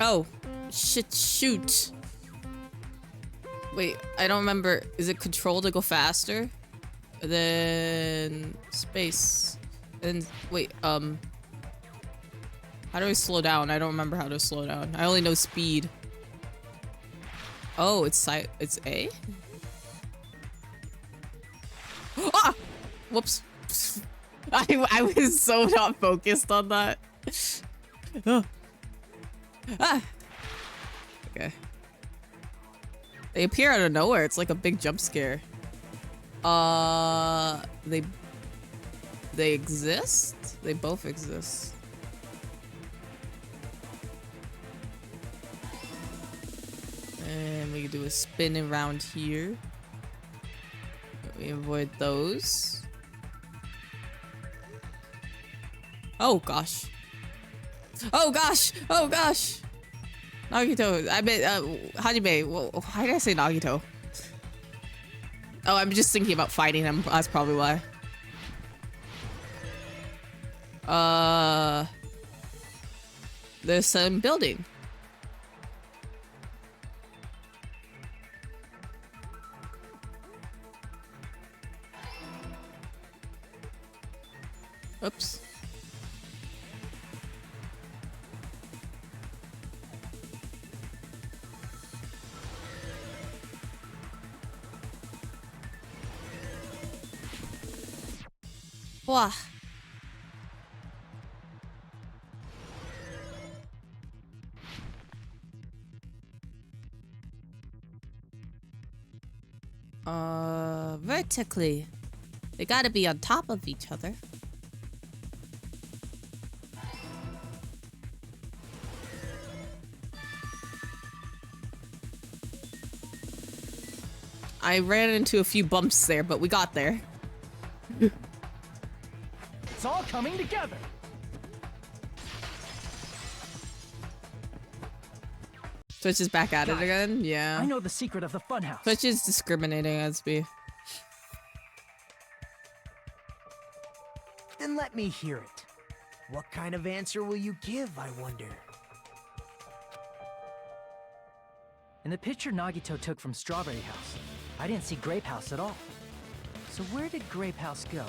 Oh, shit, shoot. Wait, I don't remember. Is it control to go faster? Then space. And wait, how do I slow down? I don't remember how to slow down. I only know speed. Oh, it's A? Ah! Whoops. I was so not focused on that. Oh. Ah! Okay. They appear out of nowhere. It's like a big jump scare. They exist? They both exist. And we can do a spin around here. We avoid those. Oh gosh. Oh gosh! Oh gosh! Nagito, I meant, Hajime, well, why did I say Nagito? Oh, I'm just thinking about fighting him, that's probably why. There's some building. Oops. Wow. Vertically. They gotta be on top of each other. I ran into a few bumps there, but we got there. It's all coming together. Twitch is back at it again? Yeah. I know the secret of the funhouse. Twitch is discriminating as me. Then let me hear it. What kind of answer will you give, I wonder? In the picture Nagito took from Strawberry House, I didn't see Grape House at all. So where did Grape House go?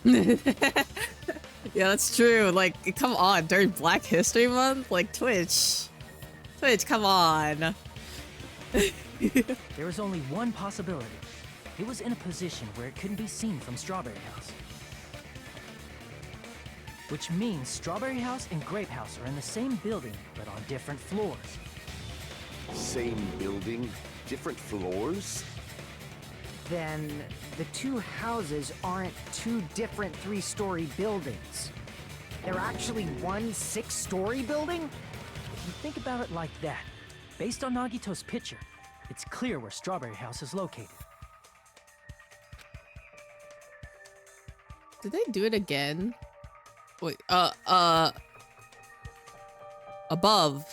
Yeah, that's true. Like, come on, during Black History Month? Like, Twitch, come on. There was only one possibility. It was in a position where it couldn't be seen from Strawberry House. Which means Strawberry House and Grape House are in the same building, but on different floors. Same building, different floors? Then the two houses aren't two different 3-story buildings. They're actually one 6-story building? If you think about it like that, based on Nagito's picture, it's clear where Strawberry House is located. Did they do it again? Wait, above.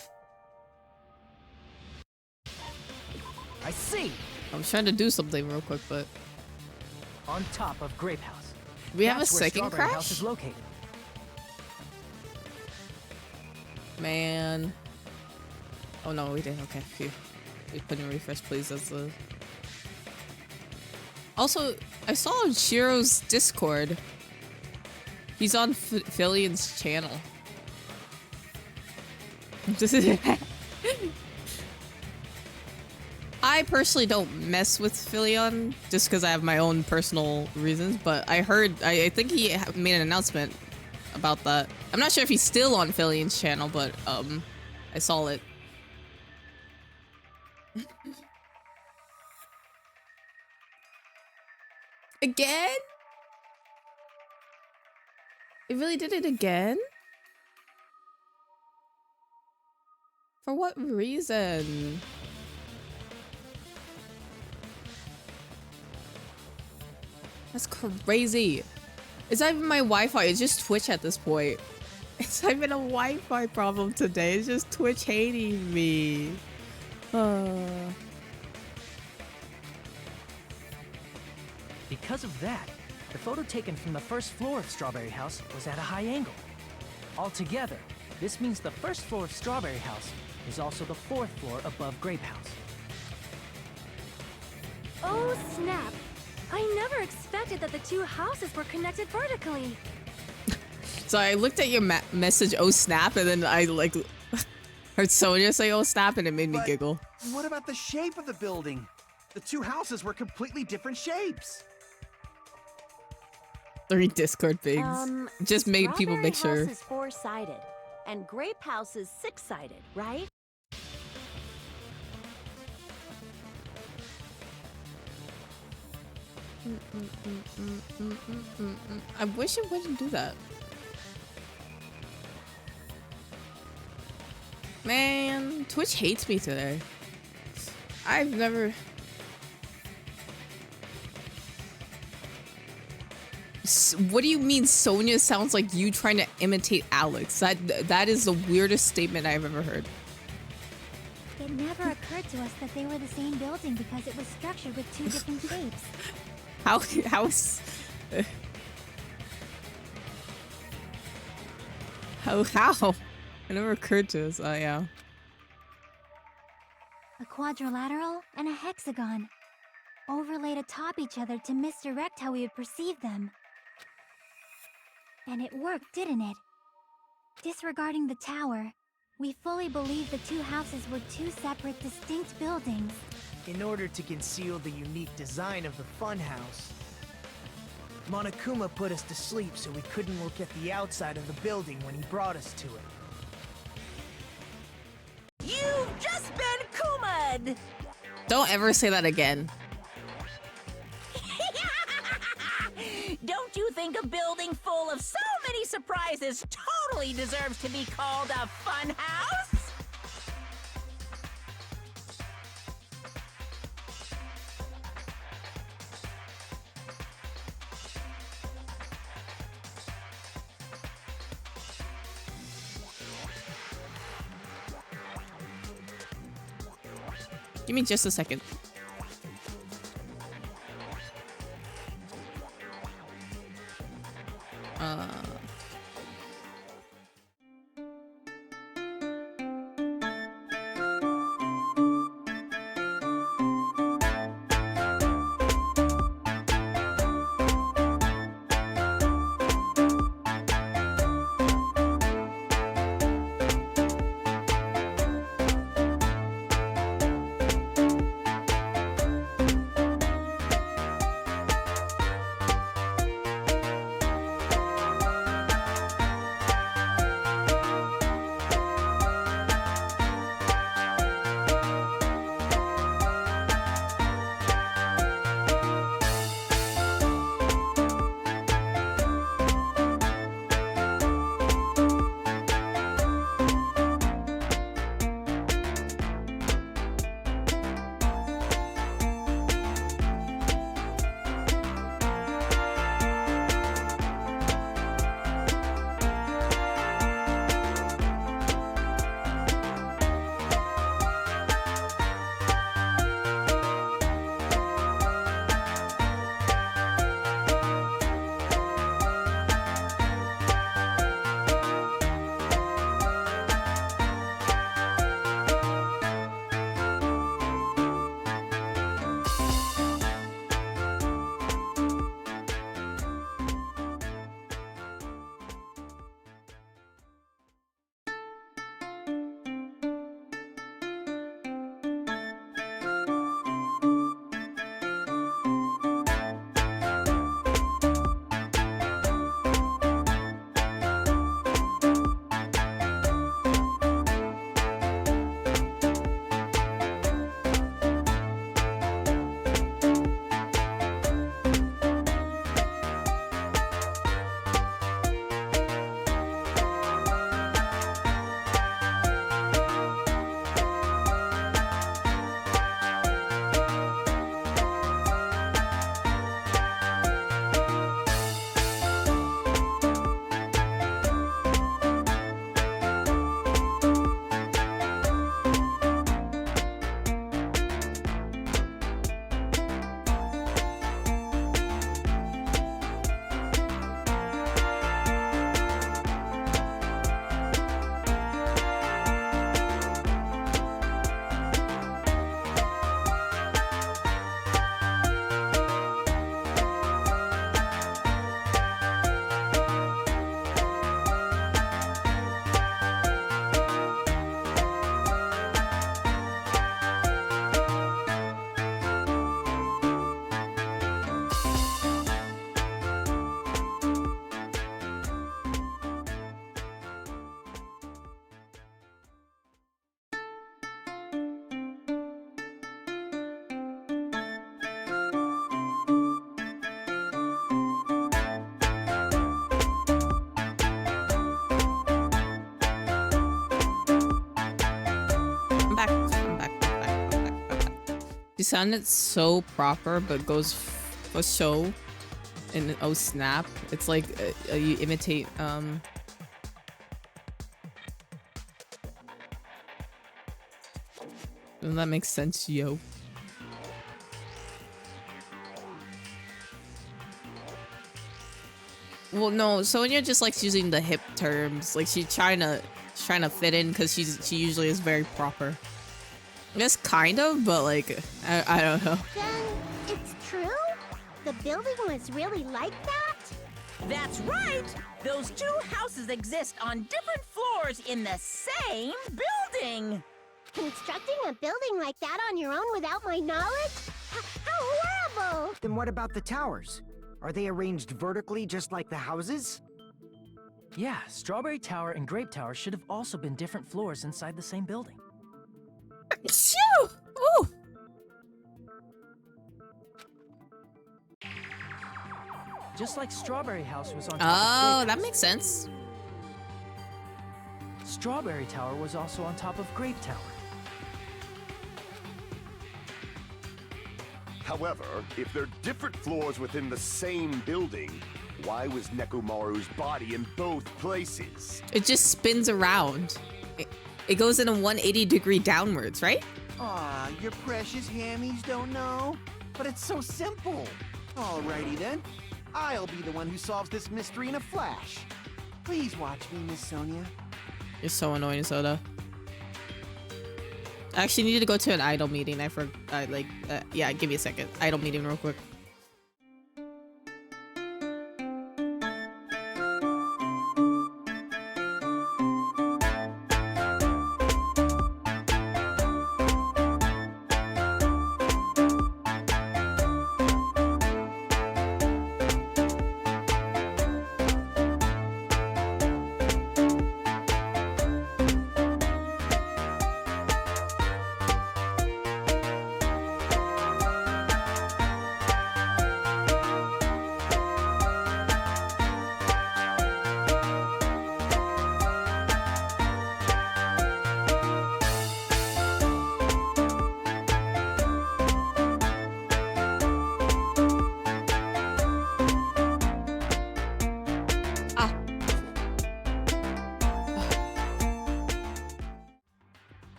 I see! I was trying to do something real quick, but On top of Grape House. we have a That's where second Strawberry House crash? is located. Man. Oh no, we didn't. Okay, phew. We couldn't refresh, please. That's the. Also, I saw on Shiro's Discord. He's on Philion's channel. I personally don't mess with Philion just because I have my own personal reasons, but I heard, I think he made an announcement about that. I'm not sure if he's still on Philion's channel, but I saw it. Again? It really did it again? For what reason? That's crazy. It's not even my Wi-Fi, it's just Twitch at this point. It's not even a Wi-Fi problem today, it's just Twitch hating me. Because of that, the photo taken from the first floor of Strawberry House was at a high angle. Altogether, This means the first floor of Strawberry House is also the 4th floor above Grape House. Oh, snap. I never expected that the two houses were connected vertically. So I looked at your message, oh snap, and then I like heard Sonia say oh snap, and it made me But giggle. what about the shape of the building? The two houses were completely different shapes. 3 Discord pigs. Just made people make sure. Strawberry House is 4-sided, and Grape House is 6-sided, right? I wish it wouldn't do that. Man, Twitch hates me today. I've never... What do you mean Sonia sounds like you trying to imitate Alex? That is the weirdest statement I've ever heard. It never occurred to us that they were the same building because it was structured with 2 different shapes. How is... How? It never occurred to us. Oh, yeah. A quadrilateral and a hexagon, overlaid atop each other to misdirect how we would perceive them. And it worked, didn't it? Disregarding the tower, we fully believed the two houses were 2 separate, distinct buildings. In order to conceal the unique design of the funhouse, Monokuma put us to sleep so we couldn't look at the outside of the building when he brought us to it. You've just been Kuma'd! Don't ever say that again. Don't you think a building full of so many surprises totally deserves to be called a fun house? Give me just a second. sounded so proper, but goes for show. And oh snap! It's like you imitate Doesn't that make sense, yo? Well, no, Sonia just likes using the hip terms. Like she's trying to fit in because she usually is very proper. I guess kind of, but like I don't know. Then it's true? The building was really like that? That's right! Those two houses exist on different floors in the same building! Constructing a building like that on your own without my knowledge? How horrible! Then what about the towers? Are they arranged vertically just like the houses? Yeah, Strawberry Tower and Grape Tower should have also been different floors inside the same building. Shoo! Ooh! Just like Strawberry House was on top Oh, of Grape that House. makes sense. Strawberry Tower was also on top of Grape Tower. However, if they're different floors within the same building, why was Nekomaru's body in both places? It just spins around. It goes in a 180-degree downwards, right? Aw, your precious hammies don't know? But it's so simple. Alrighty then. I'll be the one who solves this mystery in a flash. Please watch me, Miss Sonia. You're so annoying, Soda. I actually need to go to an idol meeting. Yeah, give me a second. Idol meeting real quick.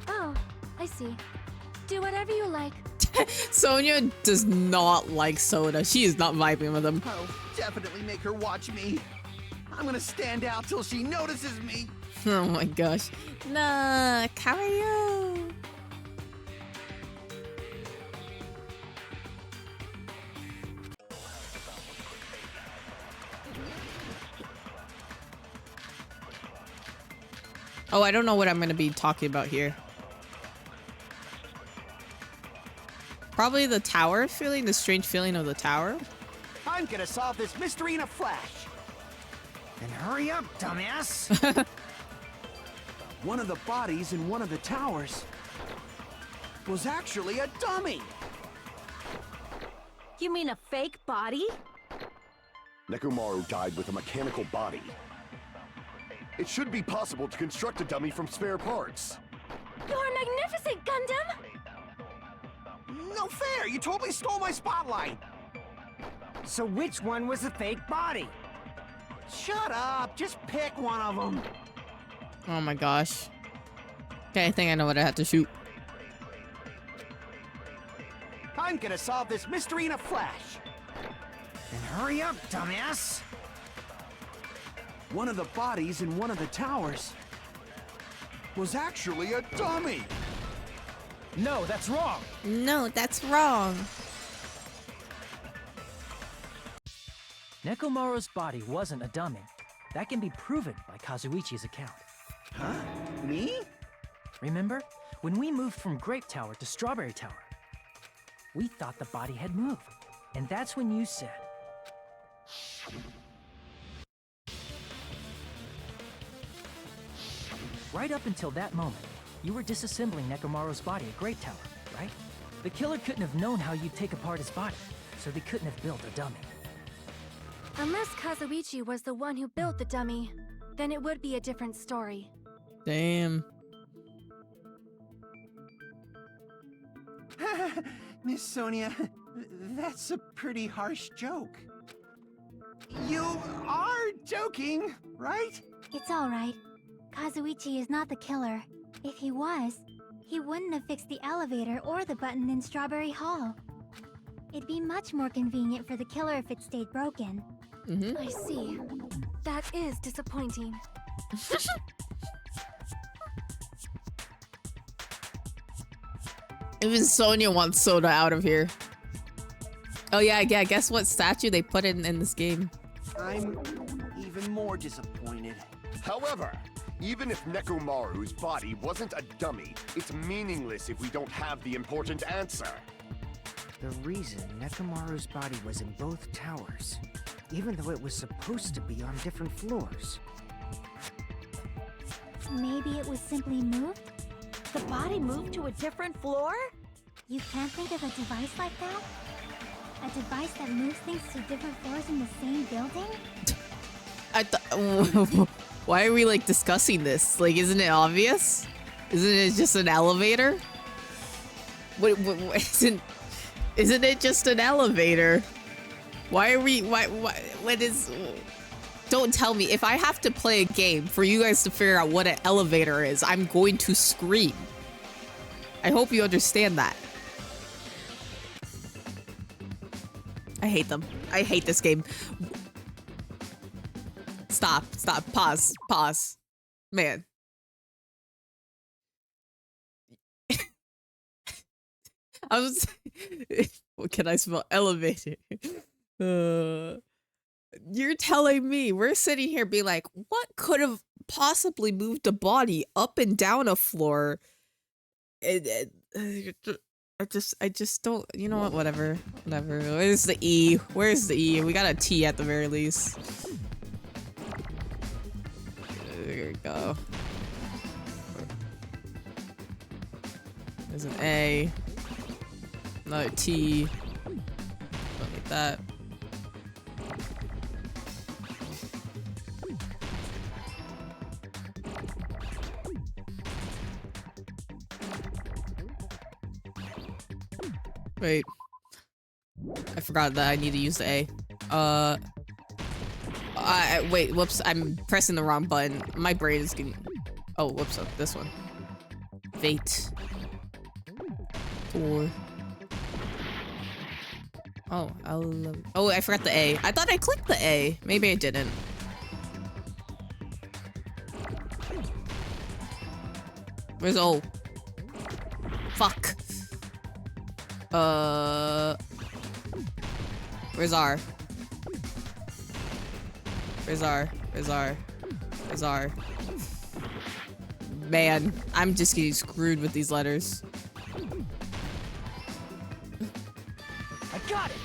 Oh, I see. Do whatever you like. Sonia does not like Soda. She is not vibing with him. I'll definitely make her watch me. I'm gonna stand out till she notices me. Oh my gosh. Nah, Kario. Oh, I don't know what I'm gonna be talking about here. Probably the tower feeling, the strange feeling of the tower. I'm gonna solve this mystery in a flash. Then hurry up, dumbass! One of the bodies in one of the towers was actually a dummy. You mean a fake body? Nekomaru died with a mechanical body. It should be possible to construct a dummy from spare parts. You're magnificent, Gundam! No fair! You totally stole my spotlight! So which one was the fake body? Shut up! Just pick one of them! Oh my gosh. Okay, I think I know what I have to shoot. I'm gonna solve this mystery in a flash. Then hurry up, dumbass! One of the bodies in one of the towers was actually a dummy. No, that's wrong! No, that's wrong. Nekomaru's body wasn't a dummy. That can be proven by Kazuichi's account. Huh? Me? Remember? When we moved from Grape Tower to Strawberry Tower, we thought the body had moved. And that's when you said... Right up until that moment, you were disassembling Nekomaru's body at Grape Tower, right? The killer couldn't have known how you'd take apart his body, so they couldn't have built a dummy. Unless Kazuichi was the one who built the dummy, then it would be a different story. Damn. Miss Sonia, that's a pretty harsh joke. You are joking, right? It's alright. Kazuichi is not the killer. If he was, he wouldn't have fixed the elevator or the button in Strawberry Hall. It'd be much more convenient for the killer if it stayed broken. I see. That is disappointing. Even Sonia wants Soda out of here. Oh yeah, guess what statue they put in this game? I'm even more disappointed. However, even if Nekomaru's body wasn't a dummy, it's meaningless if we don't have the important answer. The reason Nekomaru's body was in both towers, even though it was supposed to be on different floors. Maybe it was simply moved? The body moved to a different floor? You can't think of a device like that? A device that moves things to different floors in the same building? Why are we like discussing this? Like, isn't it obvious? Isn't it just an elevator? What isn't it just an elevator? Why are we, what is, don't tell me. If I have to play a game for you guys to figure out what an elevator is, I'm going to scream. I hope you understand that. I hate them. I hate this game. Stop, pause. Man. I was... What can I spell? Elevator. You're telling me we're sitting here being like, what could have possibly moved a body up and down a floor? I just don't, you know what, whatever. Where's the E? We got a T at the very least. There we go. There's an A. Another T. Don't need that. Wait. I forgot that I need to use the A. Wait, whoops, I'm pressing the wrong button. My brain is getting... Oh, whoops, this one. Fate. 4. Oh, oh, I forgot the A. I thought I clicked the A. Maybe I didn't. Where's O? Fuck. Where's R? Where's R? Man, I'm just getting screwed with these letters. I got it!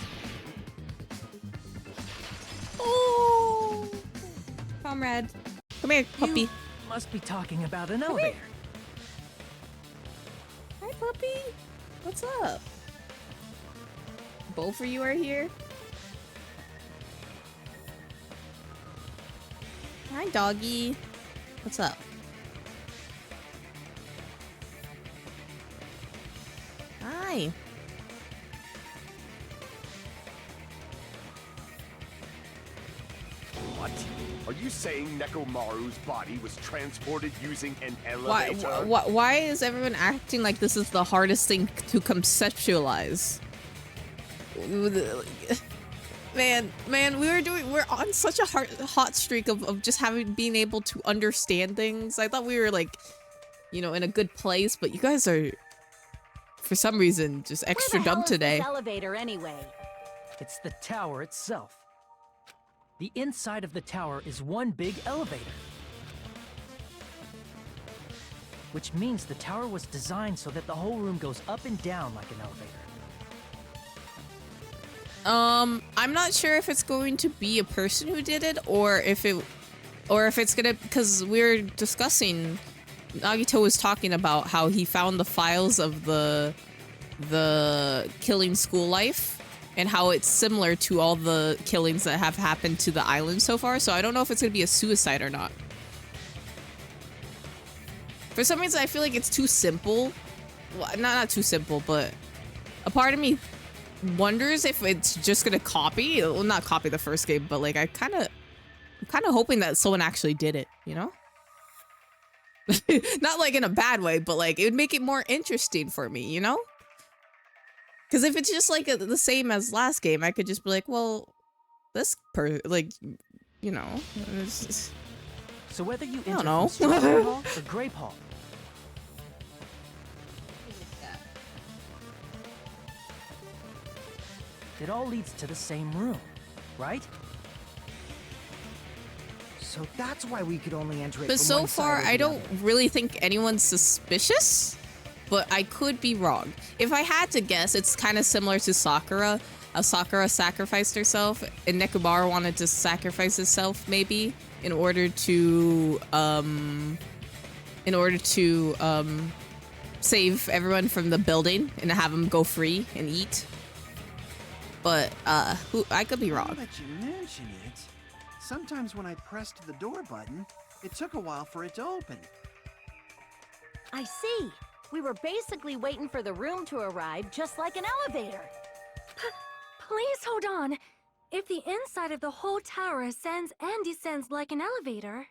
Oh! Comrade. Come here, puppy. You must be talking about an elevator. Hi, puppy. What's up? Both of you are here? Hi, doggy. What's up? Hi. What? Are you saying Nekomaru's body was transported using an elevator? Why is everyone acting like this is the hardest thing to conceptualize? Man, we're on such a hot streak of just being able to understand things. I thought we were like, you know, in a good place, but you guys are, for some reason, just extra dumb today. Where the hell is this elevator anyway? It's the tower itself. The inside of the tower is one big elevator. Which means the tower was designed so that the whole room goes up and down like an elevator. I'm not sure if it's going to be a person who did it, or if it's gonna, because we were discussing, Nagito was talking about how he found the files of the killing school life, and how it's similar to all the killings that have happened to the island so far, so I don't know if it's gonna be a suicide or not. For some reason, I feel like it's too simple. Well, not too simple, but a part of me wonders if it's just gonna copy, well, not copy the first game, but like I'm kind of hoping that someone actually did it, you know? Not like in a bad way, but like it would make it more interesting for me, you know? Because if it's just like the same as last game, I could just be like, well, like, you know, it's just, So whether you I enter don't know. from Strawberry Hall or Grape Hall, it all leads to the same room, right? So that's why we could only enter it but from so one side far, or the I don't other. really think anyone's suspicious, but I could be wrong. If I had to guess, it's kind of similar to Sakura. Sakura sacrificed herself, and Nekomaru wanted to sacrifice himself, maybe, in order to save everyone from the building and have them go free and eat. But I could be Now wrong. that you mention it, sometimes when I pressed the door button, it took a while for it to open. I see. We were basically waiting for the room to arrive, just like an elevator. Please hold on. If the inside of the whole tower ascends and descends like an elevator,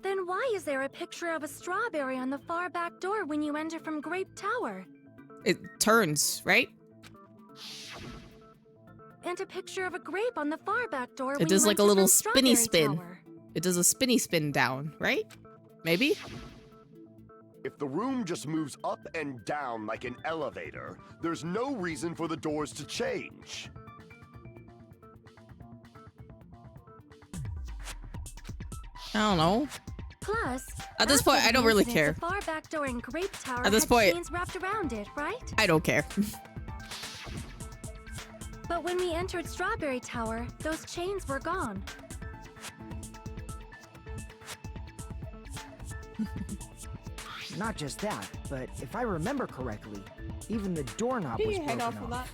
then why is there a picture of a strawberry on the far back door when you enter from Grape Tower? It turns, right? And a picture of a grape on the far back door when It does you like a enter little from spinny Strawberry spin. Tower. It does a spinny spin down, right? Maybe? If the room just moves up and down like an elevator, there's no reason for the doors to change. I don't know. Plus, At this after point, I the don't really incident, care. The far back door in Grape Tower At this had point- chains wrapped around it, right? I don't care. But when we entered Strawberry Tower, those chains were gone. Not just that, but if I remember correctly, even the doorknob was broken off.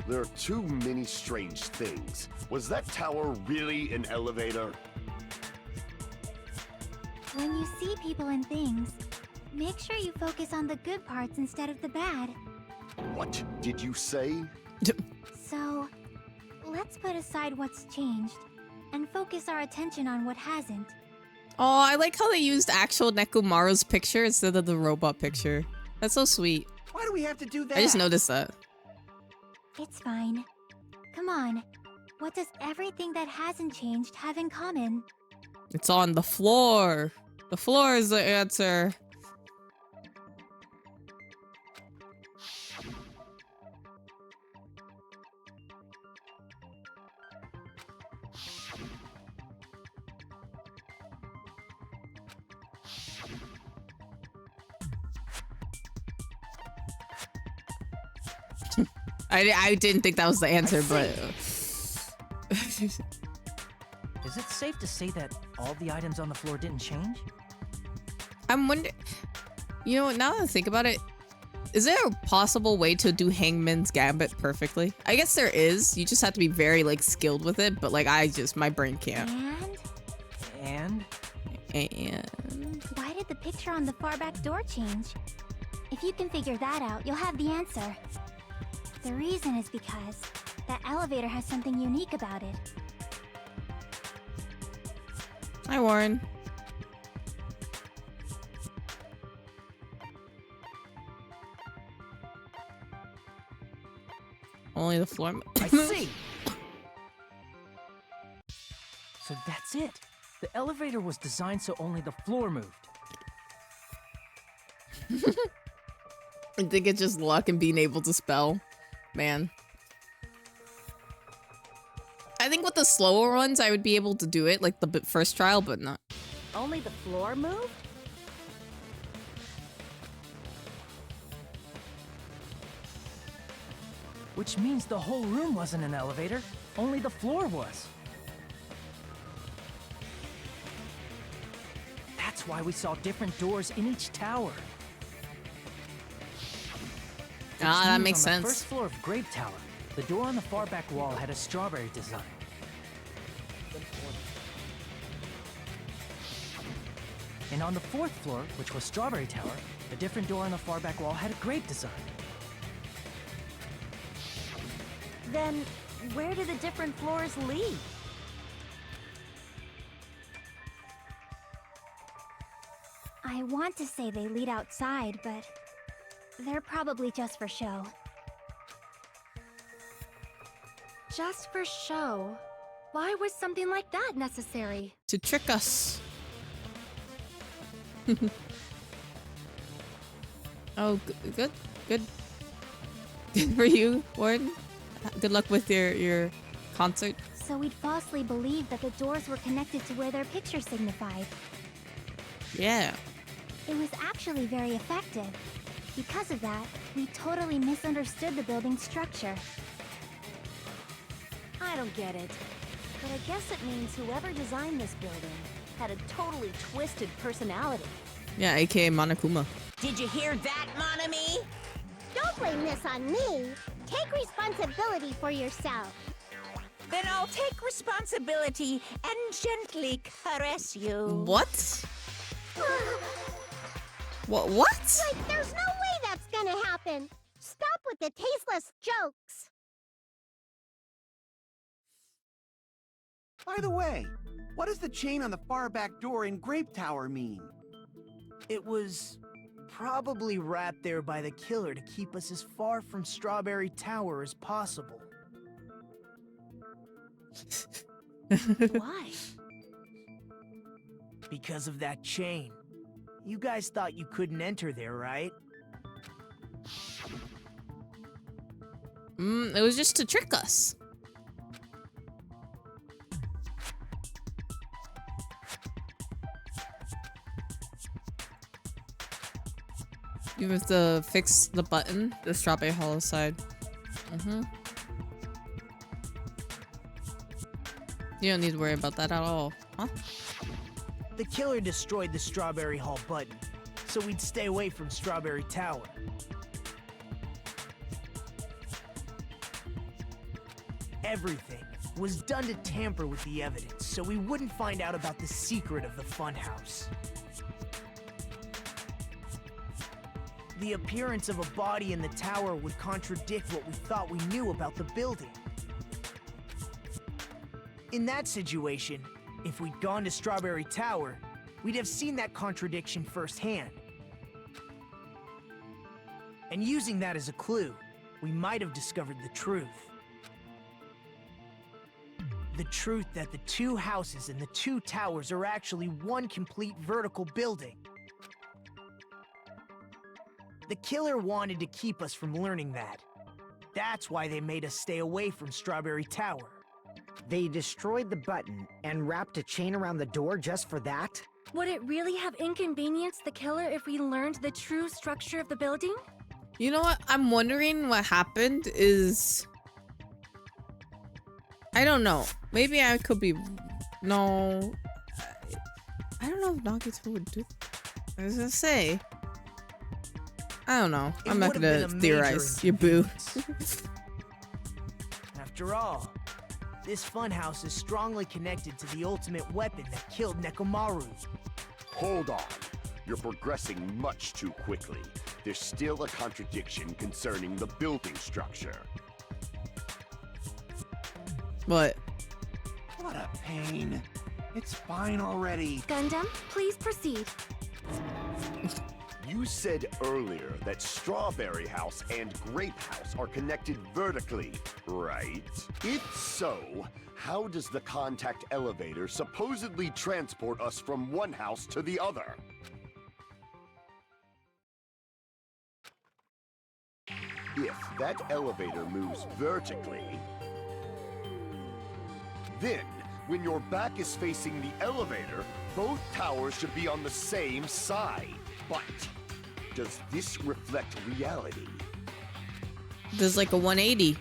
There are too many strange things. Was that tower really an elevator? When you see people and things, make sure you focus on the good parts instead of the bad. What did you say? So, let's put aside what's changed and focus our attention on what hasn't. Oh, I like how they used actual Nekomaru's picture instead of the robot picture. That's so sweet. Why do we have to do that? I just noticed that. It's fine. Come on. What does everything that hasn't changed have in common? It's on the floor. The floor is the answer. I didn't think that was the answer, but... Is it safe to say that all the items on the floor didn't change? I'm wondering... You know what, now that I think about it, is there a possible way to do Hangman's Gambit perfectly? I guess there is. You just have to be very, like, skilled with it, but, like, my brain can't. And? And... Why did the picture on the far back door change? If you can figure that out, you'll have the answer. The reason is because that elevator has something unique about it. Hi, Warren. Only the floor... I see! So that's it. The elevator was designed so only the floor moved. I think it's just luck and being able to spell. Man. I think with the slower ones, I would be able to do it, like the first trial, but not. Only the floor moved? Which means the whole room wasn't an elevator, only the floor was. That's why we saw different doors in each tower. Ah, that makes On the sense. first floor of Grape Tower, the door on the far back wall had a strawberry design. And on the 4th floor, which was Strawberry Tower, a different door on the far back wall had a grape design. Then, where do the different floors lead? I want to say they lead outside, but they're probably just for show. Just for show. Why was something like that necessary? To trick us. Oh, good. Good for you, Warden. Good luck with your concert. So we'd falsely believe that the doors were connected to where their picture signified. Yeah. It was actually very effective. Because of that, we totally misunderstood the building's structure. I don't get it. But I guess it means whoever designed this building had a totally twisted personality. Yeah, aka Monokuma. Did you hear that, Monami? Don't blame this on me. Take responsibility for yourself. Then I'll take responsibility and gently caress you. What? What? Like, there's no way that's gonna happen. Stop with the tasteless jokes. By the way, what does the chain on the far back door in Grape Tower mean? It was probably wrapped there by the killer to keep us as far from Strawberry Tower as possible. Why? Because of that chain. You guys thought you couldn't enter there, right? It was just to trick us. You have to fix the button, the Strawberry Hollow side. You don't need to worry about that at all, huh? The killer destroyed the Strawberry Hall button, so we'd stay away from Strawberry Tower. Everything was done to tamper with the evidence, so we wouldn't find out about the secret of the funhouse. The appearance of a body in the tower would contradict what we thought we knew about the building. In that situation, if we'd gone to Strawberry Tower, we'd have seen that contradiction firsthand. And using that as a clue, we might have discovered the truth. The truth that the two houses and the two towers are actually one complete vertical building. The killer wanted to keep us from learning that. That's why they made us stay away from Strawberry Tower. They destroyed the button and wrapped a chain around the door just for that? Would it really have inconvenienced the killer if we learned the true structure of the building? You know what? I'm wondering what happened is... I don't know. Maybe I could be... No... I don't know if Nagito would do... I was gonna say... I don't know. I'm not gonna theorize. You boo. After all, this funhouse is strongly connected to the ultimate weapon that killed Nekomaru. Hold on. You're progressing much too quickly. There's still a contradiction concerning the building structure. What? What a pain. It's fine already. Gundam, please proceed. You said earlier that Strawberry House and Grape House are connected vertically, right? If so, how does the contact elevator supposedly transport us from one house to the other? If that elevator moves vertically, then when your back is facing the elevator, both towers should be on the same side. But does this reflect reality? There's like a 180.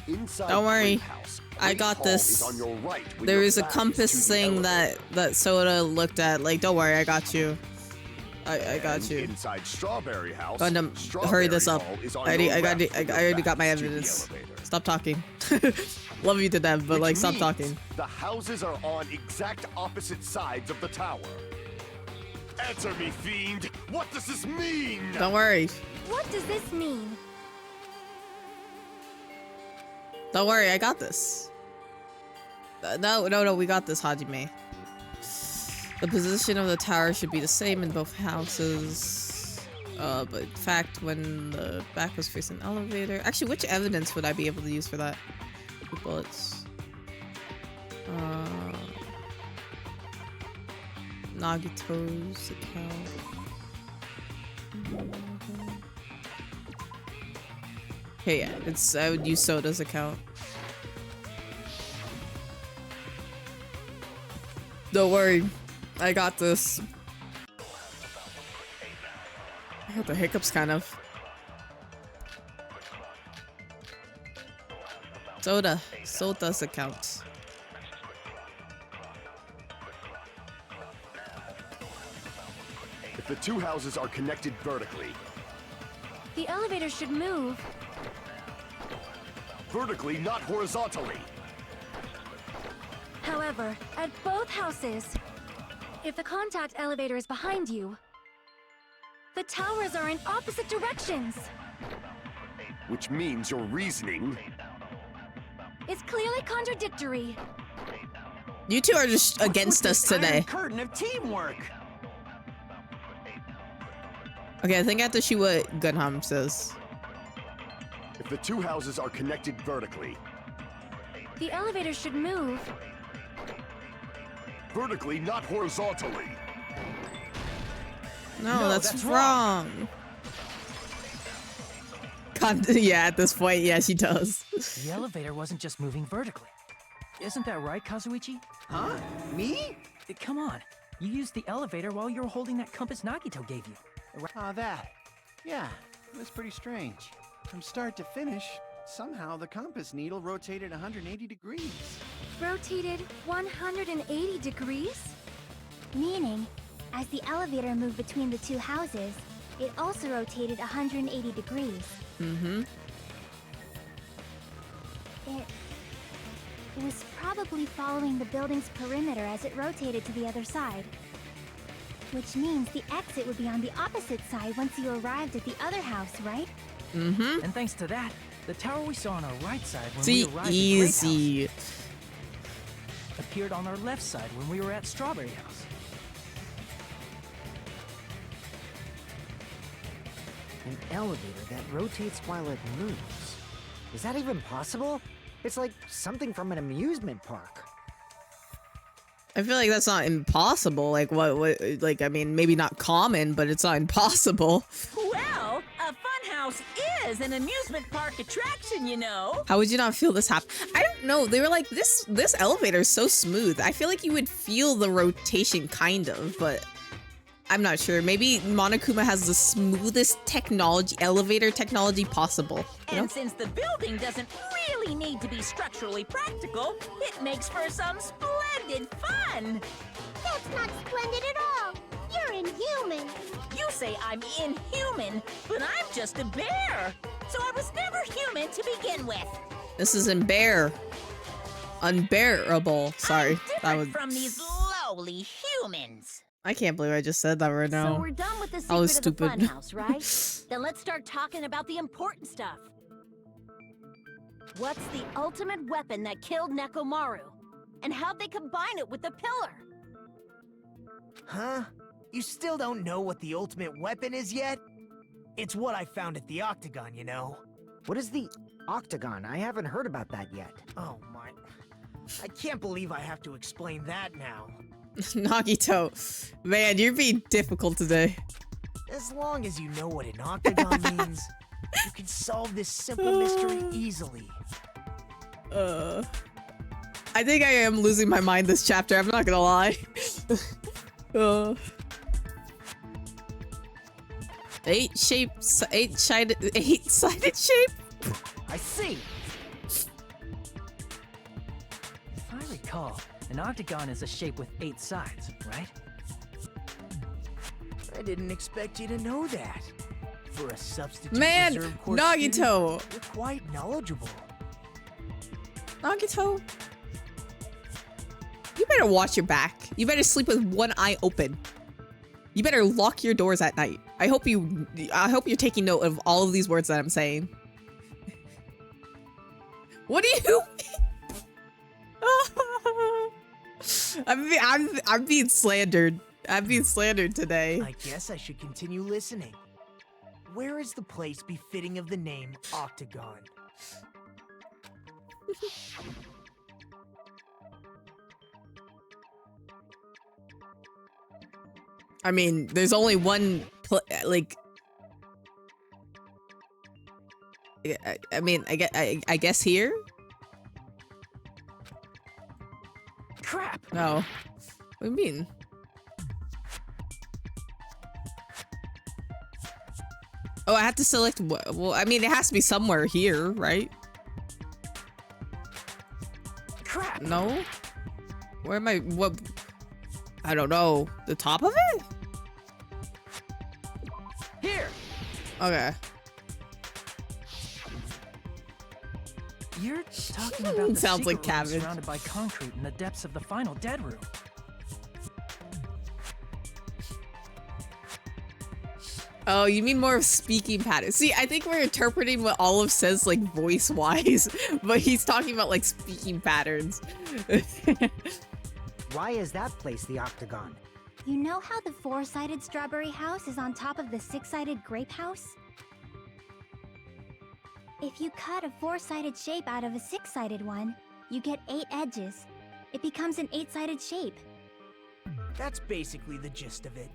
Inside Don't worry. Grape House, I got Hall this. is on your right when There your is a back compass to the thing elevator. that Soda looked at. Like, don't worry, I got you. I got And you. Inside Strawberry House, Gundam, Strawberry hurry this up. Hall is on I your already left from the already got my back to the evidence. elevator. Stop talking. Love you to death, but Which like, stop means talking. The houses are on exact opposite sides of the tower. Answer me, fiend! What does this mean? Don't worry. What does this mean? Don't worry, I got this. No, we got this, Hajime. The position of the tower should be the same in both houses. But in fact, when the back was facing the elevator... Actually, which evidence would I be able to use for that? 2 bullets. Nagito's account. Okay, yeah, I would use Soda's account. Don't worry, I got this. I got the hiccups, kind of. Soda's account. If the 2 houses are connected vertically, The elevator should move. vertically, not horizontally. However, at both houses, if the contact elevator is behind you, the towers are in opposite directions. Which means your reasoning... It's clearly contradictory. You two are just against us today. Curtain of teamwork. Okay, I think I have to see what Gunham says. If the 2 houses are connected vertically, The elevator should move. vertically, not horizontally. No, that's wrong. Yeah, at this point, yeah, she does. The elevator wasn't just moving vertically. Isn't that right, Kazuichi? Huh? Me? Come on. You used the elevator while you were holding that compass Nagito gave you. That. Yeah, it was pretty strange. From start to finish, somehow the compass needle rotated 180 degrees. Rotated 180 degrees? Meaning, as the elevator moved between the 2 houses, it also rotated 180 degrees. Mm-hmm. It was probably following the building's perimeter as it rotated to the other side. Which means the exit would be on the opposite side once you arrived at the other house, right? Mm-hmm. And thanks to that, the tower we saw on our right side when See, we arrived easy. at Great House appeared on our left side when we were at Strawberry House. An elevator that rotates while it moves. Is that even possible? It's like something from an amusement park. I feel like that's not impossible. Like, what, like, I mean, maybe not common, but it's not impossible. Well, a funhouse is an amusement park attraction, you know. How would you not feel this happen? I don't know. They were like, this elevator is so smooth. I feel like you would feel the rotation, kind of, but I'm not sure. Maybe Monokuma has the smoothest elevator technology possible. You know? And since the building doesn't really need to be structurally practical, it makes for some splendid fun. That's not splendid at all. You're inhuman. You say I'm inhuman, but I'm just a bear. So I was never human to begin with. This is unbearable. Sorry, I'm different from these lowly humans. I can't believe I just said that right now. So we're done with the I was secret of the stupid. funhouse, right? Then let's start talking about the important stuff. What's the ultimate weapon that killed Nekomaru? And how'd they combine it with the pillar? Huh? You still don't know what the ultimate weapon is yet? It's what I found at the Octagon, you know. What is the Octagon? I haven't heard about that yet. Oh my... I can't believe I have to explain that now. Nagito, man, you're being difficult today. As long as you know what an Octagon means, you can solve this simple mystery easily. I think I am losing my mind this chapter, I'm not gonna lie. Eight-sided shape? I see. If I recall, an octagon is a shape with 8 sides, right? I didn't expect you to know that. For a substitute Man, reserve course Nagito. student, you're quite knowledgeable. Nagito. You better watch your back. You better sleep with one eye open. You better lock your doors at night. I hope you're taking note of all of these words that I'm saying. What do you I'm being slandered. I'm being slandered today. I guess I should continue listening. Where is the place befitting of the name Octagon? I mean, there's only one like I mean, I guess here? Crap. No. What do you mean? Oh, I have to select. Well, I mean, it has to be somewhere here, right? Crap. No. Where am I? What? I don't know. The top of it? Here. Okay. You're talking about the Sounds like secret room cabbage. surrounded by concrete in the depths of the final dead room. Oh, you mean more of speaking patterns. See, I think we're interpreting what Olive says like voice-wise, but he's talking about like speaking patterns. Why is that place the Octagon? You know how the 4-sided strawberry house is on top of the 6-sided grape house? If you cut a 4-sided shape out of a 6-sided one, you get 8 edges. It becomes an 8-sided shape. That's basically the gist of it.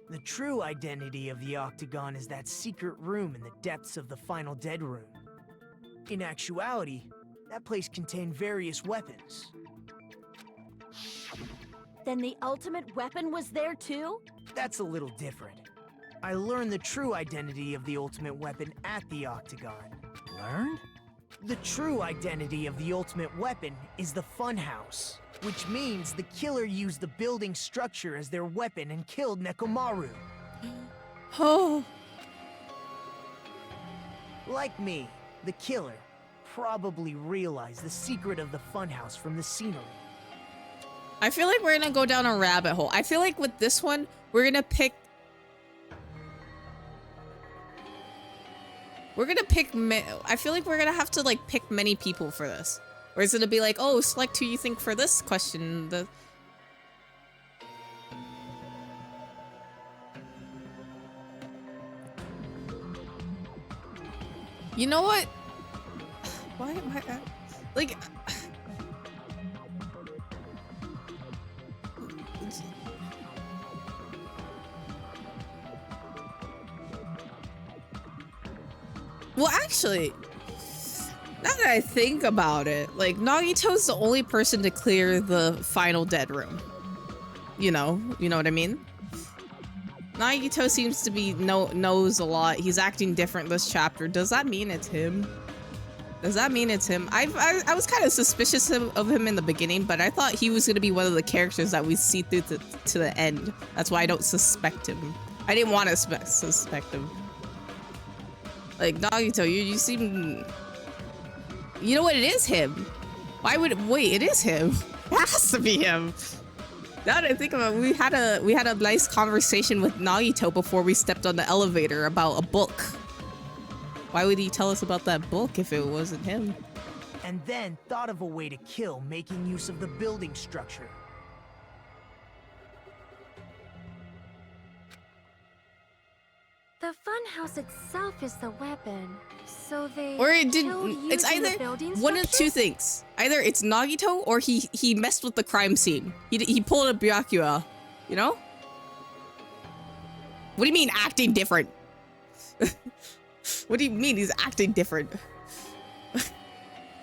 The true identity of the Octagon is that secret room in the depths of the final dead room. In actuality, that place contained various weapons. Then the ultimate weapon was there too? That's a little different. I learned the true identity of the ultimate weapon at the Octagon. Learned? The true identity of the ultimate weapon is the funhouse, which means the killer used the building structure as their weapon and killed Nekomaru. Oh. Like me, the killer probably realized the secret of the funhouse from the scenery. I feel like we're gonna go down a rabbit hole. I feel like with this one, we're gonna pick I feel like we're gonna have to like pick many people for this. Or is it gonna be like, oh, select who you think for this question? You know what? Why am I like? Well, actually, now that I think about it, like, Nagito's the only person to clear the final dead room. You know what I mean? Nagito seems to be knows a lot. He's acting different this chapter. Does that mean it's him? Does that mean it's him? I was kind of suspicious of him in the beginning, but I thought he was going to be one of the characters that we see through to the end. That's why I don't suspect him. I didn't want to suspect him. Like, Nagito, you seem... You know what? It is him. Why would... Wait, it is him. It has to be him. Now that I think about it, we had a nice conversation with Nagito before we stepped on the elevator about a book. Why would he tell us about that book if it wasn't him? And then thought of a way to kill making use of the building structure. The funhouse itself is the weapon, so they Or it killed didn't. It's using the either building one of two structures? things. Either it's Nagito or he messed with the crime scene. He pulled a Byakuya, you know? What do you mean acting different? What do you mean he's acting different? I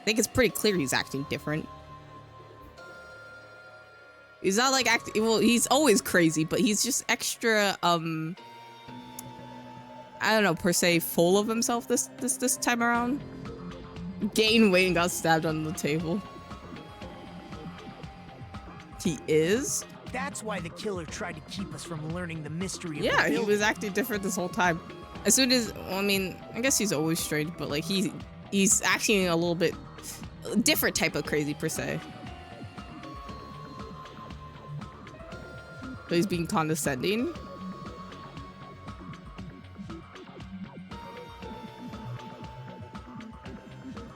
think it's pretty clear he's acting different. He's not like acting. Well, he's always crazy, but he's just extra. I don't know, per se, full of himself this time around. Gained weight and got stabbed on the table. he is. That's why the killer tried to keep us from learning the mystery of Yeah, the he building. was acting different this whole time. As soon as, well, I mean, I guess he's always strange, but like he's acting a little bit different type of crazy per se. But he's being condescending.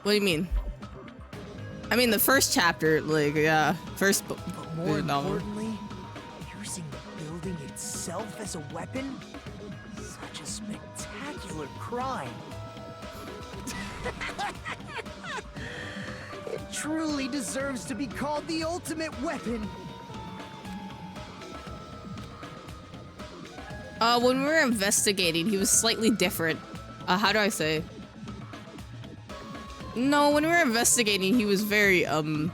What do you mean? I mean, the first chapter, like, yeah, first book. But more importantly, using the building itself as a weapon? Such a spectacular crime. It truly deserves to be called the ultimate weapon. When we were investigating, he was slightly different. How do I say? No, when we were investigating, he was very, how do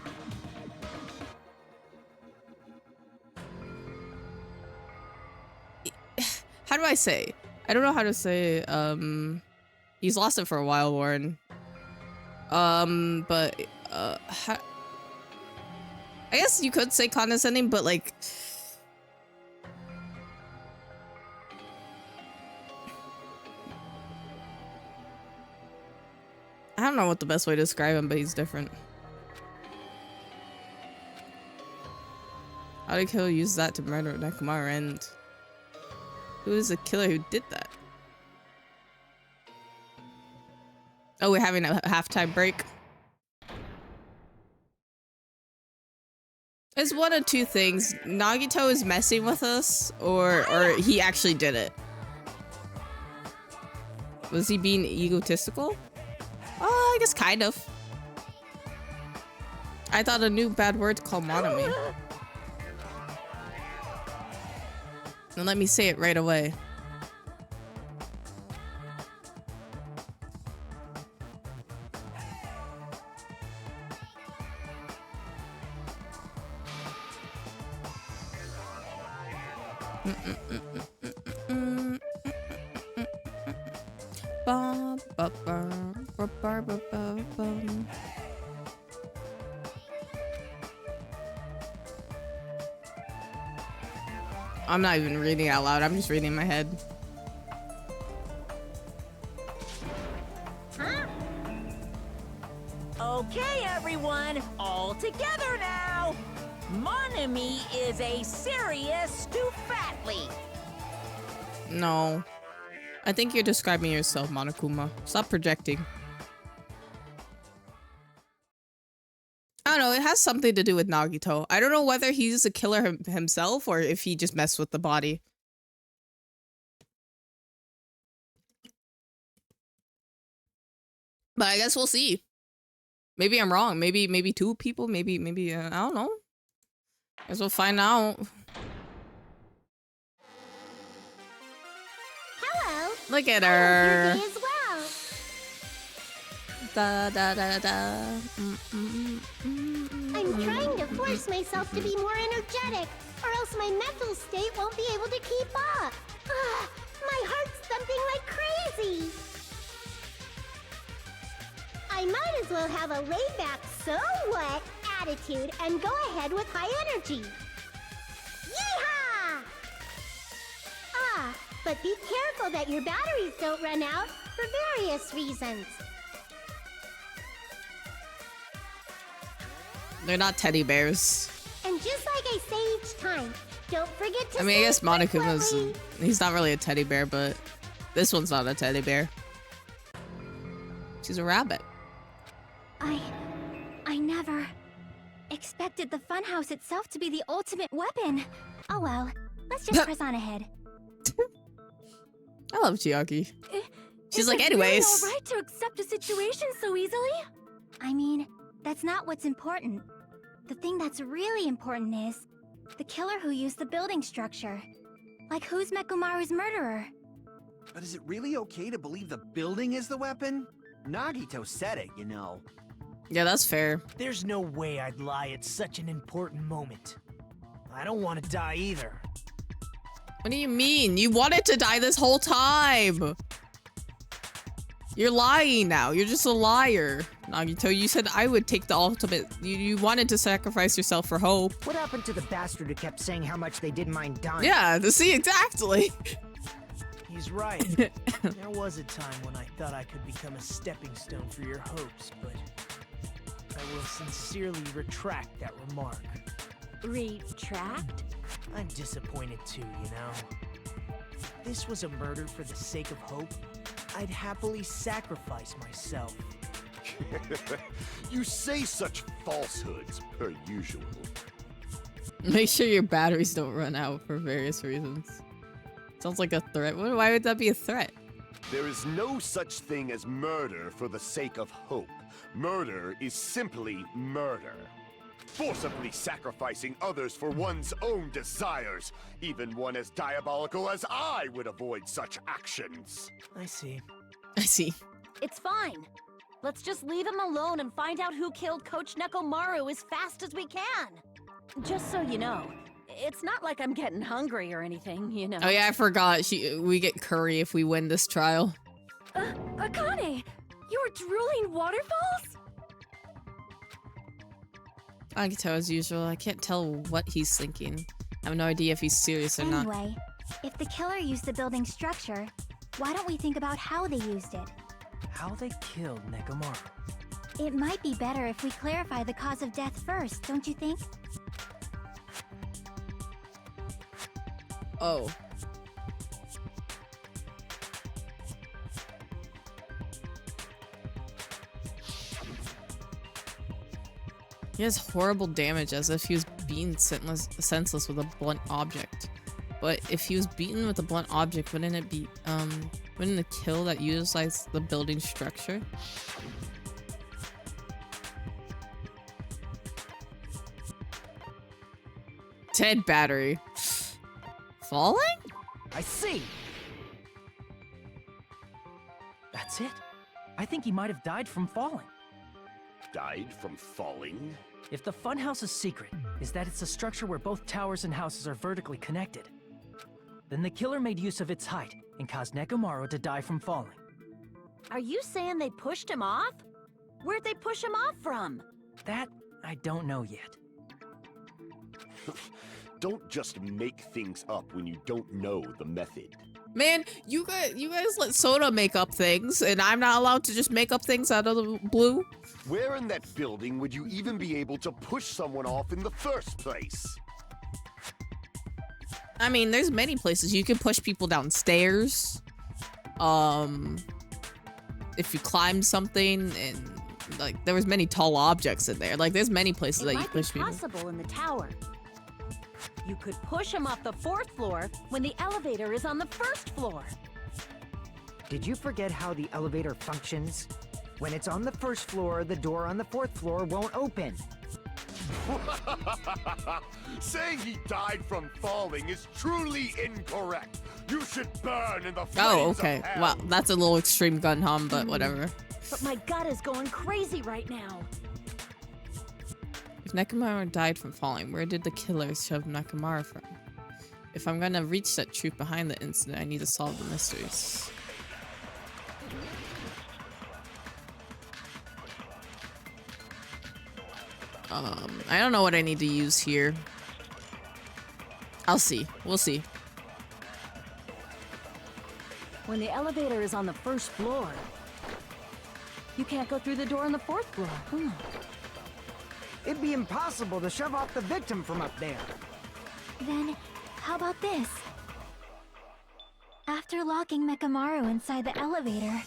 I say? I don't know how to say, he's lost it for a while, Warren. But, I guess you could say condescending, but like, I don't know what the best way to describe him, but he's different. How did Killer use that to murder Nekomaru, and who is the killer who did that? Oh, we're having a halftime break. It's one of two things. Nagito is messing with us, or he actually did it. Was he being egotistical? I guess kind of. I thought a new bad word to call Monami. And let me say it right away. I'm not even reading out loud. I'm just reading in my head. Okay, everyone, all together now. Monami is a serious Stufatly. No. I think you're describing yourself, Monokuma. Stop projecting. I don't know, it has something to do with Nagito. I don't know whether he's a killer himself or if he just messed with the body. But I guess we'll see. Maybe I'm wrong. Maybe two people. Maybe I don't know. Guess we'll find out. Hello. Look at her. Your day as well. Da da da da. I'm trying to force myself to be more energetic, or else my mental state won't be able to keep up. My heart's thumping like crazy. I might as well have a laid-back, so what attitude and go ahead with high energy. Yeehaw! But be careful that your batteries don't run out for various reasons. They're not teddy bears. And just like I say each time, don't forget to I mean, I guess Monokuma's, frequently. he's not really a teddy bear, but this one's not a teddy bear. She's a rabbit. I never expected the funhouse itself to be the ultimate weapon. Oh well, let's just press on ahead. I love Chiaki. She's Is like, it anyways. really all right to accept a situation so easily? I mean, that's not what's important. The thing that's really important is the killer who used the building structure. Like, who's Mekumaru's murderer? But is it really okay to believe the building is the weapon? Nagito said it, you know. Yeah, that's fair. There's no way I'd lie at such an important moment. I don't want to die either. What do you mean? You wanted to die this whole time. You're lying now. You're just a liar. Nagito, you said I would take the ultimate. You wanted to sacrifice yourself for hope. What happened to the bastard who kept saying how much they didn't mind dying? Yeah, to see exactly. He's right. There was a time when I thought I could become a stepping stone for your hopes, but I will sincerely retract that remark. Retract? I'm disappointed too, you know. If this was a murder for the sake of hope, I'd happily sacrifice myself. You say such falsehoods, per usual. Make sure your batteries don't run out for various reasons. Sounds like a threat. Why would that be a threat? There is no such thing as murder for the sake of hope. Murder is simply murder. Forcibly sacrificing others for one's own desires. Even one as diabolical as I would avoid such actions. I see. I see. It's fine. Let's just leave him alone and find out who killed Coach Nekomaru as fast as we can. Just so you know, it's not like I'm getting hungry or anything, you know. Oh yeah, I forgot. We get curry if we win this trial. Akane! You were drooling waterfalls? I can tell as usual. I can't tell what he's thinking. I have no idea if he's serious or not. Anyway, if the killer used the building structure, why don't we think about how they used it? How they killed Nekomaru. It might be better if we clarify the cause of death first, don't you think? Oh. He has horrible damage as if he was beaten senseless with a blunt object. But if he was beaten with a blunt object, wouldn't it the kill that utilized the building structure? Dead battery. Falling? I see! That's it. I think he might have died from falling. Died from falling? If the funhouse's secret is that it's a structure where both towers and houses are vertically connected, then the killer made use of its height and caused Nekomaru to die from falling. Are you saying they pushed him off? Where'd they push him off from? That I don't know yet. Don't just make things up when you don't know the method. Man, you guys let Soda make up things, and I'm not allowed to just make up things out of the blue? Where in that building would you even be able to push someone off in the first place? I mean, there's many places you can push people downstairs. If you climb something, and like there was many tall objects in there. Like there's many places that you push people. It might be possible in the tower. You could push him off the 4th floor when the elevator is on the 1st floor. Did you forget how the elevator functions? When it's on the 1st floor, the door on the 4th floor won't open. Saying he died from falling is truly incorrect. You should burn in the flames Oh, okay. of hell. Wow, that's a little extreme gun hum, but whatever. But my gut is going crazy right now. If Nekomaru died from falling, where did the killers shove Nekomaru from? If I'm gonna reach that truth behind the incident, I need to solve the mysteries. I don't know what I need to use here. I'll see. We'll see. When the elevator is on the 1st floor, you can't go through the door on the 4th floor. It'd be impossible to shove off the victim from up there. Then, how about this? After locking Nekomaru inside the elevator,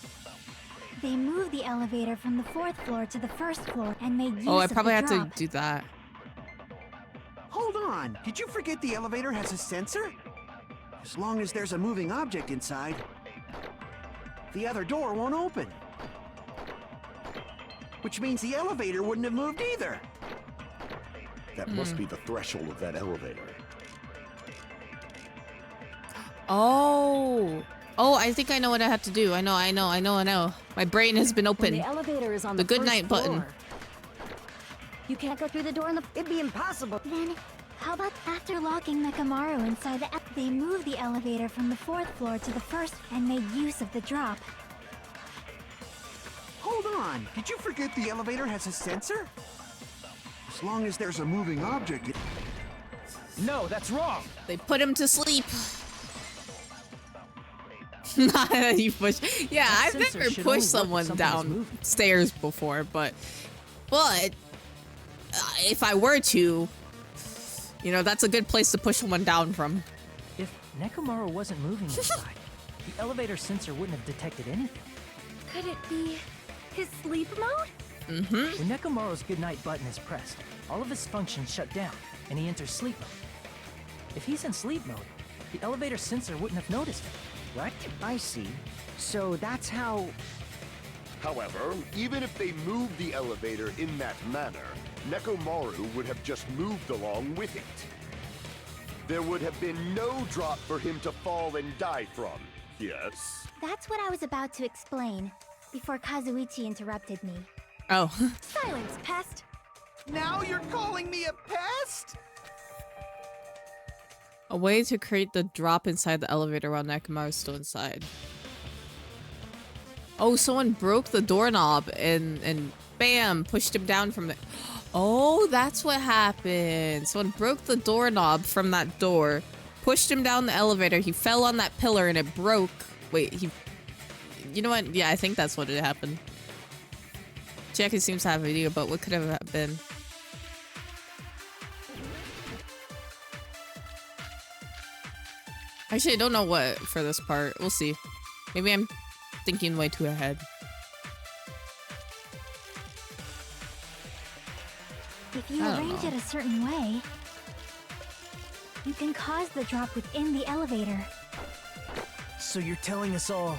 they moved the elevator from the 4th floor to the 1st floor and made use Oh, I of probably the have to drop. do that. Hold on! Did you forget the elevator has a sensor? As long as there's a moving object inside, the other door won't open. Which means the elevator wouldn't have moved either. That must be the threshold of that elevator. Oh. Oh, I think I know what I have to do. I know. My brain has been When opened. the elevator is on The the good 1st night button. floor, you can't go through the door on the... It'd be impossible. Then, how about after locking Nekomaru inside they moved the elevator from the 4th floor to the 1st and made use of the drop. Hold on. Did you forget the elevator has a sensor? As long as there's a moving object, it... No, that's wrong. They put him to sleep. Not that you push. Yeah, That I've sensor never should only work pushed if someone something is moving. downstairs before, but if I were to, you know, that's a good place to push someone down from. If Nekomaru wasn't moving inside, the elevator sensor wouldn't have detected anything. Could it be his sleep mode? Mm-hmm. When Nekomaru's goodnight button is pressed, all of his functions shut down, and he enters sleep mode. If he's in sleep mode, the elevator sensor wouldn't have noticed him, right? I see. So that's how... However, even if they moved the elevator in that manner, Nekomaru would have just moved along with it. There would have been no drop for him to fall and die from. Yes? That's what I was about to explain before Kazuichi interrupted me. Oh. Silence, pest! Now you're calling me a pest? A way to create the drop inside the elevator while Nekomaru's still inside. Oh, someone broke the doorknob and bam, pushed him down from the... Oh, that's what happened. Someone broke the doorknob from that door, pushed him down the elevator, he fell on that pillar and it broke. Wait, you know what? Yeah, I think that's what it happened. Jackie seems to have a video, but what could have been? Actually, I don't know what for this part. We'll see. Maybe I'm thinking way too ahead. If you arrange it a certain way, you can cause the drop within the elevator. So you're telling us all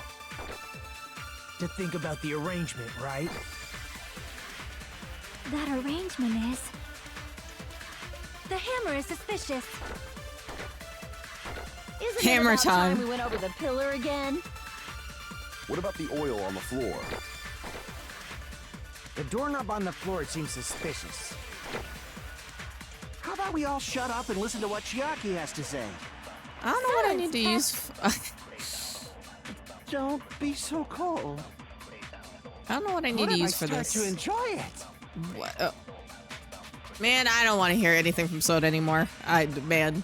to think about the arrangement, right? That arrangement is... The hammer is suspicious. Isn't Hammer it about time. we went over the pillar again? What about the oil on the floor? The doorknob on the floor seems suspicious. How about we all shut up and listen to what Chiaki has to say? I don't know what I need to use. Don't be so cold. I don't know what I need to use for this. To enjoy it. What? Oh. Man, I don't want to hear anything from Soda anymore. Man.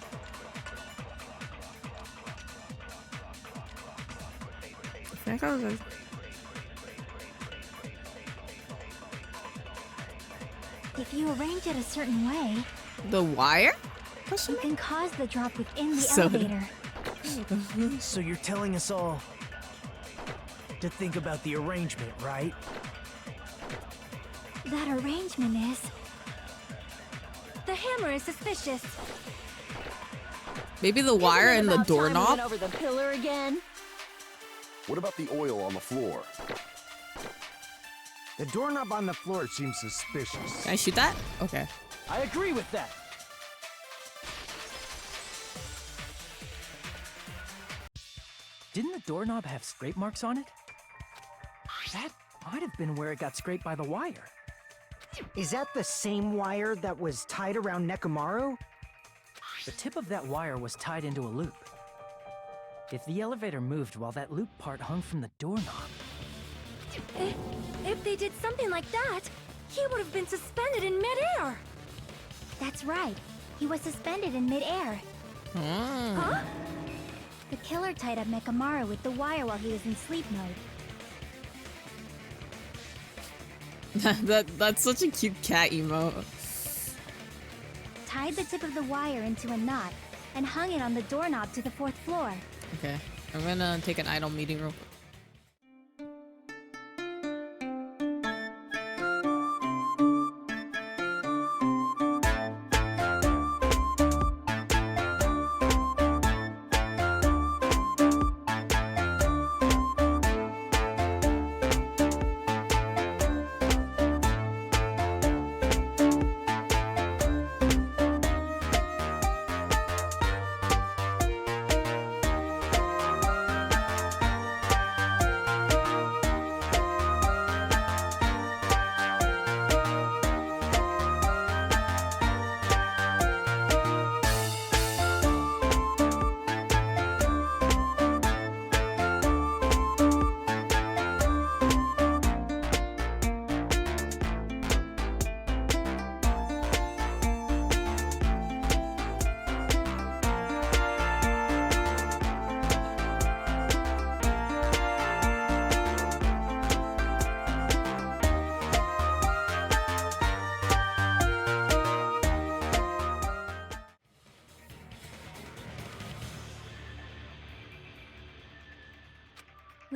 If you arrange it a certain way, The wire? you can cause the drop within the Soda. elevator. So you're telling us all to think about the arrangement, right? That arrangement is... The hammer is suspicious. Maybe the wire Isn't it and the about time we doorknob? went over the pillar again? What about the oil on the floor? The doorknob on the floor seems suspicious. Can I shoot that? Okay. I agree with that. Didn't the doorknob have scrape marks on it? That might have been where it got scraped by the wire. Is that the same wire that was tied around Nekomaru? The tip of that wire was tied into a loop. If the elevator moved while that loop part hung from the doorknob... If they did something like that, he would have been suspended in midair. That's right. He was suspended in midair. Huh? The killer tied up Nekomaru with the wire while he was in sleep mode. That's such a cute cat emote. Tied the tip of the wire into a knot and hung it on the doorknob to the 4th floor. Okay. I'm gonna take an idle meeting real quick.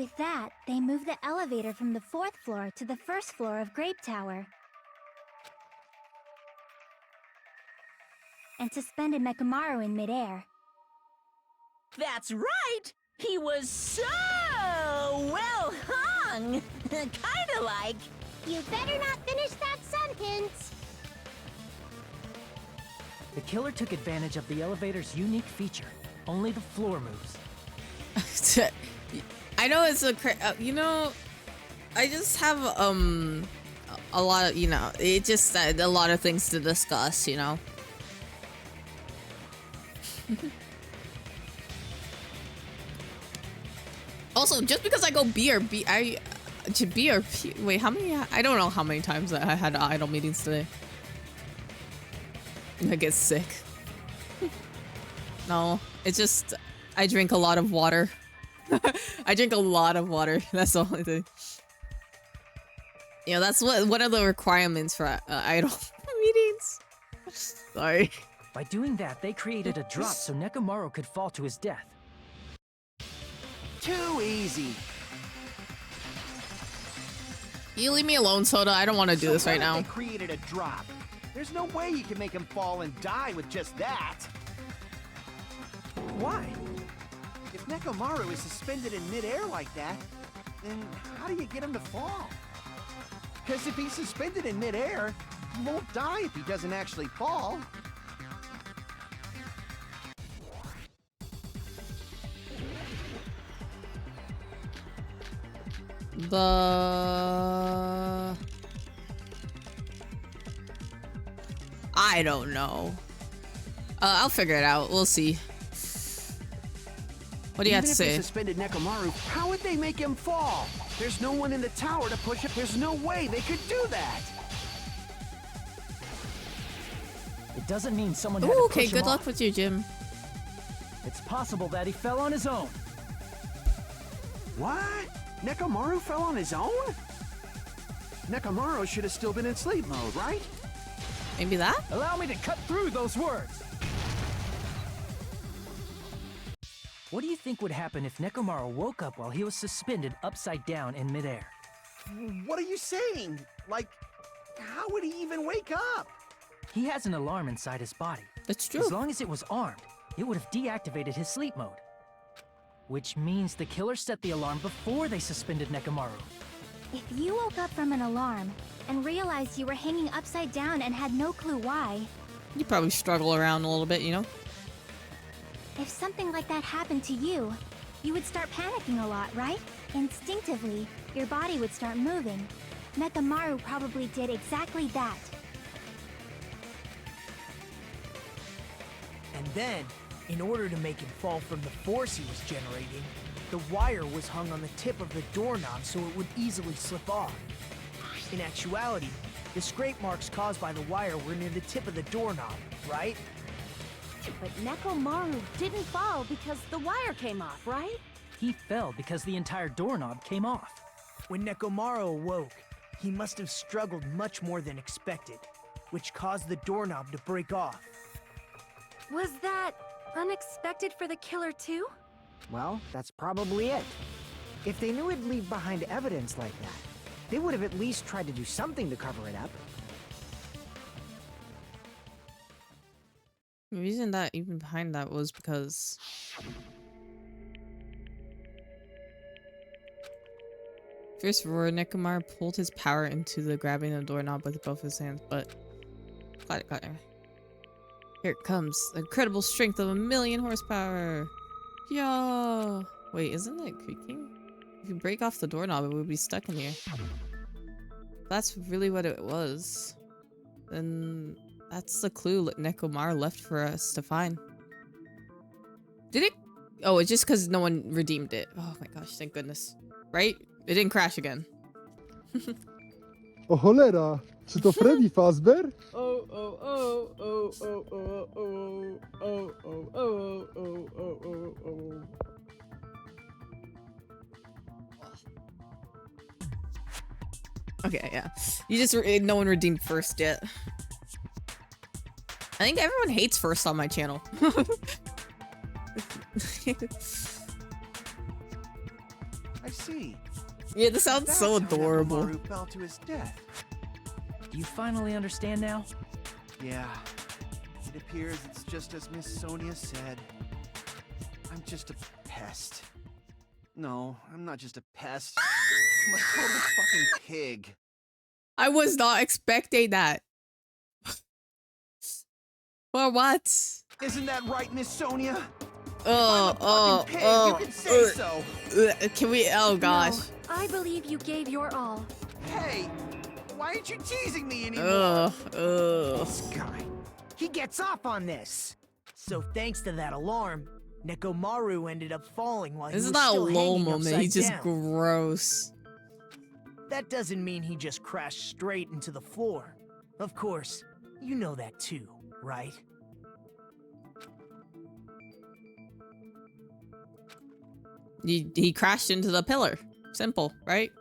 With that, they moved the elevator from the 4th floor to the 1st floor of Grape Tower. And suspended Mechamaru in midair. That's right! He was so well hung! Kinda like... You better not finish that sentence! The killer took advantage of the elevator's unique feature. Only the floor moves. I know it's a you know, I just have a lot of, you know, it just a lot of things to discuss, you know. Also, just because I go B or B, to B or P, wait, how many? I don't know how many times I had idle meetings today. I get sick. No, it's just I drink a lot of water. I drink a lot of water. That's the only thing. Yeah, that's one of the requirements for idle meetings. Sorry. By doing that, they created a drop so Nekomaru could fall to his death. Too easy. You leave me alone, Soda. I don't want to do this right now. They created a drop. There's no way you can make him fall and die with just that. Why? If Nekomaru is suspended in midair like that, then how do you get him to fall? Because if he's suspended in midair, he won't die if he doesn't actually fall. I don't know. I'll figure it out. We'll see. What do you have to say? Even if they suspended Nekomaru, how would they make him fall? There's no one in the tower to push him. There's no way they could do that. It doesn't mean someone had to push okay, him good luck off. with your gym. It's possible that he fell on his own. What? Nekomaru fell on his own? Nekomaru should have still been in sleep mode, right? Maybe that? Allow me to cut through those words. What do you think would happen if Nekomaru woke up while he was suspended upside down in midair? What are you saying? Like, how would he even wake up? He has an alarm inside his body. That's true. As long as it was armed, it would have deactivated his sleep mode. Which means the killer set the alarm before they suspended Nekomaru. If you woke up from an alarm and realized you were hanging upside down and had no clue why, You probably struggle around a little bit, you know? if something like that happened to you, you would start panicking a lot, right? Instinctively, your body would start moving. Nekomaru probably did exactly that. And then, in order to make him fall from the force he was generating, the wire was hung on the tip of the doorknob so it would easily slip off. In actuality, the scrape marks caused by the wire were near the tip of the doorknob, right? But Nekomaru didn't fall because the wire came off, right? He fell because the entire doorknob came off. When Nekomaru awoke, he must have struggled much more than expected, which caused the doorknob to break off. Was that unexpected for the killer too? Well, that's probably it. If they knew it'd leave behind evidence like that, they would have at least tried to do something to cover it up. The reason that even behind that was because first roar, Nekomaru pulled his power into the grabbing the doorknob with both his hands, but got it. Here it comes, the incredible strength of 1,000,000 horsepower. Yo! Wait, isn't it creaking? If you break off the doorknob, it would be stuck in here. That's really what it was. Then that's the clue that Nekomaru left for us to find. Did it? Oh, it's just because no one redeemed it. Oh my gosh, thank goodness. Right? It didn't crash again. O cholera, czy to Freddy Fazbear? Okay, yeah. You just no one redeemed first yet. I think everyone hates first on my channel. I've see. Yeah, this sounds That's so how adorable. Nekomaru fell to his death. Do you finally understand now? Yeah. It appears it's just as Miss Sonia said. I'm just a pest. No, I'm not just a pest. I'm a total fucking pig. I was not expecting that. For what? Isn't that right, Miss Sonia? Oh, Pig, you can say so. Can we? Oh gosh. No, I believe you gave your all. Hey, why aren't you teasing me anymore? This guy. He gets off on this. So thanks to that alarm, Nekomaru ended up falling while This he is was not a still lull hanging moment. upside He's just down. gross. That doesn't mean he just crashed straight into the floor. Of course, you know that too, right? He crashed into the pillar. Simple, right?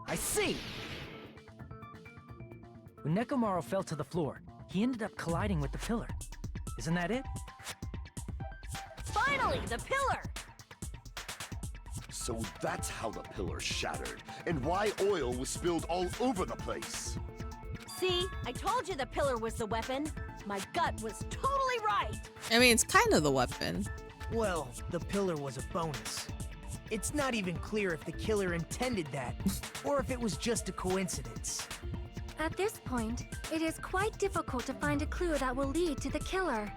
I see. When Nekomaru fell to the floor, he ended up colliding with the pillar. Isn't that it? Finally, the pillar! So that's how the pillar shattered, and why oil was spilled all over the place. See, I told you the pillar was the weapon. My gut was totally right. I mean, it's kind of the weapon. Well, the pillar was a bonus. It's not even clear if the killer intended that, or if it was just a coincidence. At this point, it is quite difficult to find a clue that will lead to the killer.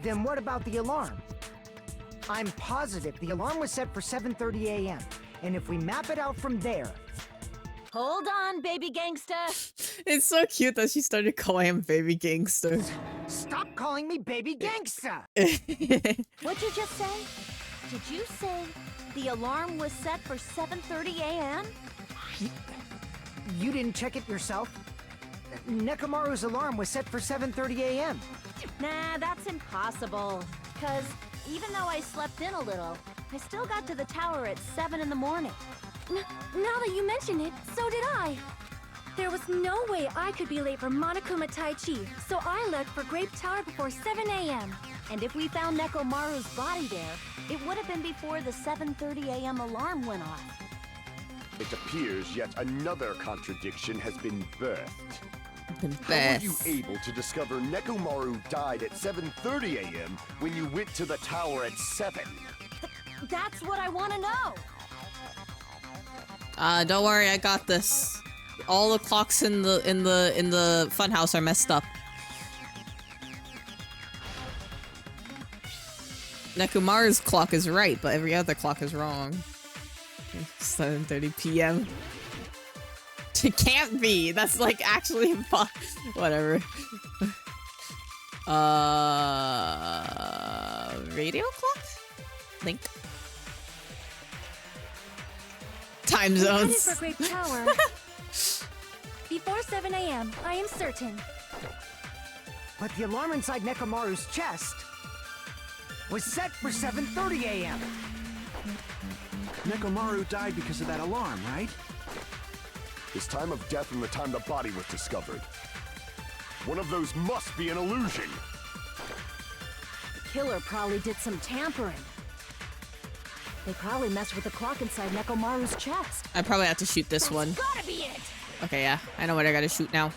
Then what about the alarm? I'm positive the alarm was set for 7:30 a.m. And if we map it out from there... Hold on, baby gangsta. It's so cute that she started calling him baby gangster. Stop calling me baby gangsta! What'd you just say? Did you say the alarm was set for 7:30 a.m.? You didn't check it yourself? Nekomaru's alarm was set for 7:30 a.m. Nah, that's impossible. Cause even though I slept in a little, I still got to the tower at 7 in the morning. Now that you mention it, so did I. There was no way I could be late for Monokuma Tai Chi, so I left for Grape Tower before 7 a.m. And if we found Nekomaru's body there, it would have been before the 7:30 a.m. alarm went off. It appears yet another contradiction has been birthed. How were you able to discover Nekomaru died at 7:30 a.m. when you went to the tower at 7? That's what I want to know. Don't worry, I got this. All the clocks in the funhouse are messed up. Nekomaru's clock is right, but every other clock is wrong. 7:30 p.m. It can't be. That's like actually whatever. Radio clock? Link. Time We headed zones. for Grape Tower. Before 7 a.m., I am certain. But the alarm inside Nekomaru's chest was set for 7:30 a.m. Nekomaru died because of that alarm, right? His time of death and the time the body was discovered. One of those must be an illusion. The killer probably did some tampering. They probably messed with the clock inside Nekomaru's chest. I probably have to shoot this one. Gotta be it! Okay, yeah. I know what I gotta shoot now.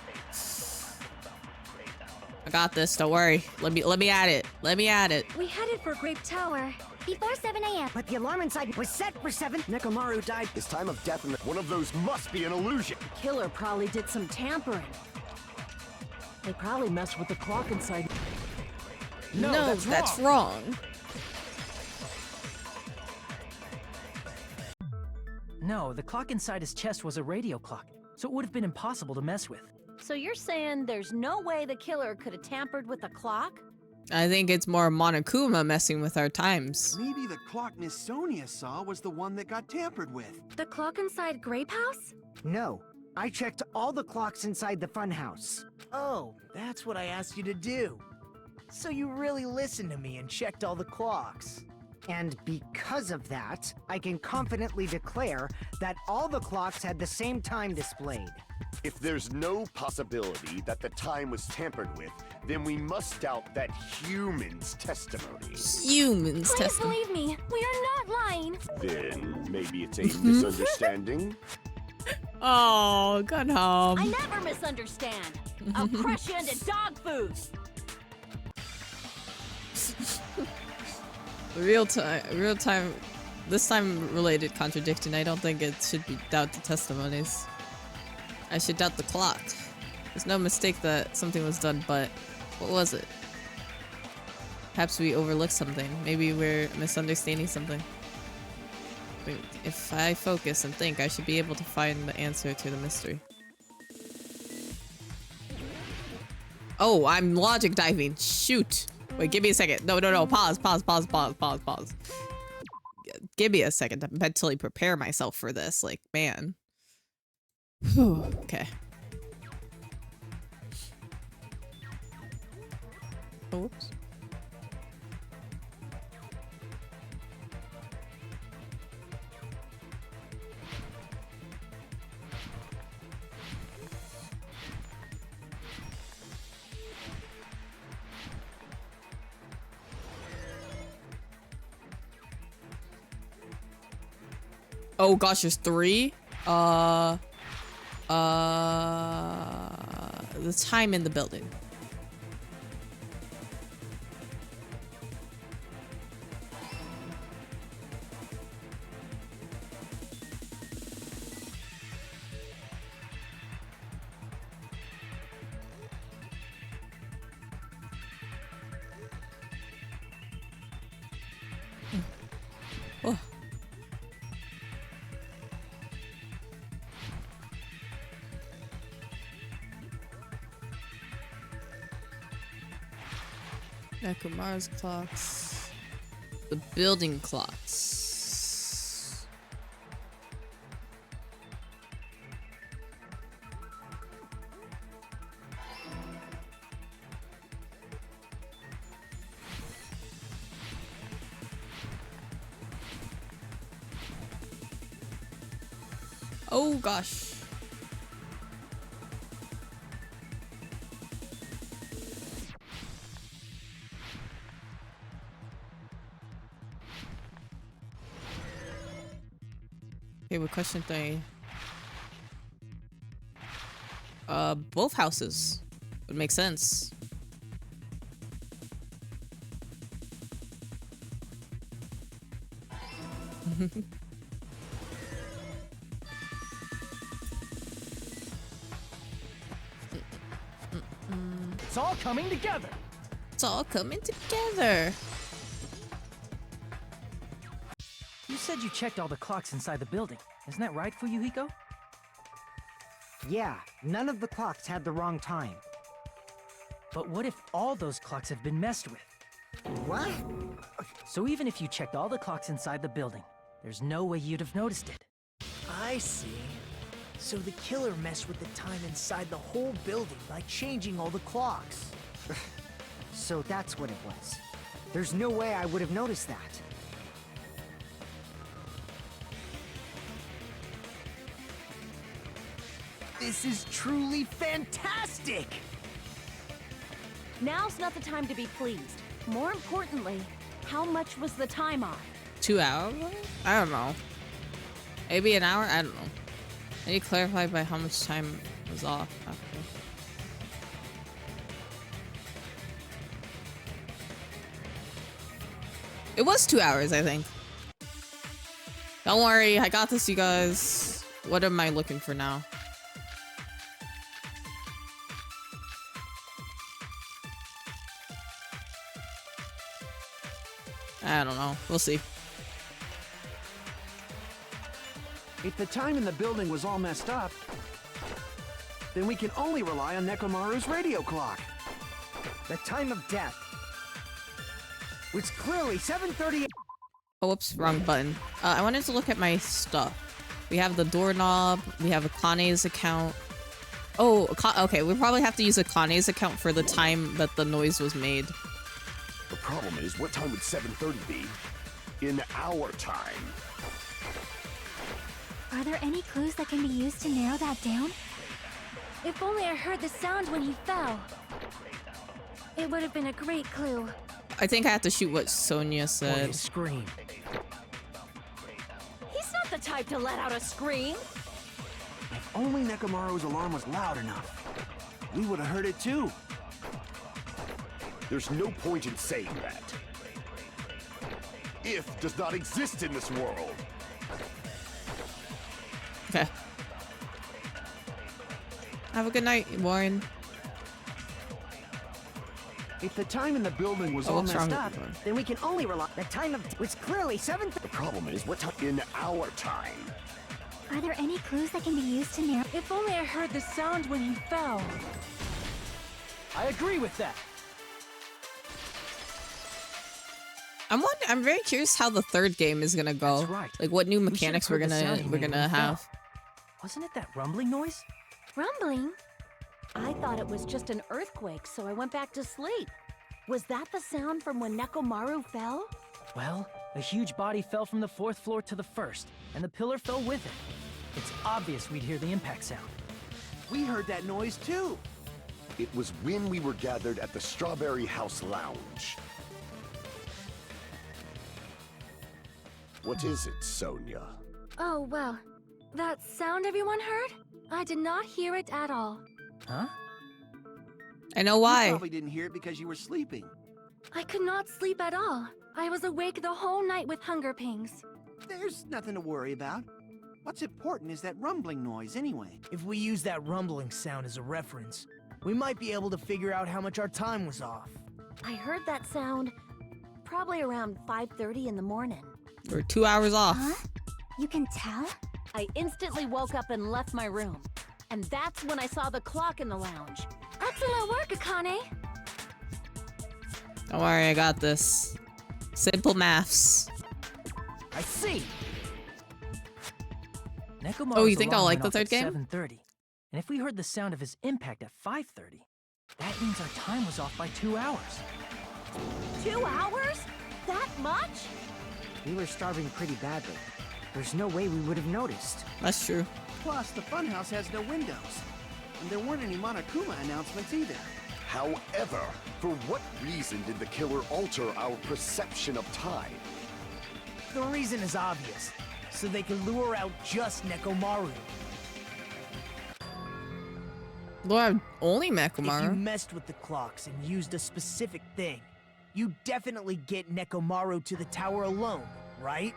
I got this, don't worry. Let me at it. Let me at it. We headed for Grape Tower. Before 7 a.m. But the alarm inside was set for 7. Nekomaru died. His time of death and one of those must be an illusion. The killer probably did some tampering. They probably messed with the clock inside. No, that's wrong. No, the clock inside his chest was a radio clock, so it would have been impossible to mess with. So you're saying there's no way the killer could have tampered with the clock? I think it's more Monokuma messing with our times. Maybe the clock Miss Sonia saw was the one that got tampered with. The clock inside Grape House? No, I checked all the clocks inside the funhouse. Oh, that's what I asked you to do. So you really listened to me and checked all the clocks. And because of that, I can confidently declare that all the clocks had the same time displayed. If there's no possibility that the time was tampered with, then we must doubt that human's testimony. Humans Please testimony. believe me, we are not lying. Then maybe it's a misunderstanding? Oh, good home. I never misunderstand. I'll crush you into dog food. Real time, this time related contradiction. I don't think it should be doubt the testimonies. I should doubt the clock. There's no mistake that something was done, but what was it? Perhaps we overlooked something. Maybe we're misunderstanding something. Wait, if I focus and think, I should be able to find the answer to the mystery. Oh, I'm logic diving. Shoot. Wait, give me a second. No. Pause. Give me a second to mentally prepare myself for this. Like, man. Whew. Okay. Oh, whoops. Oh gosh, there's 3. The time in the building. Oh. Nakamura's clocks. The building clocks. Oh gosh. Okay, with question 3. Both houses would make sense. It's all coming together. It's all coming together. You said you checked all the clocks inside the building. Isn't that right, Fuyuhiko? Yeah, none of the clocks had the wrong time. But what if all those clocks have been messed with? What? So even if you checked all the clocks inside the building, there's no way you'd have noticed it. I see. So the killer messed with the time inside the whole building by changing all the clocks. So that's what it was. There's no way I would have noticed that. This is truly fantastic! Now's not the time to be pleased. More importantly, how much was the time off? 2 hours? I don't know. Maybe an hour? I don't know. I need to clarify by how much time was off after. It was 2 hours, I think. Don't worry, I got this, you guys. What am I looking for now? I don't know. We'll see. If the time in the building was all messed up, then we can only rely on Nekomaru's radio clock. The time of death was clearly 7:38. Oh, whoops, wrong button. I wanted to look at my stuff. We have the doorknob. We have Akane's account. Oh, okay. We probably have to use Akane's account for the time that the noise was made. The problem is, what time would 7:30 be? in our time. Are there any clues that can be used to narrow that down? If only I heard the sound when he fell. It would have been a great clue. I think I have to shoot what Sonia Or said. his scream. He's not the type to let out a scream. If only Nekomaru's alarm was loud enough, we would have heard it too. There's no point in saying that. If does not exist in this world. Okay. Have a good night, Warren. If the time in the building was Oh, all what's wrong messed with up, you? Then we can only rely. The time of was clearly 7. The problem is what time in our time. Are there any clues that can be used to narrow? If only I heard the sound when he fell. I agree with that. I'm very curious how the third game is gonna go. That's right. Like what new We should've mechanics heard the sound he we're made when gonna he fell. have. Wasn't it that rumbling noise? Rumbling? I thought it was just an earthquake, so I went back to sleep. Was that the sound from when Nekomaru fell? Well, a huge body fell from the 4th floor to the 1st, and the pillar fell with it. It's obvious we'd hear the impact sound. we heard that noise too. It was when we were gathered at the Strawberry House Lounge. What is it, Sonia? Oh, well. That sound everyone heard? I did not hear it at all. Huh? I know You why. probably didn't hear it because you were sleeping. I could not sleep at all. I was awake the whole night with hunger pangs. There's nothing to worry about. What's important is that rumbling noise anyway. If we use that rumbling sound as a reference, we might be able to figure out how much our time was off. I heard that sound probably around 5:30 in the morning. We're 2 hours off. Huh? You can tell? I instantly woke up and left my room. And that's when I saw the clock in the lounge. Excellent work, Akane. Don't worry, I got this. Simple maths. I see. Nekomaru's Oh, you think I'll alarm like went the off third game? at 7:30. And if we heard the sound of his impact at 5:30, that means our time was off by 2 hours. 2 hours? That much? We were starving pretty badly. There's no way we would have noticed. That's true. Plus, the funhouse has no windows. And there weren't any Monokuma announcements either. However, for what reason did the killer alter our perception of time? The reason is obvious. So they can lure out just Nekomaru. Lord, only If you Nekomaru. messed with the clocks and used a specific thing, you definitely get Nekomaru to the tower alone, right?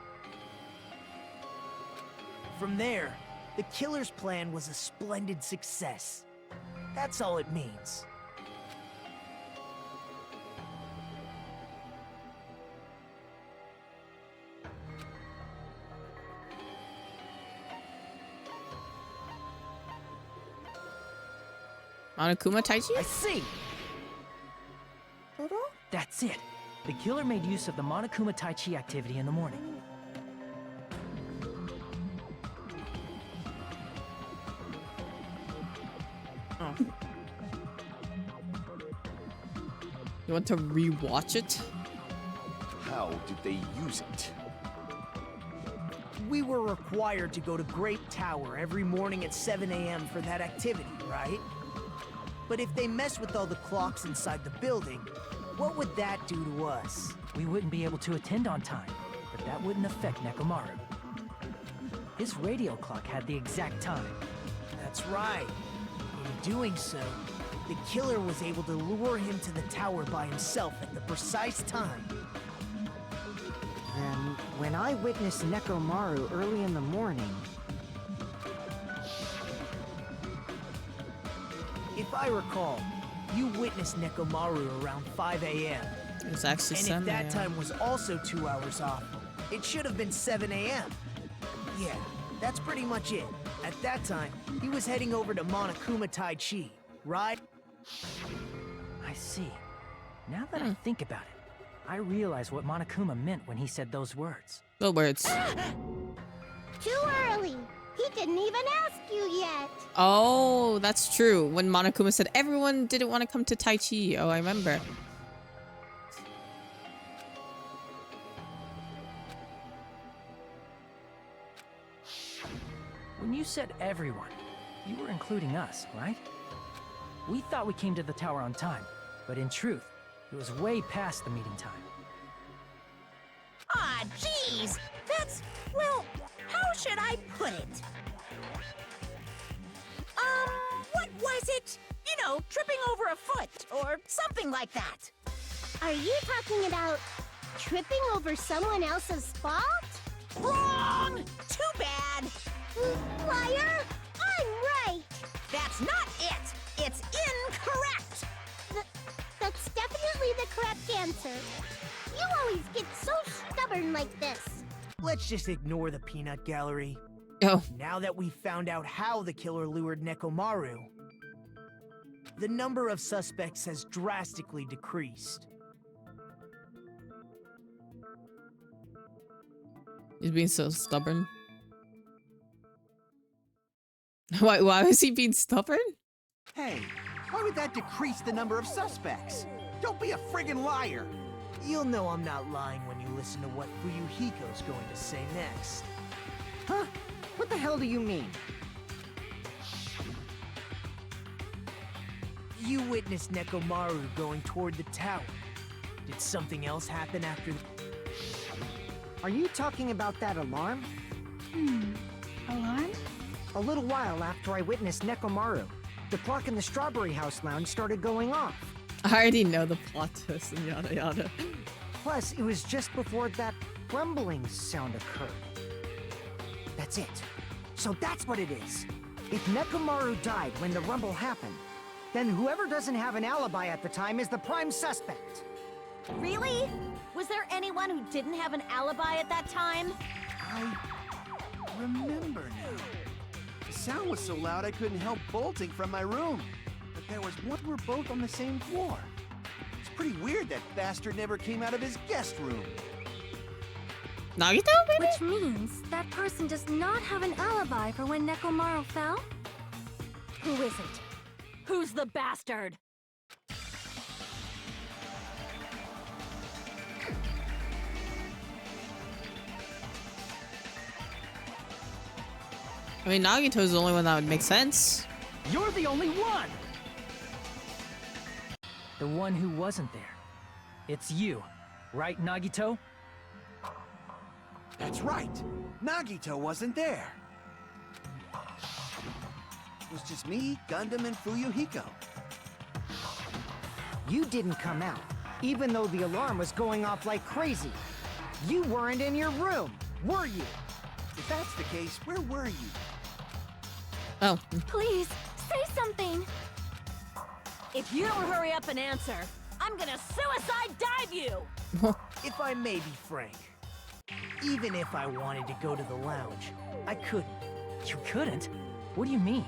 From there, the killer's plan was a splendid success. That's all it means. Monokuma Taichi? I see. That's it. The killer made use of the Monokuma Tai Chi activity in the morning. You want to rewatch it? How did they use it? We were required to go to Great Tower every morning at 7 a.m. for that activity, right? But if they mess with all the clocks inside the building, what would that do to us? We wouldn't be able to attend on time, but that wouldn't affect Nekomaru. His radio clock had the exact time. That's right. In doing so, the killer was able to lure him to the tower by himself at the precise time. Then, when I witnessed Nekomaru early in the morning, If I recall, you witnessed Nekomaru around 5 a.m. It was actually And if 7 that a.m. time was also 2 hours off, it should have been 7 a.m. Yeah, that's pretty much it. At that time, he was heading over to Monokuma Tai Chi, right? I see. Now that I think about it, I realize what Monokuma meant when he said those words. The words. Too early. He didn't even ask you yet. Oh, that's true. When Monokuma said everyone didn't want to come to Tai Chi. Oh, I remember. When you said everyone, you were including us, right? We thought we came to the tower on time, but in truth, it was way past the meeting time. Ah, jeez! That's, well, how should I put it? What was it? You know, tripping over a foot, or something like that. Are you talking about tripping over someone else's fault? Wrong! Too bad! Liar! I'm right! That's not it! It's incorrect! That's definitely the correct answer. You always get so stubborn like this. Let's just ignore the peanut gallery. Oh. Now that we've found out how the killer lured Nekomaru, the number of suspects has drastically decreased. He's being so stubborn. Why is he being stubborn? Hey, why would that decrease the number of suspects? Don't be a friggin' liar! You'll know I'm not lying when you listen to what Fuyuhiko's going to say next. Huh? What the hell do you mean? You witnessed Nekomaru going toward the tower. Did something else happen after Are you talking about that alarm? Alarm? A little while after I witnessed Nekomaru, the clock in the Strawberry House lounge started going off. I already know the plot twist and yada yada. Plus, it was just before that rumbling sound occurred. That's it. So that's what it is. If Nekomaru died when the rumble happened, then whoever doesn't have an alibi at the time is the prime suspect. Really? Was there anyone who didn't have an alibi at that time? I remember now. The sound was so loud I couldn't help bolting from my room. But there was one, we're both on the same floor. It's pretty weird that bastard never came out of his guest room. Nagito, maybe? Which means that person does not have an alibi for when Nekomaru fell? Who is it? Who's the bastard? I mean, Nagito's the only one that would make sense. You're the only one! The one who wasn't there. It's you, right, Nagito? That's right. Nagito wasn't there. It was just me, Gundam, and Fuyuhiko. You didn't come out, even though the alarm was going off like crazy. You weren't in your room, were you? If that's the case, where were you? Oh. Please, say something! If you don't hurry up and answer, I'm gonna suicide dive you! If I may be frank, even if I wanted to go to the lounge, I couldn't. You couldn't? What do you mean?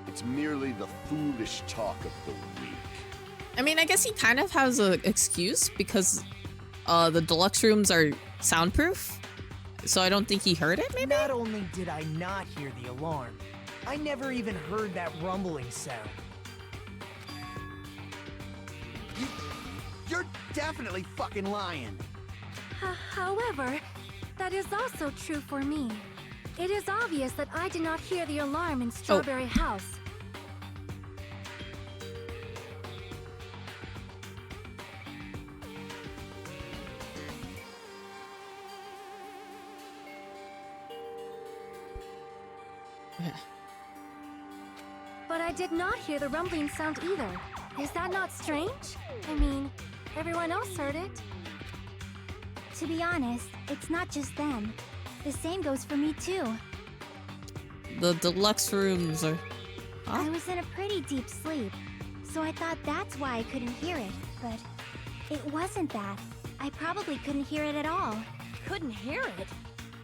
It's merely the foolish talk of the week. I mean, I guess he kind of has an excuse because the deluxe rooms are soundproof. So I don't think he heard it, maybe? Not only did I not hear the alarm, I never even heard that rumbling sound. You're definitely fucking lying. However, that is also true for me. It is obvious that I did not hear the alarm in Strawberry House. Yeah. But I did not hear the rumbling sound either. Is that not strange? I mean, everyone else heard it. To be honest, it's not just them. The same goes for me too. The deluxe rooms are... Huh? I was in a pretty deep sleep, so I thought that's why I couldn't hear it, but it wasn't that. I probably couldn't hear it at all. Couldn't hear it?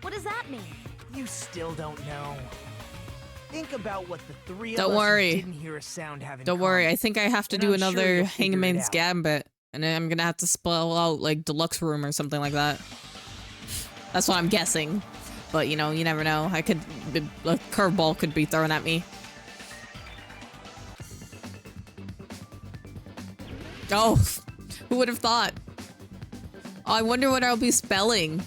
What does that mean? You still don't know. Think about what the three of Don't us worry. who didn't hear a sound have in Don't worry, common. I think I have to And do I'm sure another you'll figure it Hangman's out. Gambit. And then I'm gonna have to spell out, like, deluxe room or something like that. That's what I'm guessing. But, you know, you never know. A curveball could be thrown at me. Oh, who would have thought? Oh, I wonder what I'll be spelling.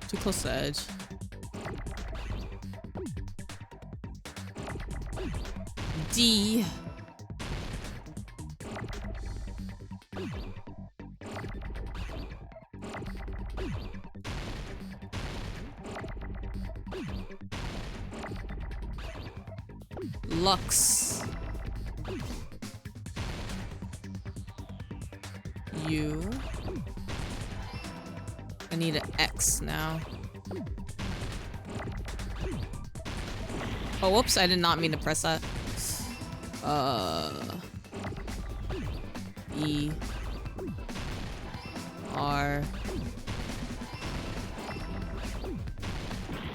Too close to the edge. D. Lux. U. I need an X now. Oh, whoops, I did not mean to press that. E. R.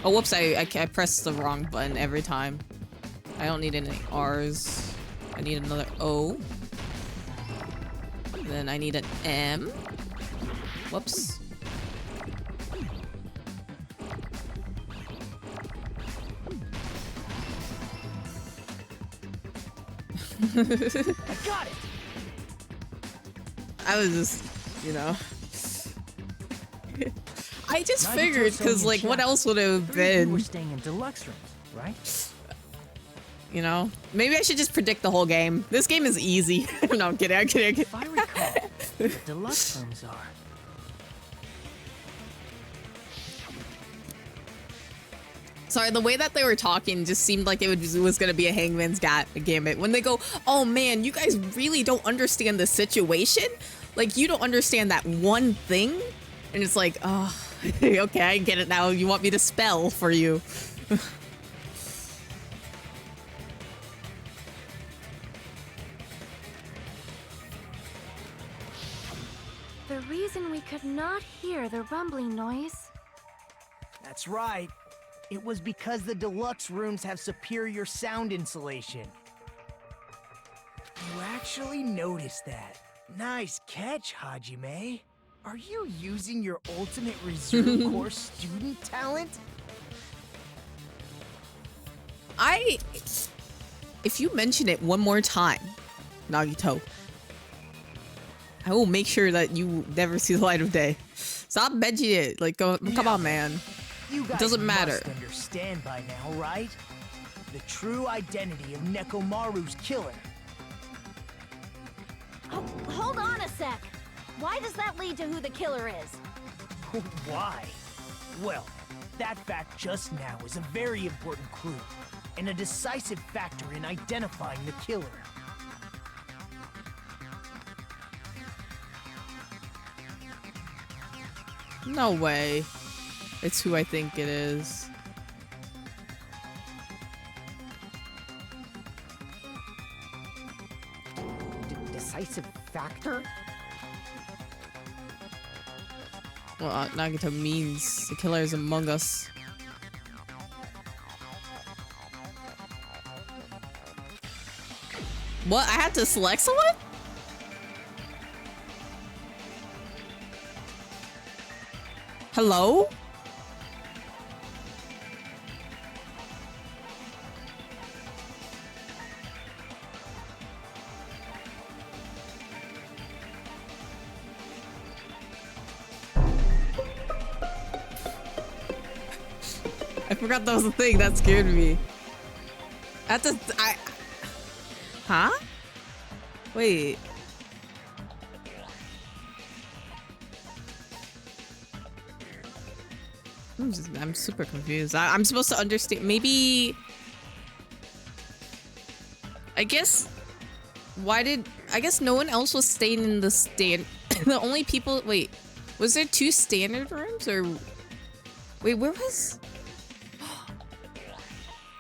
Oh, whoops, I pressed the wrong button every time. I don't need any R's. I need another O. Then I need an M. Whoops. I got it. I was just, you know. I just figured, because, like, what else would it have been? We're staying in deluxe rooms, right? You know? Maybe I should just predict the whole game. This game is easy. No, I'm kidding, I'm kidding, I'm kidding. If I recall, the deluxe rooms are... Sorry, the way that they were talking just seemed like it was gonna be a Hangman's Gambit. When they go, oh man, you guys really don't understand the situation? Like, you don't understand that one thing? And it's like, oh, okay, I get it now. You want me to spell for you. The reason we could not hear the rumbling noise. That's right. It was because the deluxe rooms have superior sound insulation. You actually noticed that. Nice catch, Hajime. Are you using your ultimate reserve corps student talent? If you mention it one more time, Nagito, I will make sure that you never see the light of day. Stop mentioning it. Like, come on, man. You guys It doesn't matter. must understand by now, right? The true identity of Nekomaru's killer. Oh, hold on a sec. Why does that lead to who the killer is? Why? Well, that fact just now is a very important clue, and a decisive factor in identifying the killer. No way. It's who I think it is. Decisive factor? Well, Nagito means the killer is among us. What? I had to select someone? Hello? I forgot that was a thing. That scared me. Huh? Wait. I'm super confused. I'm supposed to understand. Maybe. I guess. I guess no one else was staying in the stand. The only people. Wait. Was there 2 standard rooms or. Wait, where was.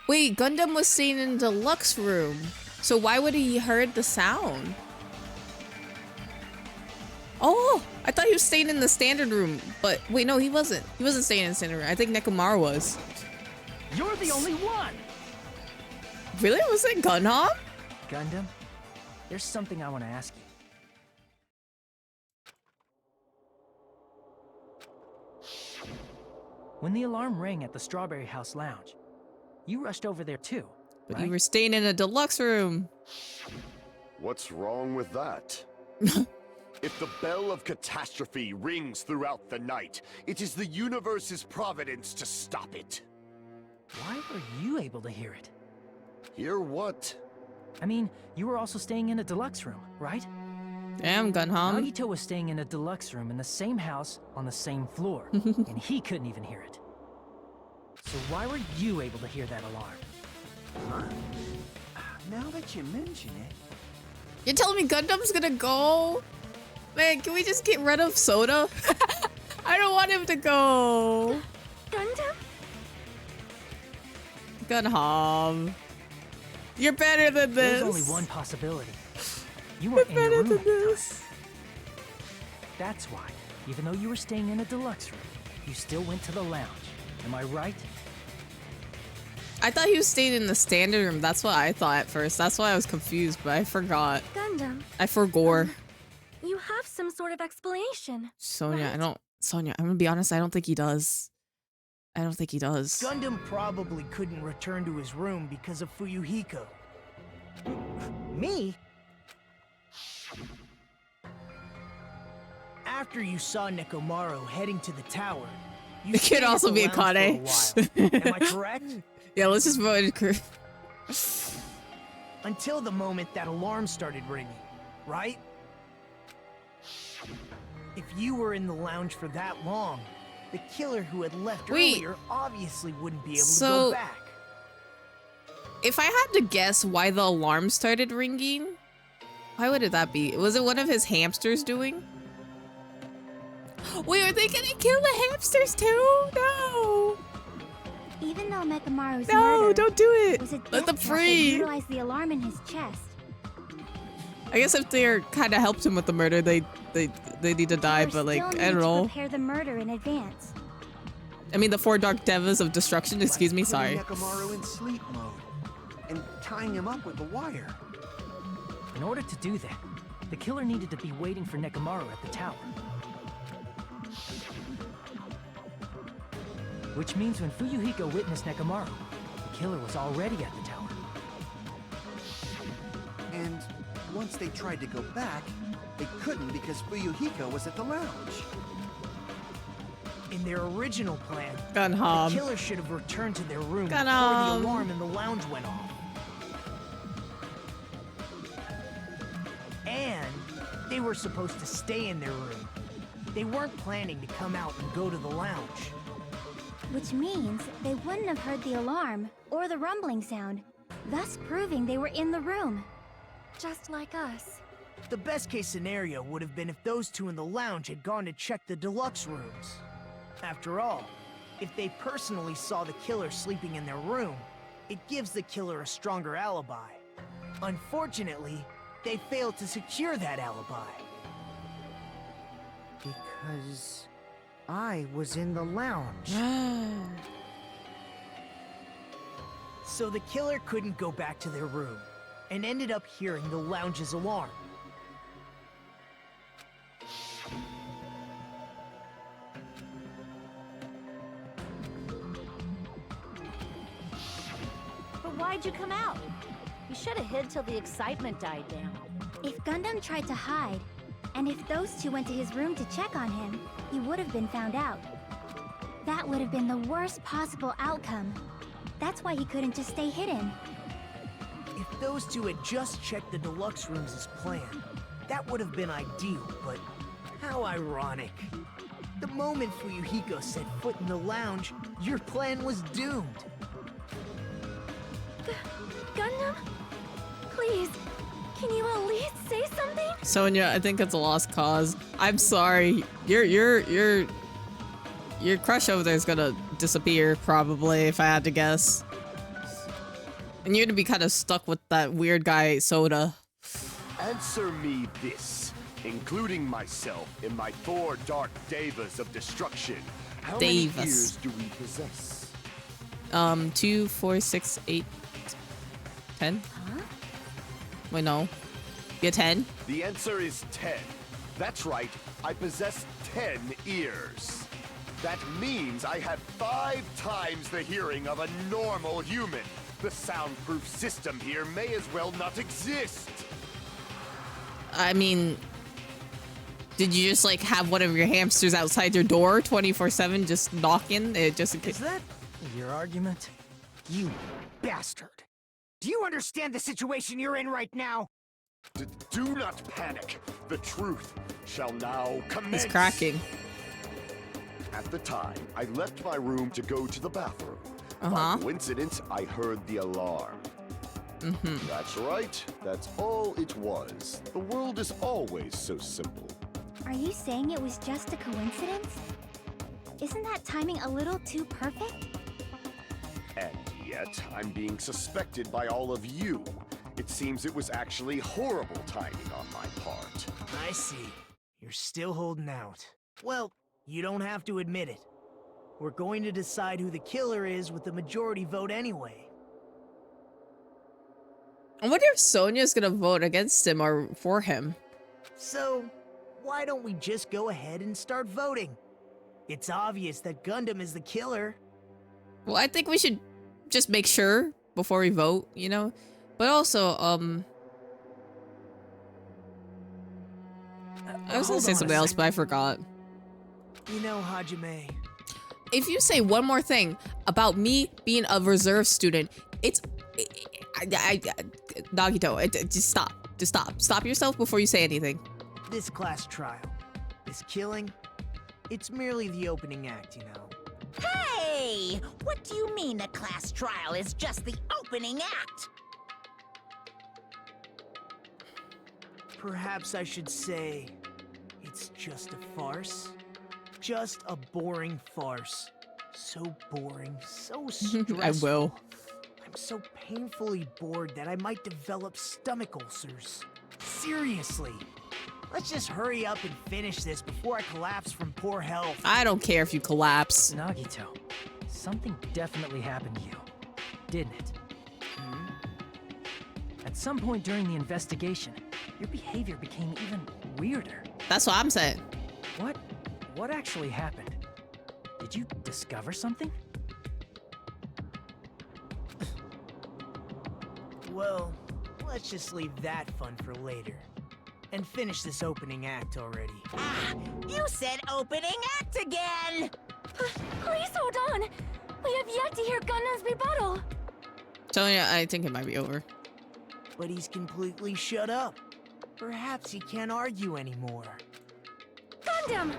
Wait, Gundam was staying in the deluxe room. So why would he heard the sound? Oh, I thought he was staying in the standard room. But wait, no, he wasn't. He wasn't staying in the standard room. I think Nekomaru was. You're the only one! Really? Was it Gundam? Gundam, there's something I want to ask you. When the alarm rang at the Strawberry House Lounge, you rushed over there too, But right? you were staying in a deluxe room. What's wrong with that? If the bell of catastrophe rings throughout the night, it is the universe's providence to stop it. Why were you able to hear it? Hear what? I mean, you were also staying in a deluxe room, right? Damn, Gunham. Nagito was staying in a deluxe room in the same house on the same floor, and he couldn't even hear it. So why were you able to hear that alarm? Huh? Now that you mention it... You're telling me Gundam's gonna go? Man, can we just get rid of Soda? I don't want him to go. Gundam? Gunham. You're better than this. There's only one possibility. You weren't in your room at the time. That's why, even though you were staying in a deluxe room, you still went to the lounge. Am I right? I thought he was staying in the standard room. That's what I thought at first. That's why I was confused, but I forgot. Gundam, I forgore. you have some sort of explanation. Sonia, right? Sonia, I'm gonna be honest, I don't think he does. I don't think he does. Gundam probably couldn't return to his room because of Fuyuhiko. Me? After you saw Nekomaru heading to the tower, you It could stayed at also the be a lounge for a Kane. while. Am I correct? Yeah, let's just vote in. Until the moment that alarm started ringing, right? If you were in the lounge for that long, the killer who had left Wait. earlier obviously wouldn't be able to So- go back. If I had to guess why the alarm started ringing, why would that be? Was it one of his hamsters doing? Wait, are they gonna kill the hamsters too? No! Even though Mekamaru's No, murder don't do it! was a Let death them trap that free! utilized the alarm in his chest. I guess if they're kind of helped him with the murder, they need to die, Killer but like, still I needed don't to know. prepare the murder in advance. I mean, the 4 Dark Devas of Destruction, excuse me, Putting sorry. Nekomaru in sleep mode and tying him up with the wire. In order to do that, the killer needed to be waiting for Nekomaru at the tower. Which means when Fuyuhiko witnessed Nekomaru, the killer was already at the tower. And once they tried to go back, they couldn't because Fuyuhiko was at the lounge. In their original plan, Gun the Hob. killer should have returned to their room Gun before Hob. the alarm in the lounge went off. And they were supposed to stay in their room. They weren't planning to come out and go to the lounge. Which means they wouldn't have heard the alarm or the rumbling sound, thus proving they were in the room. Just like us. The best case scenario would have been if those two in the lounge had gone to check the deluxe rooms. After all, if they personally saw the killer sleeping in their room, it gives the killer a stronger alibi. Unfortunately, they failed to secure that alibi. Because I was in the lounge. So the killer couldn't go back to their room, and ended up hearing the lounge's alarm. But why'd you come out? You should have hid till the excitement died down. If Gundam tried to hide, and if those two went to his room to check on him, he would have been found out. That would have been the worst possible outcome. That's why he couldn't just stay hidden. If those two had just checked the deluxe rooms as planned, that would have been ideal, but how ironic. The moment Fuyuhiko set foot in the lounge, your plan was doomed. Gundam? Please, can you at least say something? Sonia, I think it's a lost cause. I'm sorry. Your crush over there is gonna disappear, probably, if I had to guess. And you're gonna be kind of stuck with that weird guy, Soda. Answer me this, including myself in my 4 Dark Devas of Destruction. How many Devas. ears do we possess? 2, 4, 6, 8, 10? Huh? Wait, no. Yeah, 10? The answer is 10. That's right, I possess 10 ears. That means I had 5 times the hearing of a normal human. The soundproof system here may as well not exist. I mean, did you just like have one of your hamsters outside your door 24/7 just knocking it just in case? Is that your argument? You bastard! Do you understand the situation you're in right now? Do not panic. The truth shall now commence. It's cracking. At the time, I left my room to go to the bathroom. Uh-huh. By coincidence, I heard the alarm. That's right. That's all it was. The world is always so simple. Are you saying it was just a coincidence? Isn't that timing a little too perfect? And yet, I'm being suspected by all of you. It seems it was actually horrible timing on my part. I see. You're still holding out. Well, you don't have to admit it. We're going to decide who the killer is with the majority vote anyway. I wonder if Sonia's gonna vote against him or for him. So, why don't we just go ahead and start voting? It's obvious that Gundam is the killer. Well, I think we should just make sure before we vote, you know? But also, I was gonna say something else, but I forgot. You know, Hajime, If you say one more thing about me being a reserve student, Nagito, just stop. Just stop. Stop yourself before you say anything. this class trial, this killing, it's merely the opening act, you know. Hey! What do you mean a class trial is just the opening act? Perhaps I should say, it's just a farce. Just a boring farce. So boring, so stressful. I will. I'm so painfully bored that I might develop stomach ulcers. Seriously. Let's just hurry up and finish this before I collapse from poor health. I don't care if you collapse. Nagito, something definitely happened to you, didn't it? At some point during the investigation, your behavior became even weirder. That's what I'm saying. What actually happened? Did you discover something? Well, let's just leave that fun for later. And finish this opening act already. Ah, you said opening act again! Please hold on! We have yet to hear Gundam's rebuttal! Sonia, I think it might be over. But he's completely shut up. Perhaps he can't argue anymore. Gundam!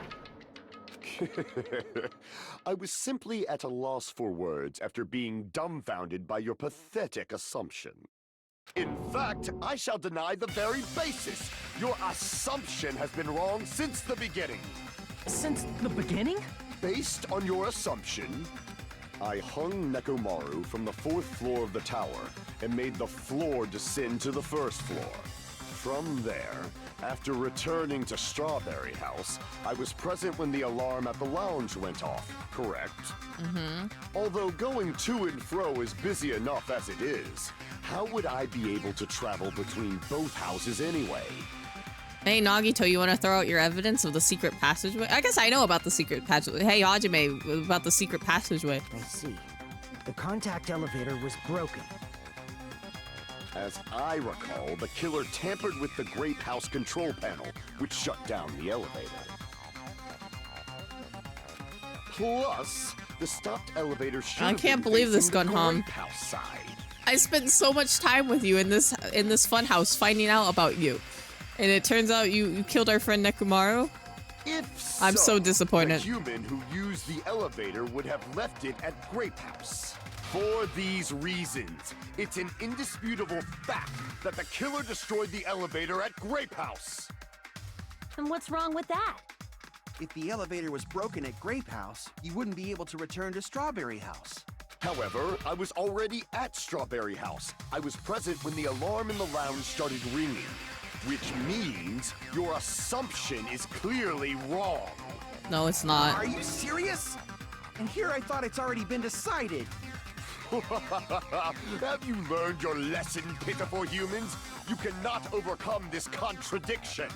I was simply at a loss for words after being dumbfounded by your pathetic assumption. In fact, I shall deny the very basis. Your assumption has been wrong since the beginning. Since the beginning? Based on your assumption, I hung Nekomaru from the 4th floor of the tower and made the floor descend to the 1st floor. From there, after returning to Strawberry House, I was present when the alarm at the lounge went off, correct? Although going to and fro is busy enough as it is, how would I be able to travel between both houses anyway? Hey, Nagito, you want to throw out your evidence of the secret passageway? I guess I know about the secret passageway. Hey, Hajime, about the secret passageway. I see. The contact elevator was broken. As I recall, the killer tampered with the Grape House control panel, which shut down the elevator. Plus, the stopped elevator should I can't believe this, Grape Gunham. House side. I spent so much time with you in this funhouse finding out about you. And it turns out you killed our friend Nekomaru? If I'm so disappointed. The human who used the elevator would have left it at Grape House. For these reasons, it's an indisputable fact that the killer destroyed the elevator at Grape House. And what's wrong with that? If the elevator was broken at Grape House, you wouldn't be able to return to Strawberry House. However, I was already at Strawberry House. I was present when the alarm in the lounge started ringing, which means your assumption is clearly wrong. No, it's not. Are you serious? And here I thought it's already been decided. Have you learned your lesson, pitiful humans? You cannot overcome this contradiction.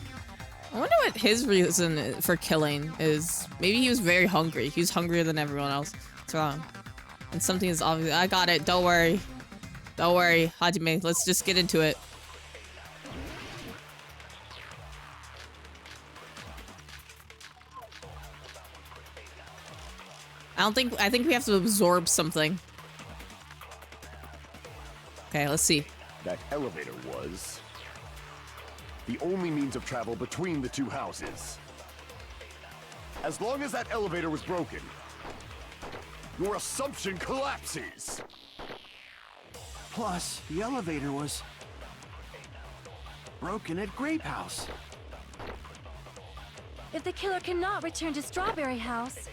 I wonder what his reason for killing is. Maybe he was very hungry. He was hungrier than everyone else. What's wrong? And something is obvious. I got it. Don't worry. Don't worry, Hajime. Let's just get into it. I think we have to absorb something. Okay, let's see. That elevator was the only means of travel between the two houses. As long as that elevator was broken, your assumption collapses. Plus, the elevator was broken at Grape House. If the killer cannot return to Strawberry House,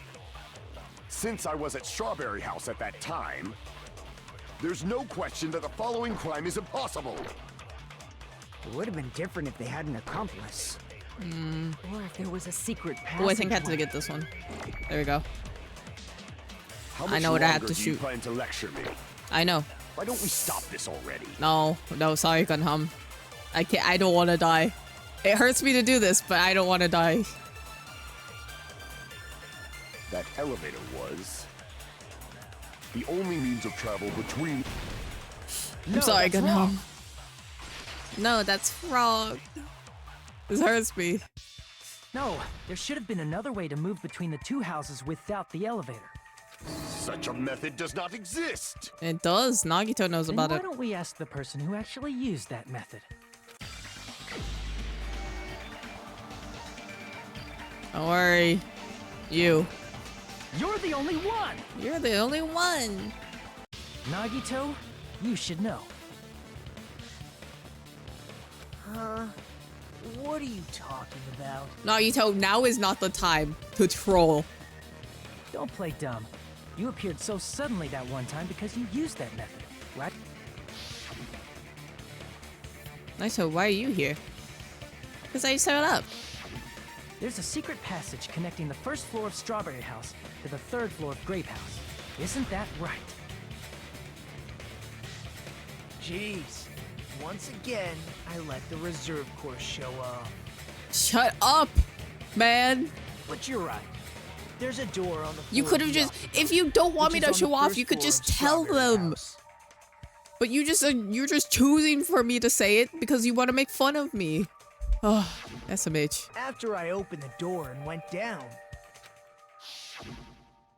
Since I was at Strawberry House at that time, there's no question that the following crime is impossible. It would have been different if they had an accomplice. Or if there was a secret passage. Oh, I think I had to get this one. There we go. How I much know what I have longer to do you shoot. plan to lecture me? I know. Why don't we stop this already? No, sorry, Gunham. I don't want to die. It hurts me to do this, but I don't want to die. That elevator was the only means of travel between... I'm sorry, Gunham. No, that's wrong. This hurts me. No, there should have been another way to move between the two houses without the elevator. Such a method does not exist! It does. Nagito knows Then about why it. don't we ask the person who actually used that method? Don't worry. You. You're the only one! You're the only one. Nagito, you should know. Huh? What are you talking about? Nagito, now is not the time to troll. Don't play dumb. You appeared so suddenly that one time because you used that method, right? Nagito, why are you here? Because I set it up. There's a secret passage connecting the first floor of Strawberry House to the third floor of Grape House. Isn't that right? Jeez. Once again, I let the reserve course show up. Shut up, man. But you're right. There's a door on the floor. You could have just, if you don't want me to show off, you could just tell them. But you're just choosing for me to say it because you want to make fun of me. Oh, SMH. After I opened the door and went down.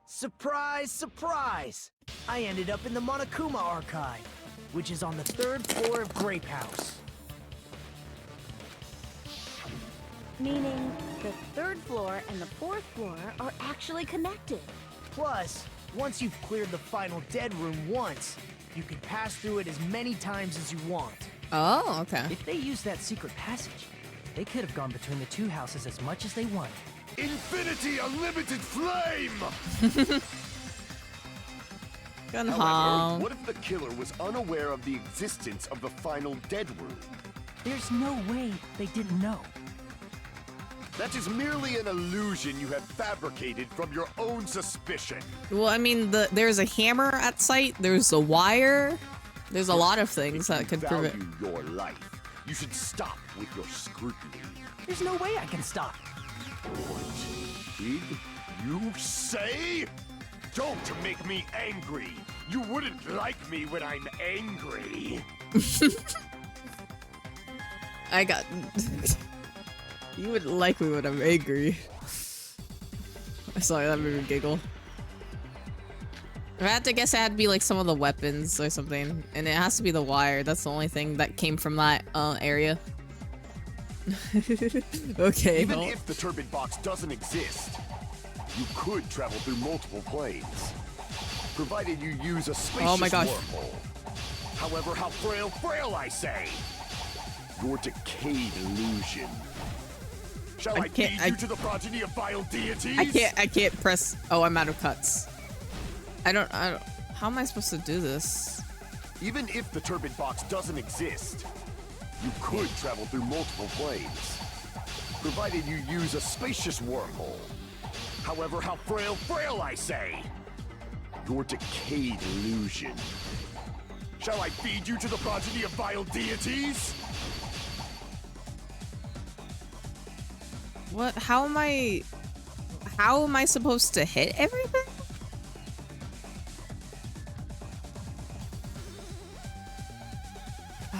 Surprise, surprise! I ended up in the Monokuma archive, which is on the third floor of Grape House. Meaning, the third floor and the fourth floor are actually connected. Plus, once you've cleared the final dead room once, you can pass through it as many times as you want. Oh, okay. If they used that secret passage, they could have gone between the two houses as much as they wanted. Infinity Unlimited Flame! However, Gunham. what if the killer was unaware of the existence of the final dead room? There's no way they didn't know. That is merely an illusion you have fabricated from your own suspicion. Well, I mean, there's a hammer at site. There's a wire. There's a lot of things that could prove it. Value your life. You should stop with your scrutiny. There's no way I can stop. What did you say? Don't make me angry. You wouldn't like me when I'm angry. I got... You wouldn't like me when I'm angry. Sorry, that made me giggle. If I had to guess, it had to be like some of the weapons or something. And it has to be the wire. That's the only thing that came from that area. Okay. Even if the turbine box doesn't exist, you could travel through multiple planes, provided you use a spacious Oh my gosh. wormhole. However, how frail I say. Your decayed illusion. Shall I feed you to the progeny of vile deities? I can't press. Oh, I'm out of cuts. I don't, how am I supposed to do this? Even if the turbine box doesn't exist, you could travel through multiple planes, provided you use a spacious wormhole. However, how frail I say. Your decayed illusion. Shall I feed you to the progeny of vile deities? What? How am I supposed to hit everything?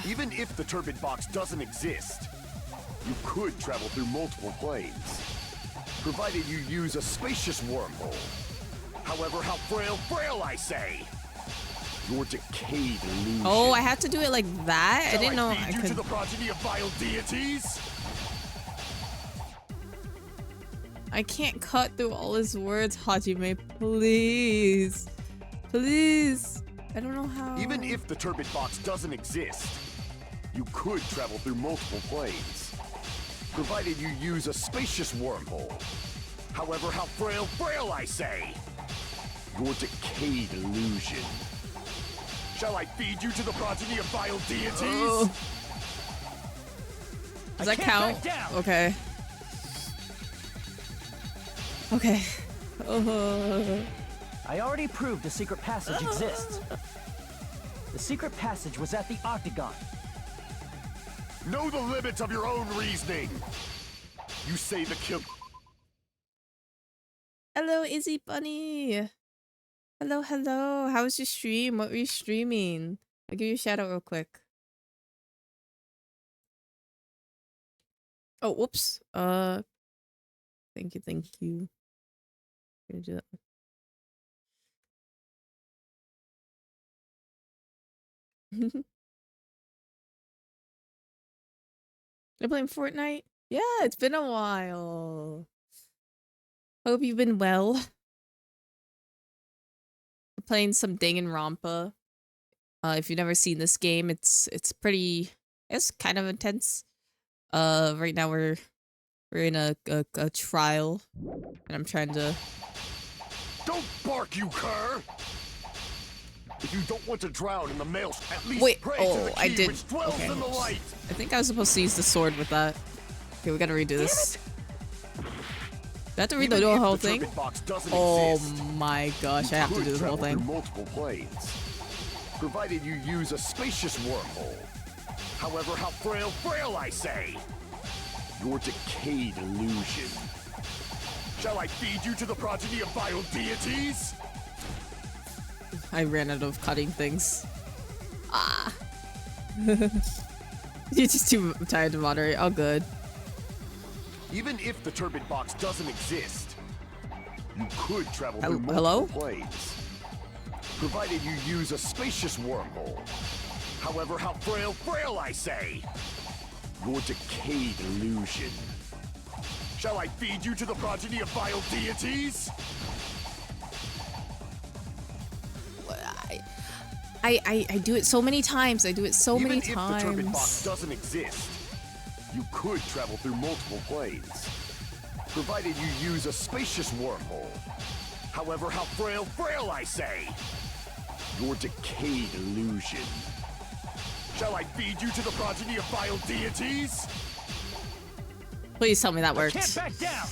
Even if the turbid box doesn't exist, you could travel through multiple planes, provided you use a spacious wormhole. However, how frail I say! Your decayed illusion. Oh, I had to do it like that? I didn't know I feed you could. to the progeny of vile deities? I can't cut through all his words, Hajime. Please. Please. I don't know how. Even if the turbid box doesn't exist, you could travel through multiple planes, provided you use a spacious wormhole. However, how frail I say! Your decayed illusion. Shall I feed you to the progeny of vile deities? Oh. Does that count? Okay. Okay. I already proved the secret passage exists. The secret passage was at the Octagon. Know the limits of your own reasoning. You say the kill. Hello, Izzy Bunny. Hello, hello. How was your stream? What were you streaming? I'll give you a shout out real quick. Oh, whoops. Thank you, thank you. Gonna do that. You're playing Fortnite? Yeah, it's been a while. Hope you've been well. We're playing some Danganronpa. If you've never seen this game, it's kind of intense. Right now we're in a trial, and I'm trying to. Don't bark, you cur! If you don't want to drown in the mail, at least pray to the key I did. which dwells Okay. in the light. I think I was supposed to use the sword with that. Okay, we gotta redo this. Do I have to read the whole thing? Oh my gosh, I have to do the whole thing. Multiple planes, provided you use a spacious wormhole. However, how frail I say! Your decayed illusion. Shall I feed you to the progeny of vile deities? I ran out of cutting things. Ah. You're just too tired to moderate. All good. Even if the turbid box doesn't exist, you could travel through Hello? multiple planes, provided you use a spacious wormhole. However, how frail I say! Your decayed illusion. Shall I feed you to the progeny of vile deities? I do it so many times. I do it so many times. Even if the turbid box doesn't exist, you could travel through multiple planes, provided you use a spacious wormhole. However, how frail I say! Your decayed illusion. Shall I feed you to the progeny of vile deities? Please tell me that worked. Can't back down.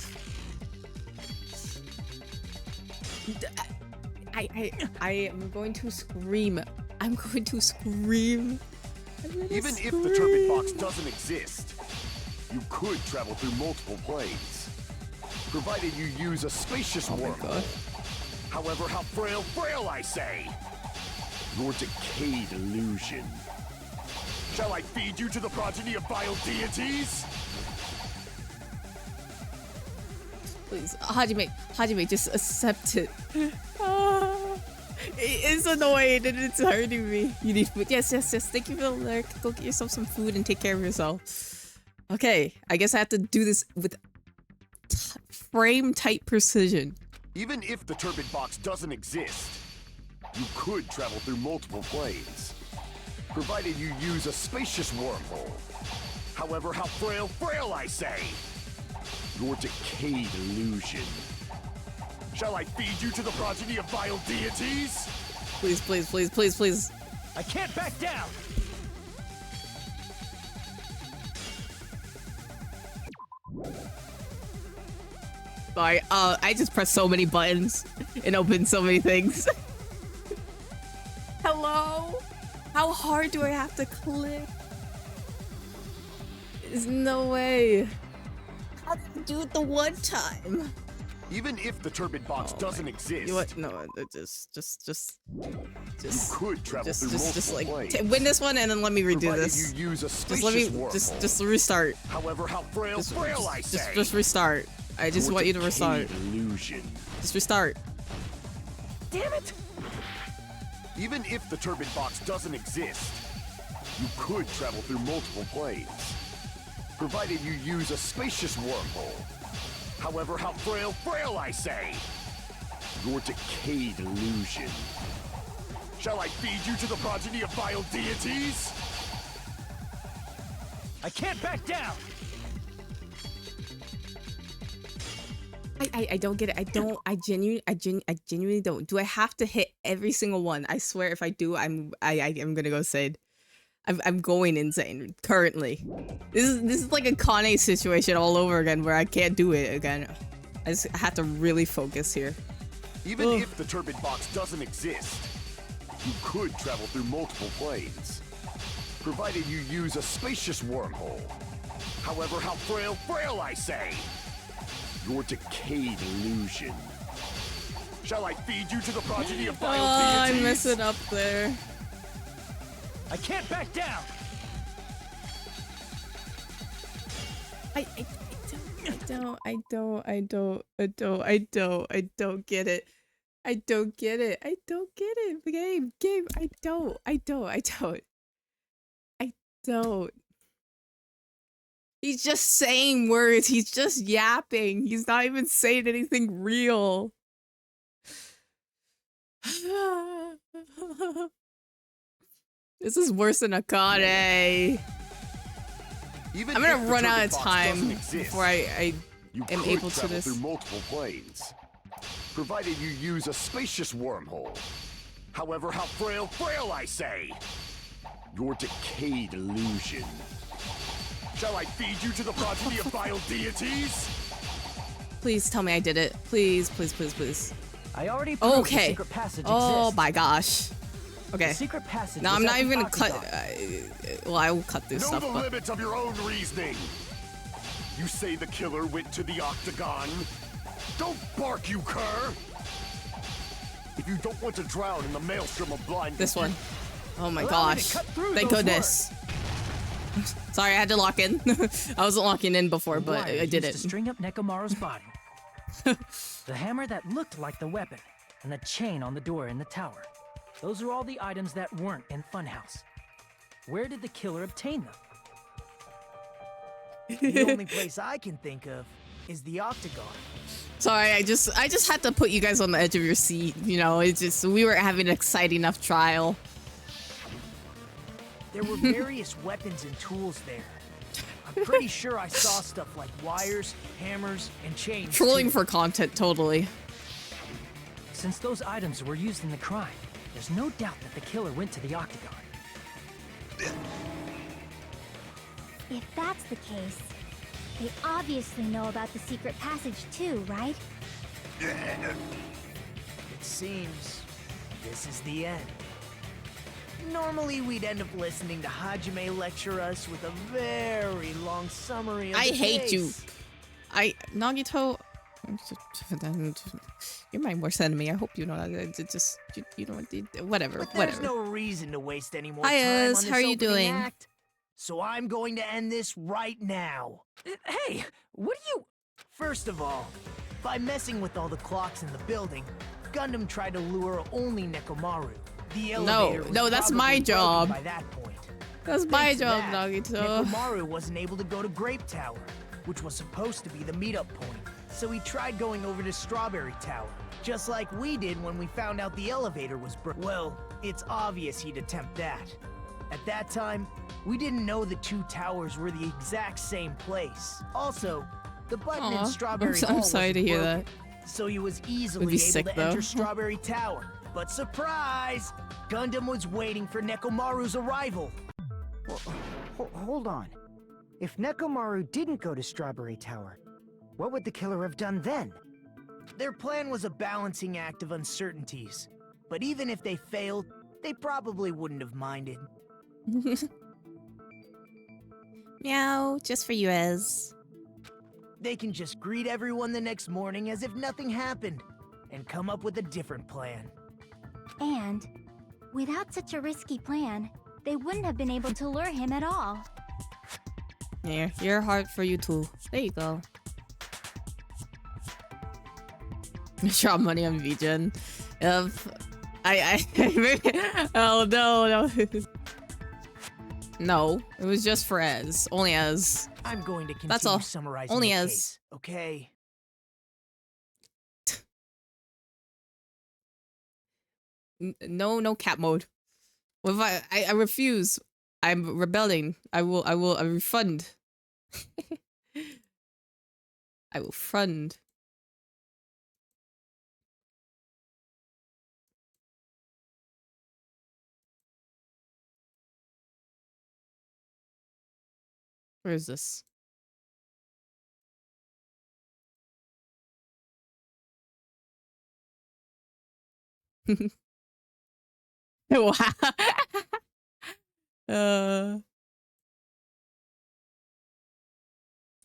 I am going to scream. I'm going to scream. Even if the turbid box doesn't exist, you could travel through multiple planes, provided you use a spacious wormhole. However, how frail I say! Your decayed illusion. Shall I feed you to the progeny of vile deities? Please, Hajime, just accept it. It's annoying and it's hurting me. You need food. Yes. Thank you for the alert. Go get yourself some food and take care of yourself. Okay, I guess I have to do this with frame-tight precision. Even if the turbid box doesn't exist, you could travel through multiple planes, provided you use a spacious wormhole. However, how frail I say! Your decayed illusion. Shall I feed you to the progeny of vile deities? Please. I can't back down. Sorry, I just pressed so many buttons and opened so many things. Hello? How hard do I have to click? There's no way. How did I do it the one time. Even if the turbid box doesn't exist, You know what? No, just you could travel through multiple like planes. win this one and then let me redo Provided this. You use a Just let me spacious just restart. However, how frail I say. Just restart. I just want you to restart. Illusion. Just restart. Damn it! Even if the turbid box doesn't exist, you could travel through multiple planes, provided you use a spacious wormhole. However, how frail I say. Your decayed illusion. Shall I feed you to the progeny of vile deities? I can't back down! I don't get it. I genuinely don't. Do I have to hit every single one? I swear if I do, I'm gonna go insane. I'm going insane currently. This is like a Kane situation all over again where I can't do it again. I have to really focus here. Even if the turbid box doesn't exist, you could travel through multiple planes, provided you use a spacious wormhole. However, how frail I say. Your decayed illusion. Shall I feed you to the progeny of vile deities? I mess it up there. I can't back down! I don't get it. I don't get it. Game. I don't. He's just saying words. He's just yapping. He's not even saying anything real. This is worse than Akane. I'm gonna run out of time before I am able to this. Through multiple planes, provided you use a spacious wormhole. However, how frail I say. Your decayed illusion. Shall I feed you to the progeny of vile deities? Please tell me I did it. Please. I already proved Okay. the secret passage Oh exists. my gosh. Okay. The secret passage No, I'm was not at even the gonna cut. octagon. Well, I will cut through Know stuff. the But limits of your own reasoning. You say the killer went to the octagon. Don't bark, you cur. If you don't want to drown in the maelstrom of blind. this one. Oh my Allow me to gosh. cut through Thank those goodness. Sorry, I had to lock in. I wasn't locking in before, The but wire I did used it. to string up Nekomaru's body. The hammer that looked like the weapon, and the chain on the door in the tower. Those are all the items that weren't in Funhouse. Where did the killer obtain them? The only place I can think of is the octagon. Sorry, I just had to put you guys on the edge of your seat. You know, it's just we were having an exciting enough trial. There were various weapons and tools there. I'm pretty sure I saw stuff like wires, hammers, and chains. Trolling too. for content, totally. Since those items were used in the crime, there's no doubt that the killer went to the octagon. If that's the case, they obviously know about the secret passage too, right? It seems this is the end. Normally, we'd end up listening to Hajime lecture us with a very long summary of I the hate you. case. Nagito. You're my worst enemy. I hope you know that. You know, whatever. But there's no reason to waste any more Hi, time Ez. on this How are you opening doing? act. So I'm going to end this right now. Hey, what are you... First of all, by messing with all the clocks in the building, Gundam tried to lure only Nekomaru. The elevator was no, that's probably my broken job. By that point. That's my Thanks to job, that, Nagito. Nekomaru wasn't able to go to Grape Tower, which was supposed to be the meetup point. So he tried going over to Strawberry Tower, just like we did when we found out the elevator was broken. Well, it's obvious he'd attempt that. At that time, we didn't know the two towers were the exact same place. Also, the button in Aw, Strawberry I'm Hall sorry to wasn't hear broken, that. so he was Would easily be able sick, to though. enter Strawberry Tower. But surprise! Gundam was waiting for Nekomaru's arrival. Hold on. If Nekomaru didn't go to Strawberry Tower, what would the killer have done then? Their plan was a balancing act of uncertainties. But even if they failed, they probably wouldn't have minded. Meow, just for you, Ez. They can just greet everyone the next morning as if nothing happened, and come up with a different plan. And, without such a risky plan, they wouldn't have been able to lure him at all. Here, your heart for you too. There you go. Drop money on VGen. Oh no. No, it was just for Ez. Only Ez. I'm going to continue That's all. summarizing Only the Ez. case, okay? No cat mode. What if I refuse? I'm rebelling. I will refund. I will fund. Where is this? Wow.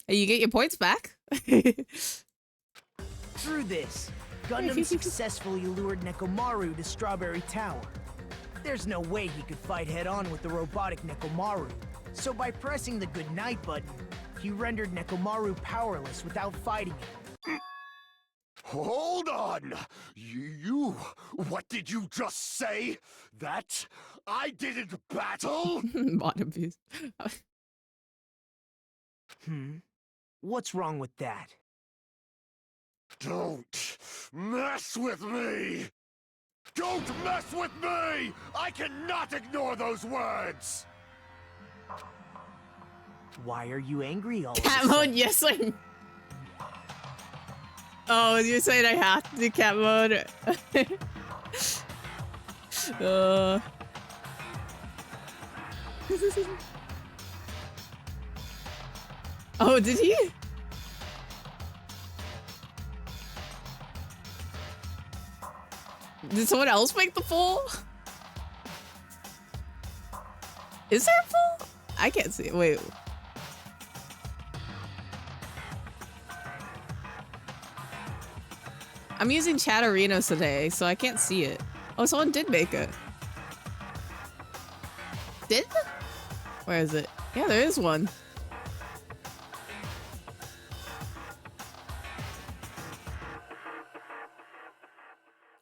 You get your points back. Through this, Gundam successfully lured Nekomaru to Strawberry Tower. There's no way he could fight head-on with the robotic Nekomaru, so by pressing the goodnight button, he rendered Nekomaru powerless without fighting him. Hold on! You... What did you just say? That I didn't battle? Bottom piece. What's wrong with that? Don't mess with me! Don't mess with me! I cannot ignore those words! Why are you angry all of a Cat sudden? mode, yes sir. Oh, you're saying I have to do cat mode? Oh, did he? Did someone else make the poll? Is there a poll? I can't see it. Wait. I'm using Chatterinos today, so I can't see it. Oh, someone did make it. Did? Where is it? Yeah, there is one.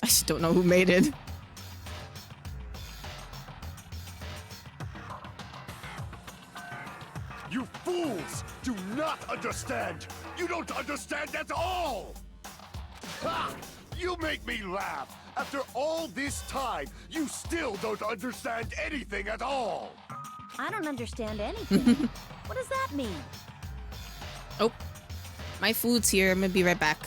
I just don't know who made it. You fools do not understand! You don't understand at all! Ha! You make me laugh! After all this time, you still don't understand anything at all! I don't understand anything. What does that mean? Oh, my food's here. I'm gonna be right back.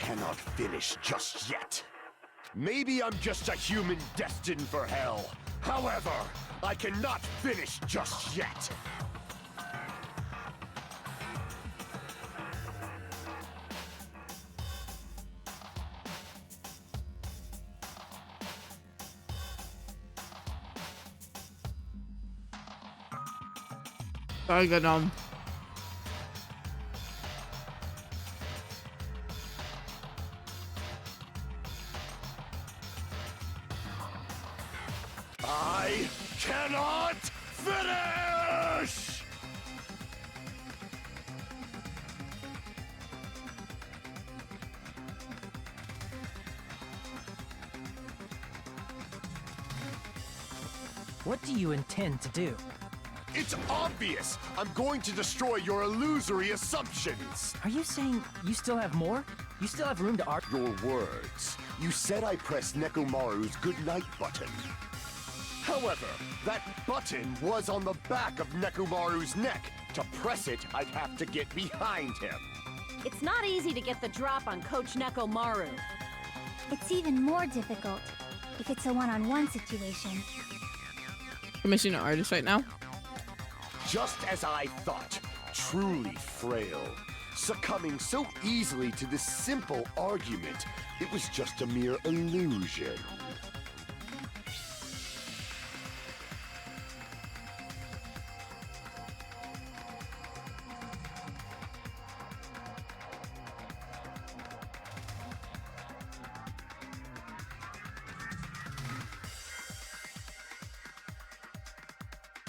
cannot finish just yet. Maybe I'm just a human destined for hell. However, I cannot finish just yet. Very good, I cannot finish! What do you intend to do? It's obvious! I'm going to destroy your illusory assumptions! Are you saying you still have more? You still have room to argue? Your words. You said I pressed Nekomaru's goodnight button. However, that button was on the back of Nekomaru's neck. To press it, I'd have to get behind him. It's not easy to get the drop on Coach Nekomaru. It's even more difficult if it's a one-on-one situation. Commissioner artist right now. Just as I thought, truly frail. Succumbing so easily to this simple argument, it was just a mere illusion.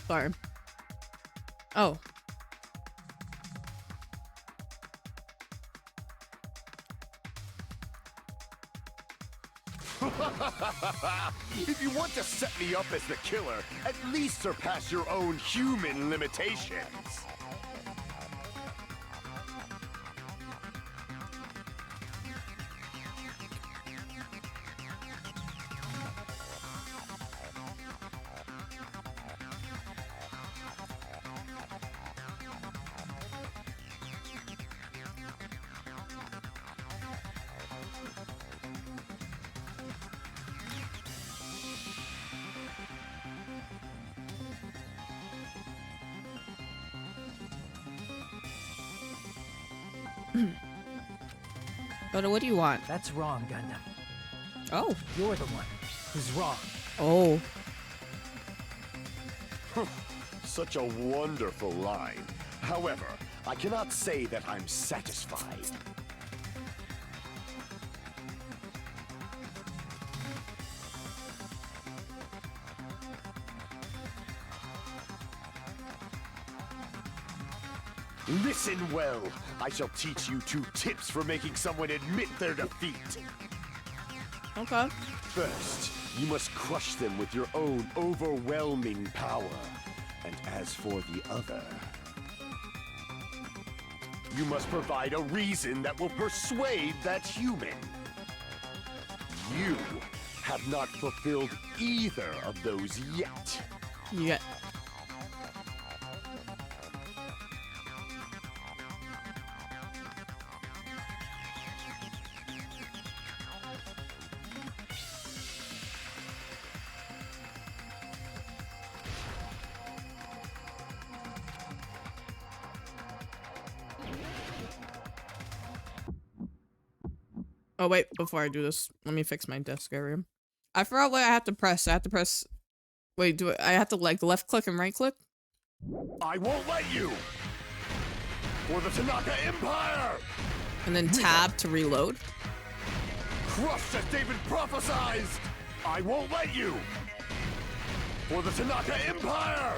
Sorry. Oh. If you want to set me up as the killer, at least surpass your own human limitations. But what do you want? That's wrong, Gundam. Oh. You're the one who's wrong. Oh. Such a wonderful line. However, I cannot say that I'm satisfied. Listen well. I shall teach you 2 tips for making someone admit their defeat. Okay. First, you must crush them with your own overwhelming power. And as for the other, you must provide a reason that will persuade that human. You have not fulfilled either of those yet. Yeah. Oh wait, before I do this, let me fix my desk area. I forgot what I have to press. I have to press. Wait, I have to like left click and right click? I won't let you! For the Tanaka Empire! And then tab to reload. Crushed as David prophesied! I won't let you! For the Tanaka Empire!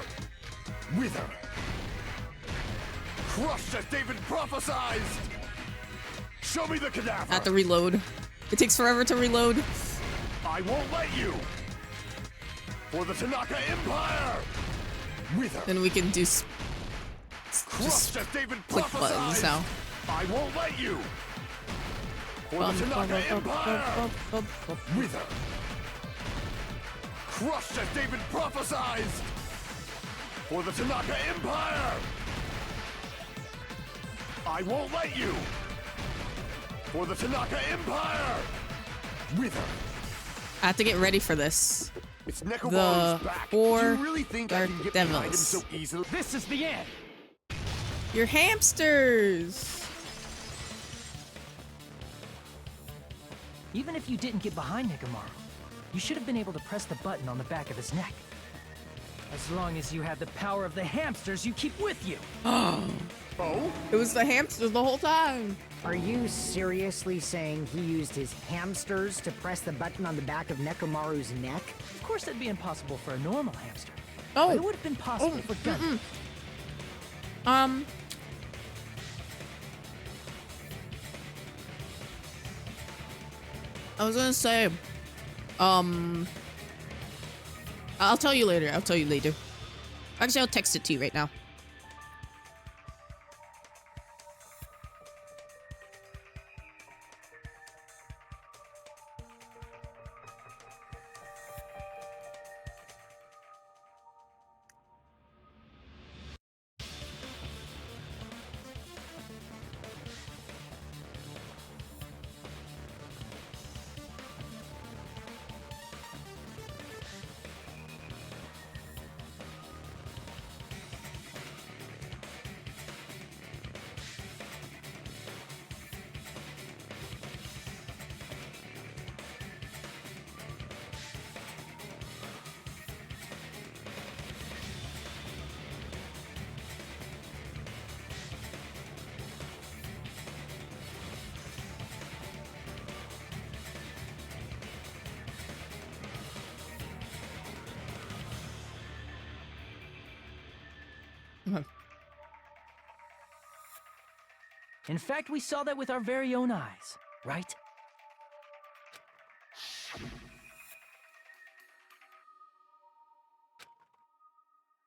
Wither! Crushed as David prophesied! Show me the cadaver! I have to reload. It takes forever to reload. I won't let you! For the Tanaka Empire! Wither! Then we can do Crushed as David click buttons now. I won't let you! For the Tanaka Empire! Wither! Crushed as David prophesied! For the Tanaka Empire! I won't let you! For the Tanaka Empire! Wither! I have to get ready for this. It's Nekomaru's back. Do Four you really think I Dark can get behind him Devils. so easily? This is the end! Your hamsters! Even if you didn't get behind Nekomaru, you should have been able to press the button on the back of his neck. As long as you have the power of the hamsters you keep with you. Oh? It was the hamsters the whole time. Are you seriously saying he used his hamsters to press the button on the back of Nekomaru's neck? Of course that'd be impossible for a normal hamster. Oh. But it would have been possible for Gundam. I was gonna say, I'll tell you later. I'll tell you later. Actually, I'll text it to you right now. In fact, we saw that with our very own eyes, right?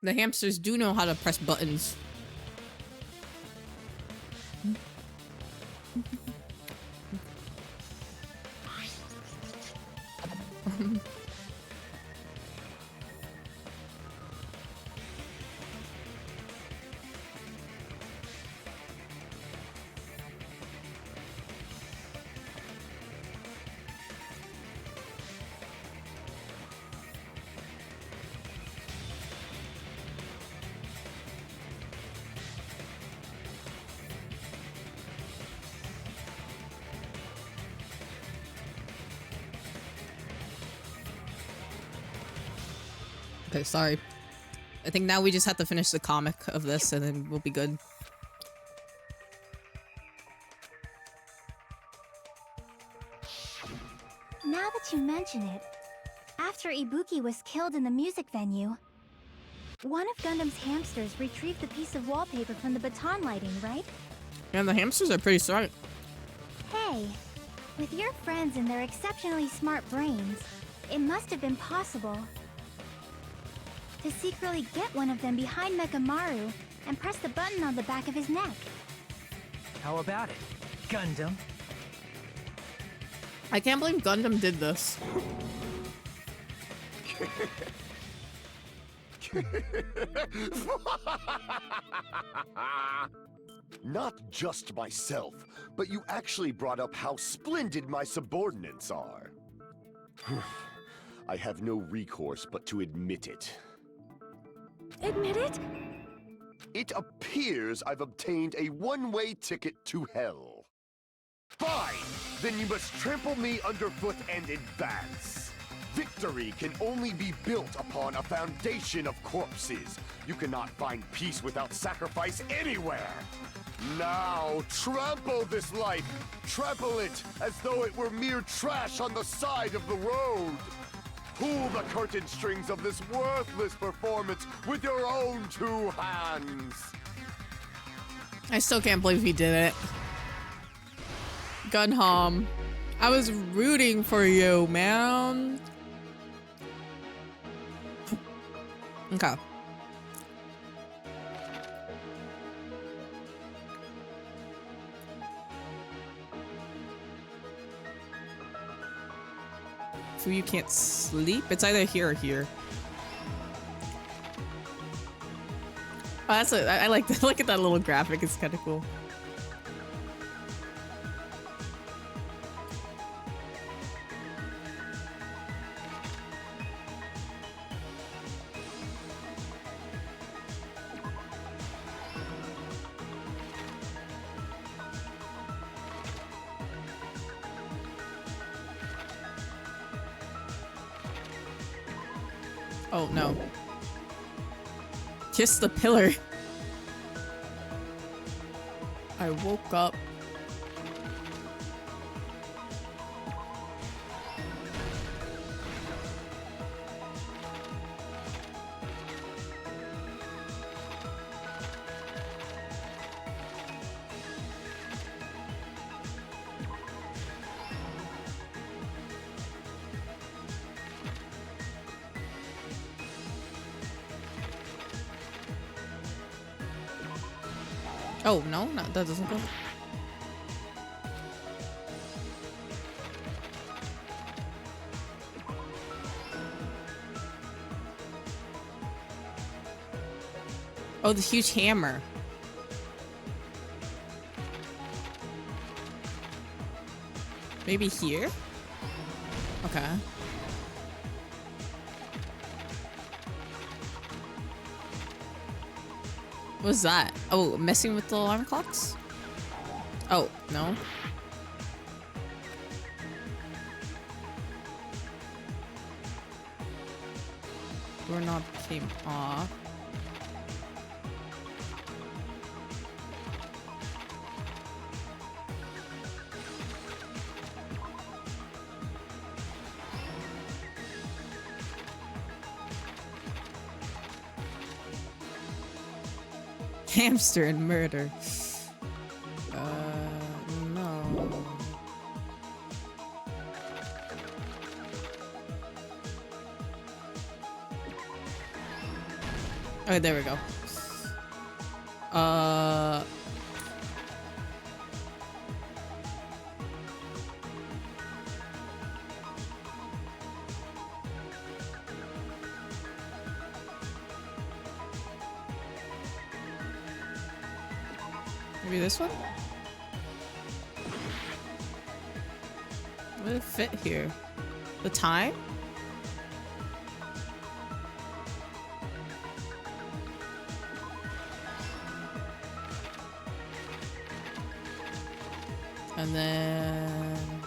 The hamsters do know how to press buttons. Okay, sorry. I think now we just have to finish the comic of this and then we'll be good. Now that you mention it, after Ibuki was killed in the music venue, one of Gundam's hamsters retrieved the piece of wallpaper from the baton lighting, right? And the hamsters are pretty smart. Hey, with your friends and their exceptionally smart brains, it must have been possible to secretly get one of them behind Mekamaru and press the button on the back of his neck. How about it, Gundam? I can't believe Gundam did this. Not just myself, but you actually brought up how splendid my subordinates are. I have no recourse but to admit it. Admit it? It appears I've obtained a one-way ticket to hell. Fine! Then you must trample me underfoot and advance. Victory can only be built upon a foundation of corpses. You cannot find peace without sacrifice anywhere. Now, trample this life. Trample it as though it were mere trash on the side of the road. Pull the curtain strings of this worthless performance with your own two hands. I still can't believe he did it. Gunham, I was rooting for you, man. Okay. So you can't sleep? It's either here or here. Oh, that's I like that. Look at that little graphic. It's kind of cool. Oh, no. Kiss the pillar. I woke up. Oh, no, that doesn't go. Oh, the huge hammer. Maybe here? Okay. What's that? Oh, messing with the alarm clocks? Oh, no. Doorknob came off. Hamster and murder. No. Okay, there we go. Maybe this one? Would it fit here? The time? And then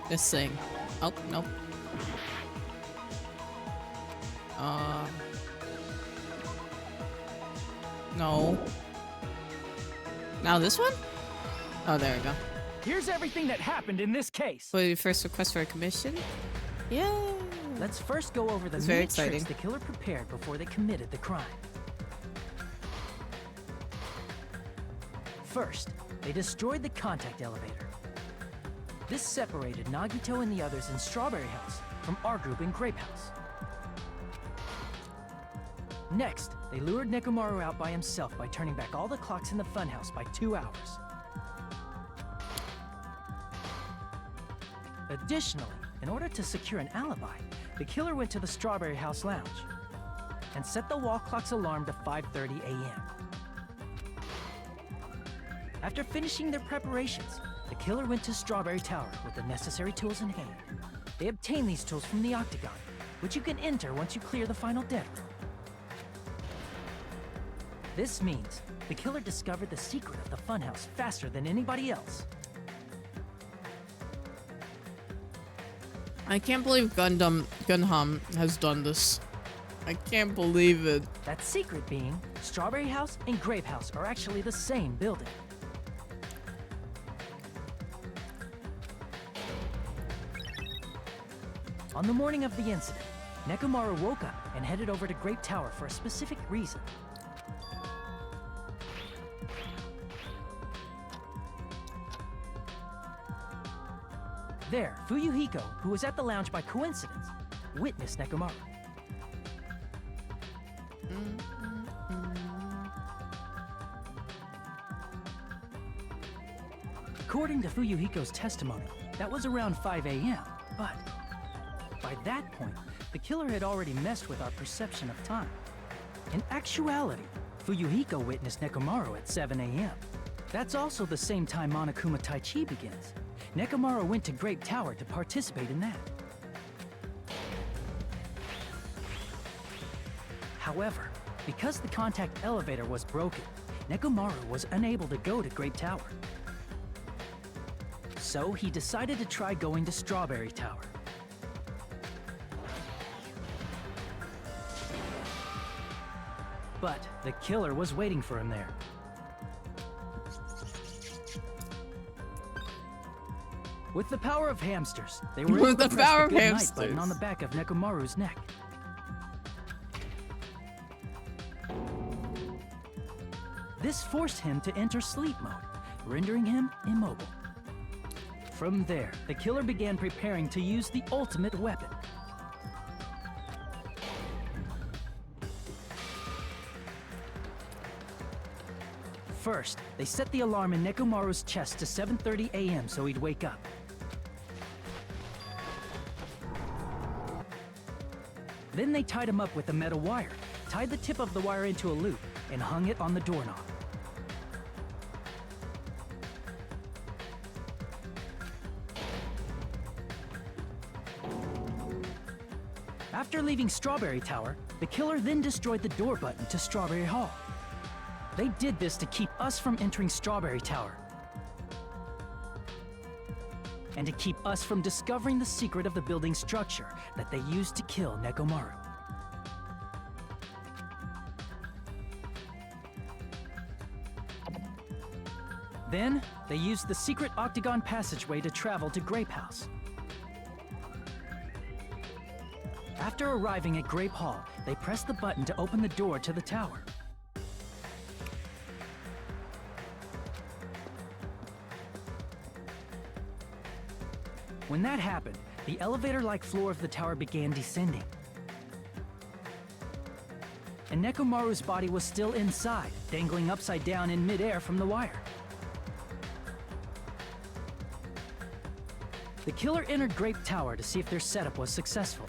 this thing. Oh, nope. No. Now this one? Oh, there we go. Here's everything that happened in this case. Will you first request for a commission? Yeah. Let's first go over the It's very many exciting. tricks the killer prepared before they committed the crime. First, they destroyed the contact elevator. This separated Nagito and the others in Strawberry House from our group in Grape House. Next, they lured Nekomaru out by himself by turning back all the clocks in the funhouse by 2 hours. Additionally, in order to secure an alibi, the killer went to the Strawberry House lounge and set the wall clock's alarm to 5:30 a.m. After finishing their preparations, the killer went to Strawberry Tower with the necessary tools in hand. They obtained these tools from the Octagon, which you can enter once you clear the final deck room. This means the killer discovered the secret of the funhouse faster than anybody else. I can't believe Gundam has done this. I can't believe it. That secret being, Strawberry House and Grape House are actually the same building. On the morning of the incident, Nekomaru woke up and headed over to Grape Tower for a specific reason. There, Fuyuhiko, who was at the lounge by coincidence, witnessed Nekomaru. According to Fuyuhiko's testimony, that was around 5 a.m., but by that point, the killer had already messed with our perception of time. In actuality, Fuyuhiko witnessed Nekomaru at 7 a.m. That's also the same time Monokuma Taichi begins. Nekomaru went to Grape Tower to participate in that. However, because the contact elevator was broken, Nekomaru was unable to go to Grape Tower. So he decided to try going to Strawberry Tower, But the killer was waiting for him there. With the power of hamsters, they were able to press the good night button on the back of Nekomaru's neck. This forced him to enter sleep mode, rendering him immobile. From there, the killer began preparing to use the ultimate weapon. First, they set the alarm in Nekomaru's chest to 7:30 a.m. so he'd wake up. Then they tied him up with a metal wire, tied the tip of the wire into a loop, and hung it on the doorknob. After leaving Strawberry Tower, the killer then destroyed the door button to Strawberry Hall. They did this to keep us from entering Strawberry Tower, and to keep us from discovering the secret of the building's structure that they used to kill Nekomaru. Then, they used the secret octagon passageway to travel to Grape House. After arriving at Grape Hall, they pressed the button to open the door to the tower. When that happened, the elevator-like floor of the tower began descending. And Nekomaru's body was still inside, dangling upside down in midair from the wire. The killer entered Grape Tower to see if their setup was successful.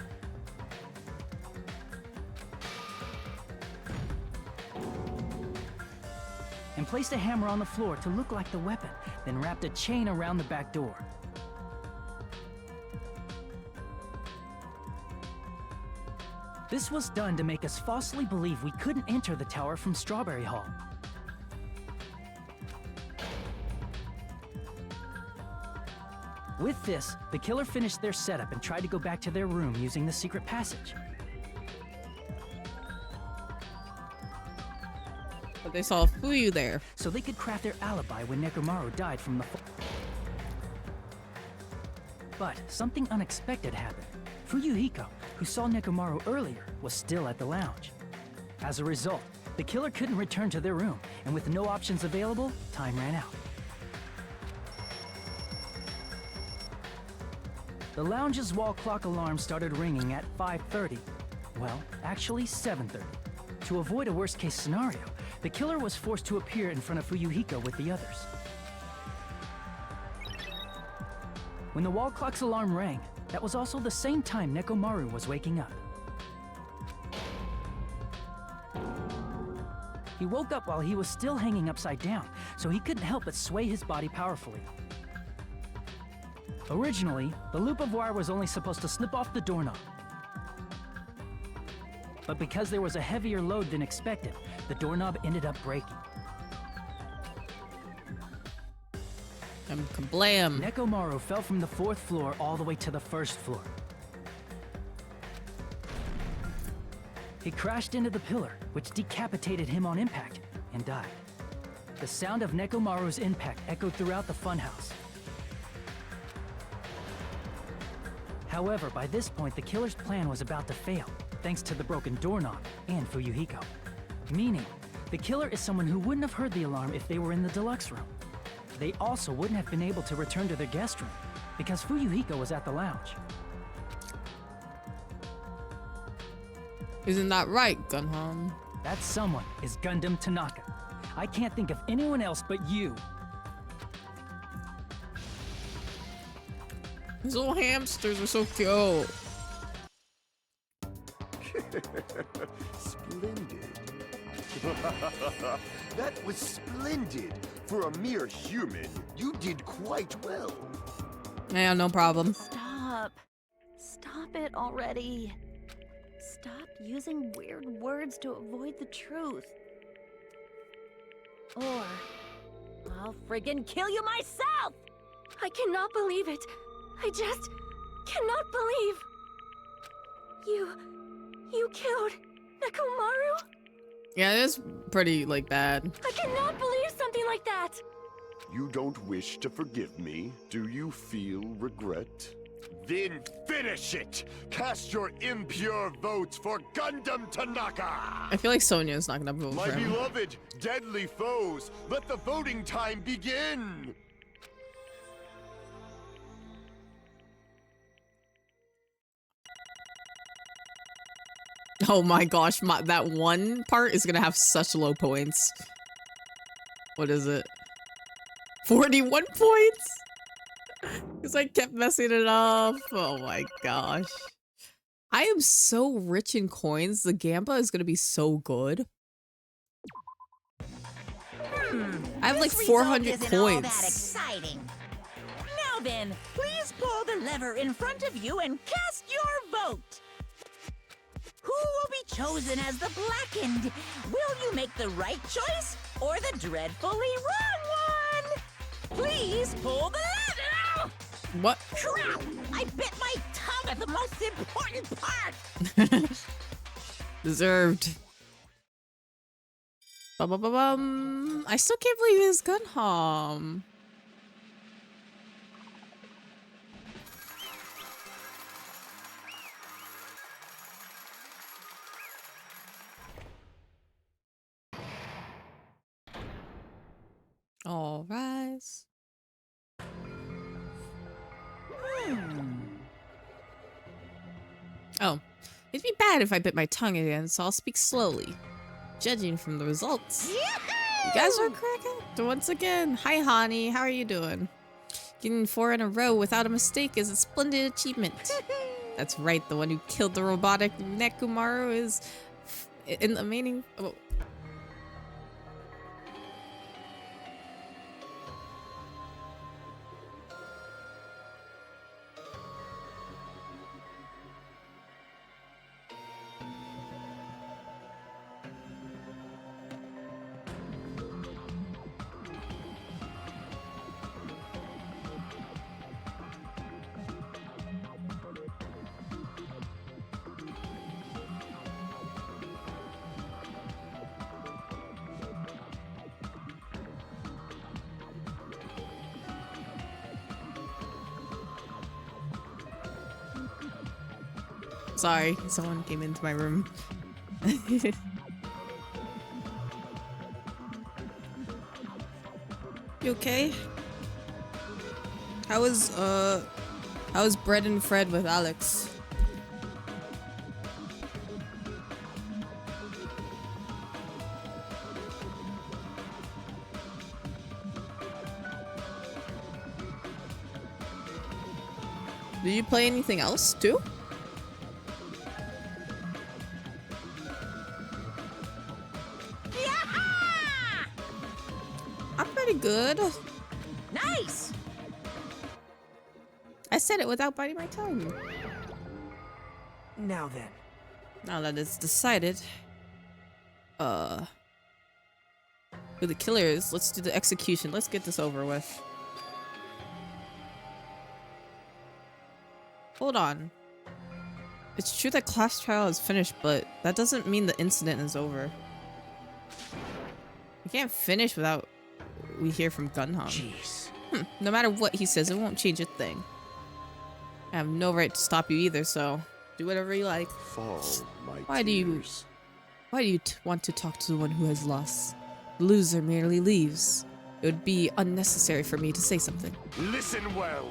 And placed a hammer on the floor to look like the weapon, then wrapped a chain around the back door. This was done to make us falsely believe we couldn't enter the tower from Strawberry Hall. With this, the killer finished their setup and tried to go back to their room using the secret passage. But they saw Fuyu there. So they could craft their alibi when Nekomaru died from the But something unexpected happened. Fuyuhiko, who saw Nekomaru earlier, was still at the lounge. As a result, the killer couldn't return to their room, and with no options available, time ran out. The lounge's wall clock alarm started ringing at 5:30. Well, actually 7:30. To avoid a worst-case scenario, the killer was forced to appear in front of Fuyuhiko with the others. When the wall clock's alarm rang, that was also the same time Nekomaru was waking up. He woke up while he was still hanging upside down, so he couldn't help but sway his body powerfully. Originally, the loop of wire was only supposed to slip off the doorknob. But because there was a heavier load than expected, the doorknob ended up breaking. Kablam! Nekomaru fell from the 4th floor all the way to the 1st floor. He crashed into the pillar, which decapitated him on impact, and died. The sound of Nekomaru's impact echoed throughout the funhouse. However, by this point, the killer's plan was about to fail, thanks to the broken doorknob and Fuyuhiko. Meaning, the killer is someone who wouldn't have heard the alarm if they were in the deluxe room. They also wouldn't have been able to return to their guest room, because Fuyuhiko was at the lounge. Isn't that right, Gunham? That someone is Gundam Tanaka. I can't think of anyone else but you. These little hamsters are so cute. Splendid. That was splendid. For a mere human, you did quite well. Yeah, no problem. Stop. Stop it already. Stop using weird words to avoid the truth. Or I'll friggin' kill you myself! I cannot believe it. I just cannot believe. You killed Nekomaru? Yeah, it is pretty, like, bad. I cannot believe something like that! You don't wish to forgive me? Do you feel regret? Then finish it! Cast your impure votes for Gundam Tanaka! I feel like Sonya's not gonna vote My for him. beloved, deadly foes, let the voting time begin! Oh my gosh, that one part is gonna have such low points. What is it? 41 points? Because I kept messing it up. Oh my gosh. I am so rich in coins. The gamba is gonna be so good. I have like This 400 result isn't all that coins. exciting. Now then, please pull the lever in front of you and cast your vote. Who will be chosen as the blackened? Will you make the right choice or the dreadfully wrong one? Please pull the lever! What? Crap! I bit my tongue at the most important part! Deserved. Bum. I still can't believe it's Gunham. All rise. Oh, it'd be bad if I bit my tongue again, so I'll speak slowly. Judging from the results. You guys are cracking once again. Hi, Hani. How are you doing? Getting 4 in a row without a mistake is a splendid achievement. That's right. The one who killed the robotic Nekomaru is in the meaning. Oh. Sorry, someone came into my room. You okay? How was Bread and Fred with Alex? Did you play anything else too? I'm pretty good. Nice! I said it without biting my tongue. Now then. Now that it's decided, who the killer is, let's do the execution. Let's get this over with. Hold on. It's true that class trial is finished, but that doesn't mean the incident is over. We can't finish without we hear from Gunham. Jeez. No matter what he says, it won't change a thing. I have no right to stop you either, so do whatever you like. Fall, my Why do you tears. want to talk to the one who has lost? The loser merely leaves. It would be unnecessary for me to say something. Listen well.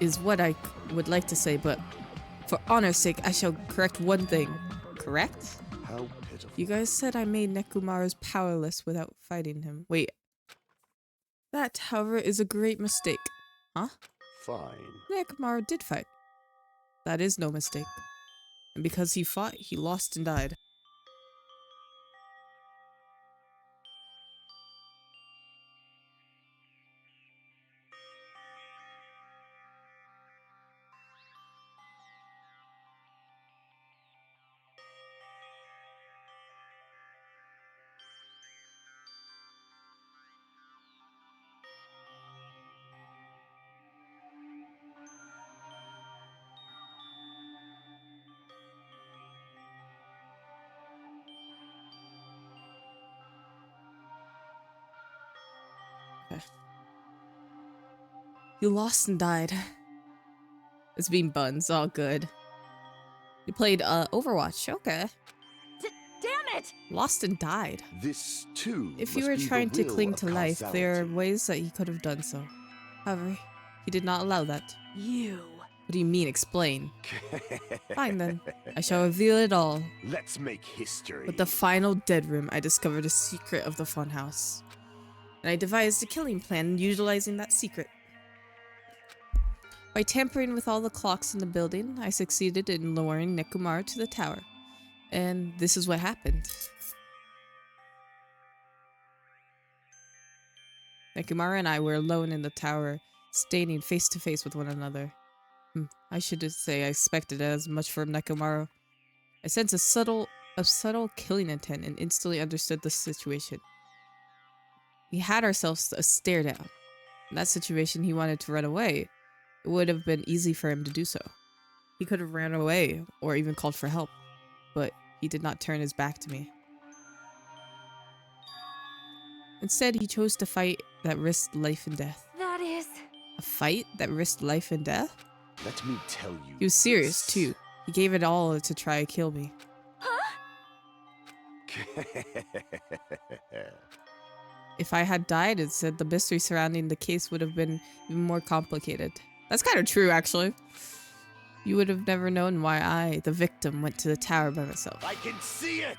Is what I would like to say, but for honor's sake, I shall correct one thing. Correct? How pitiful. You guys said I made Nekomaru's powerless without fighting him. Wait. That, however, is a great mistake. Huh? Fine. Nekomaru did fight. That is no mistake. And because he fought, he lost and died. You lost and died. It's being buns, all good. You played Overwatch, okay. Damn it! Lost and died. This too. If you must were be the trying to will cling of to life, there are causality. ways that he could have done so. However, he did not allow that. You. What do you mean, explain? Fine then, I shall reveal it all. Let's make history. With the final dead room, I discovered a secret of the funhouse. And I devised a killing plan utilizing that secret. By tampering with all the clocks in the building, I succeeded in lowering Nekomaru to the tower. And this is what happened. Nekomaru and I were alone in the tower, standing face to face with one another. I should just say I expected as much from Nekomaru. I sensed a subtle killing intent and instantly understood the situation. We had ourselves a stare down. In that situation, he wanted to run away. It would have been easy for him to do so. He could have ran away or even called for help, but he did not turn his back to me. Instead, he chose to fight that risked life and death. That is... A fight that risked life and death? Let me tell you. He was serious, too. He gave it all to try to kill me. If I had died, it said the mystery surrounding the case would have been even more complicated. That's kind of true, actually. You would have never known why I, the victim, went to the tower by myself. I can see it!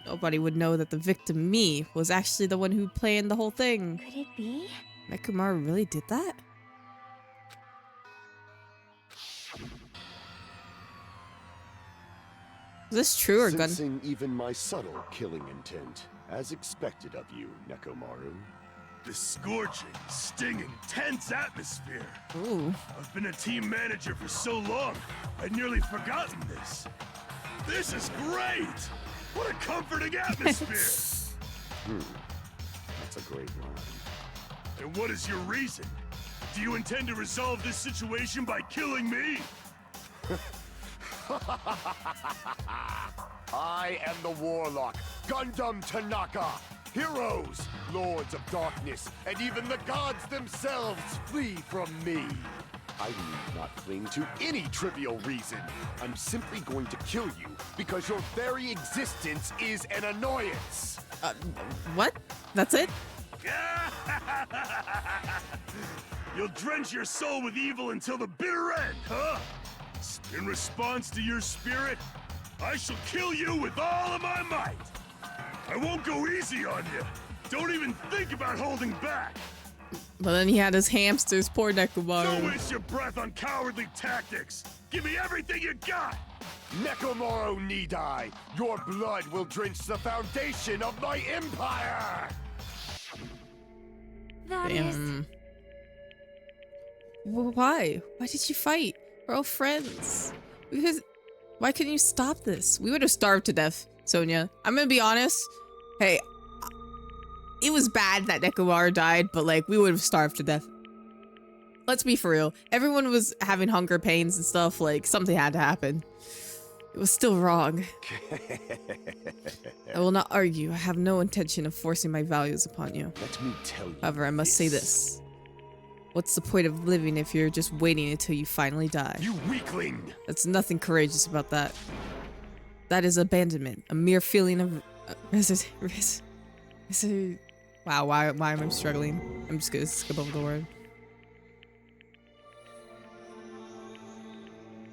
Nobody would know that the victim, me, was actually the one who planned the whole thing. Could it be? Nekomaru really did that? Is this true or gun? Sensing even my subtle killing intent, as expected of you, Nekomaru. The scorching, stinging, tense atmosphere. Ooh. I've been a team manager for so long, I'd nearly forgotten this. This is great! What a comforting atmosphere! That's a great line. And what is your reason? Do you intend to resolve this situation by killing me? I am the Warlock, Gundam Tanaka. Heroes, Lords of Darkness, and even the gods themselves flee from me. I need not cling to any trivial reason. I'm simply going to kill you because your very existence is an annoyance. What? That's it? You'll drench your soul with evil until the bitter end, huh? In response to your spirit, I shall kill you with all of my might. I won't go easy on you. Don't even think about holding back. But then he had his hamsters, poor Nekomaru. Don't waste your breath on cowardly tactics. Give me everything you got. Nekomaru need I. Your blood will drench the foundation of my empire. That is... Damn. Why? Why did you fight? We're all friends. Why couldn't you stop this? We would have starved to death, Sonia. I'm gonna be honest. Hey, it was bad that Nekomaru died, but like, we would have starved to death. Let's be for real. Everyone was having hunger pains and stuff, like, something had to happen. It was still wrong. I will not argue. I have no intention of forcing my values upon you. Let me tell you. However, I must say this. What's the point of living if you're just waiting until you finally die? You weakling! That's nothing courageous about that. That is abandonment, a mere feeling of... Wow, why am I struggling? I'm just gonna skip over the word.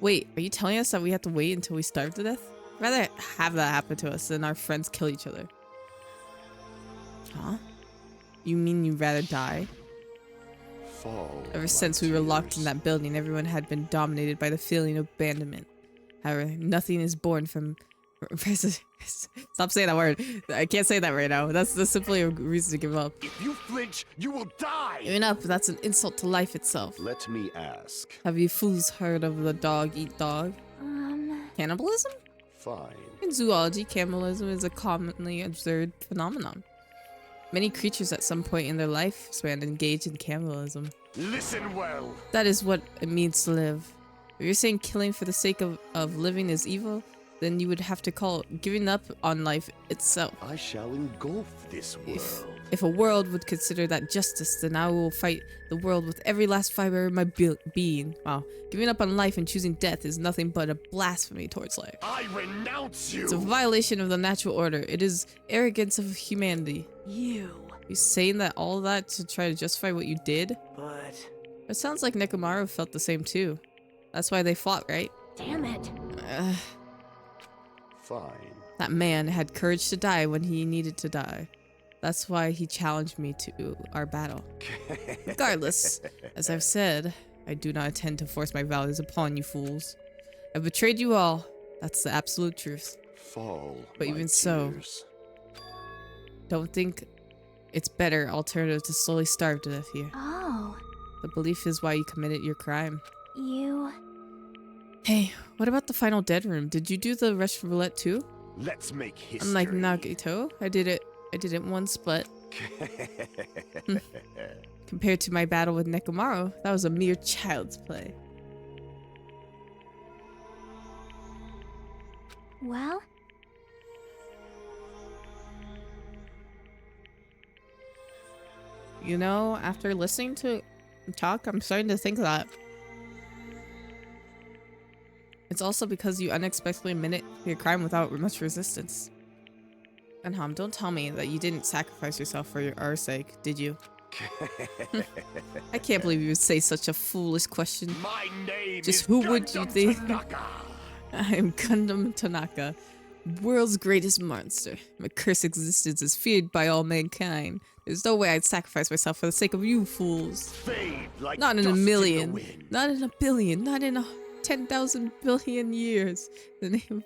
Wait, are you telling us that we have to wait until we starve to death? I'd rather have that happen to us than our friends kill each other. Huh? You mean you'd rather die? Fall. Ever since we were locked in that building, everyone had been dominated by the feeling of abandonment. However, nothing is born from... Stop saying that word. I can't say that right now. That's simply a reason to give up. If you flinch, you will die! Giving up, that's an insult to life itself. Let me ask. Have you fools heard of the dog eat dog? Cannibalism? Fine. In zoology, cannibalism is a commonly observed phenomenon. Many creatures at some point in their lifespan engage in cannibalism. Listen well. That is what it means to live. If you're saying killing for the sake of living is evil, then you would have to call giving up on life itself. I shall engulf this world. If a world would consider that justice, then I will fight the world with every last fiber of my being. Wow. Giving up on life and choosing death is nothing but a blasphemy towards life. I renounce you! It's a violation of the natural order. It is arrogance of humanity. You. You saying that all that to try to justify what you did? But It sounds like Nekomaru felt the same too. That's why they fought, right? Damn it. Fine. That man had courage to die when he needed to die. That's why he challenged me to our battle. Regardless, as I've said, I do not intend to force my values upon you fools. I've betrayed you all. That's the absolute truth. Fall. But my even so, tears. don't think it's better alternative to slowly starve to death here. Oh, The belief is why you committed your crime. you... Hey, what about the final dead room? Did you do the Russian roulette too? Let's make history. Unlike Nagito, I did it once, but compared to my battle with Nekomaru, that was a mere child's play. Well, You know, after listening to him talk, I'm starting to think that it's also because you unexpectedly admitted your crime without much resistance. Ganham, don't tell me that you didn't sacrifice yourself for our sake, did you? I can't believe you would say such a foolish question. My name Just is who would you Gundam think? Tanaka. I am Gundam Tanaka, world's greatest monster. My cursed existence is feared by all mankind. There's no way I'd sacrifice myself for the sake of you fools. Fade like Not in a dust million, the wind. not in a billion, not in 10,000 billion years. The name of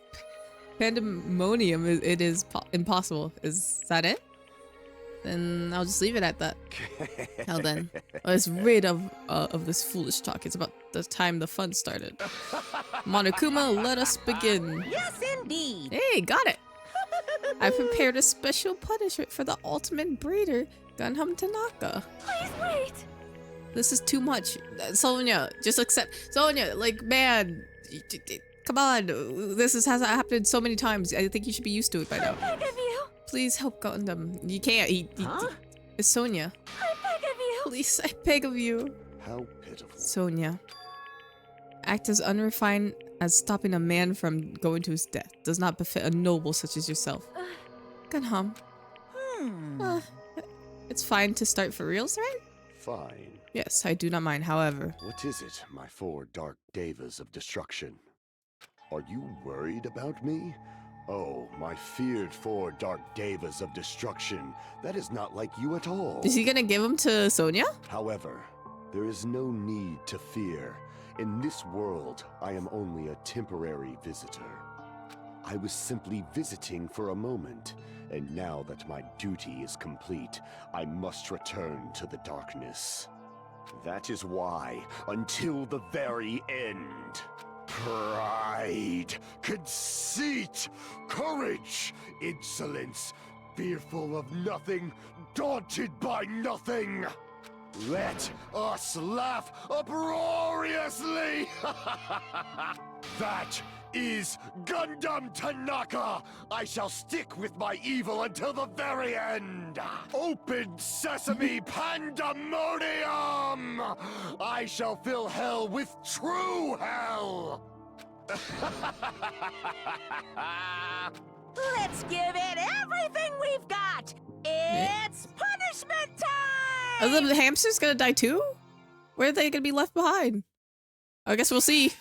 pandemonium, it is impossible. Is that it? Then I'll just leave it at that. Hell then, let's rid of this foolish talk. It's about the time the fun started. Monokuma, let us begin. Yes, indeed. Hey, got it. I prepared a special punishment for the ultimate breeder, Ganham Tanaka. Please wait! This is too much. Sonia, just accept. Sonia, like, man, come on. This hasn't happened so many times. I think you should be used to it by now. I beg of you! Please help Gundam. You can't. It's Sonia. I beg of you! Please, I beg of you. How pitiful. Sonia. Act as unrefined as stopping a man from going to his death does not befit a noble such as yourself. Ganham. It's fine to start for reals, right? Fine. Yes, I do not mind, however. What is it, my four dark devas of destruction? Are you worried about me? Oh, my feared four dark devas of destruction. That is not like you at all. Is he gonna give him to Sonia? However, there is no need to fear. In this world, I am only a temporary visitor. I was simply visiting for a moment, and now that my duty is complete, I must return to the darkness. That is why, until the very end, pride, conceit, courage, insolence, fearful of nothing, daunted by nothing. Let us laugh uproariously! That is Gundam Tanaka! I shall stick with my evil until the very end! Open sesame pandemonium! I shall fill hell with true hell! Let's give it everything we've got. It's punishment time! Are the hamsters gonna die too? Where are they gonna be left behind? I guess we'll see.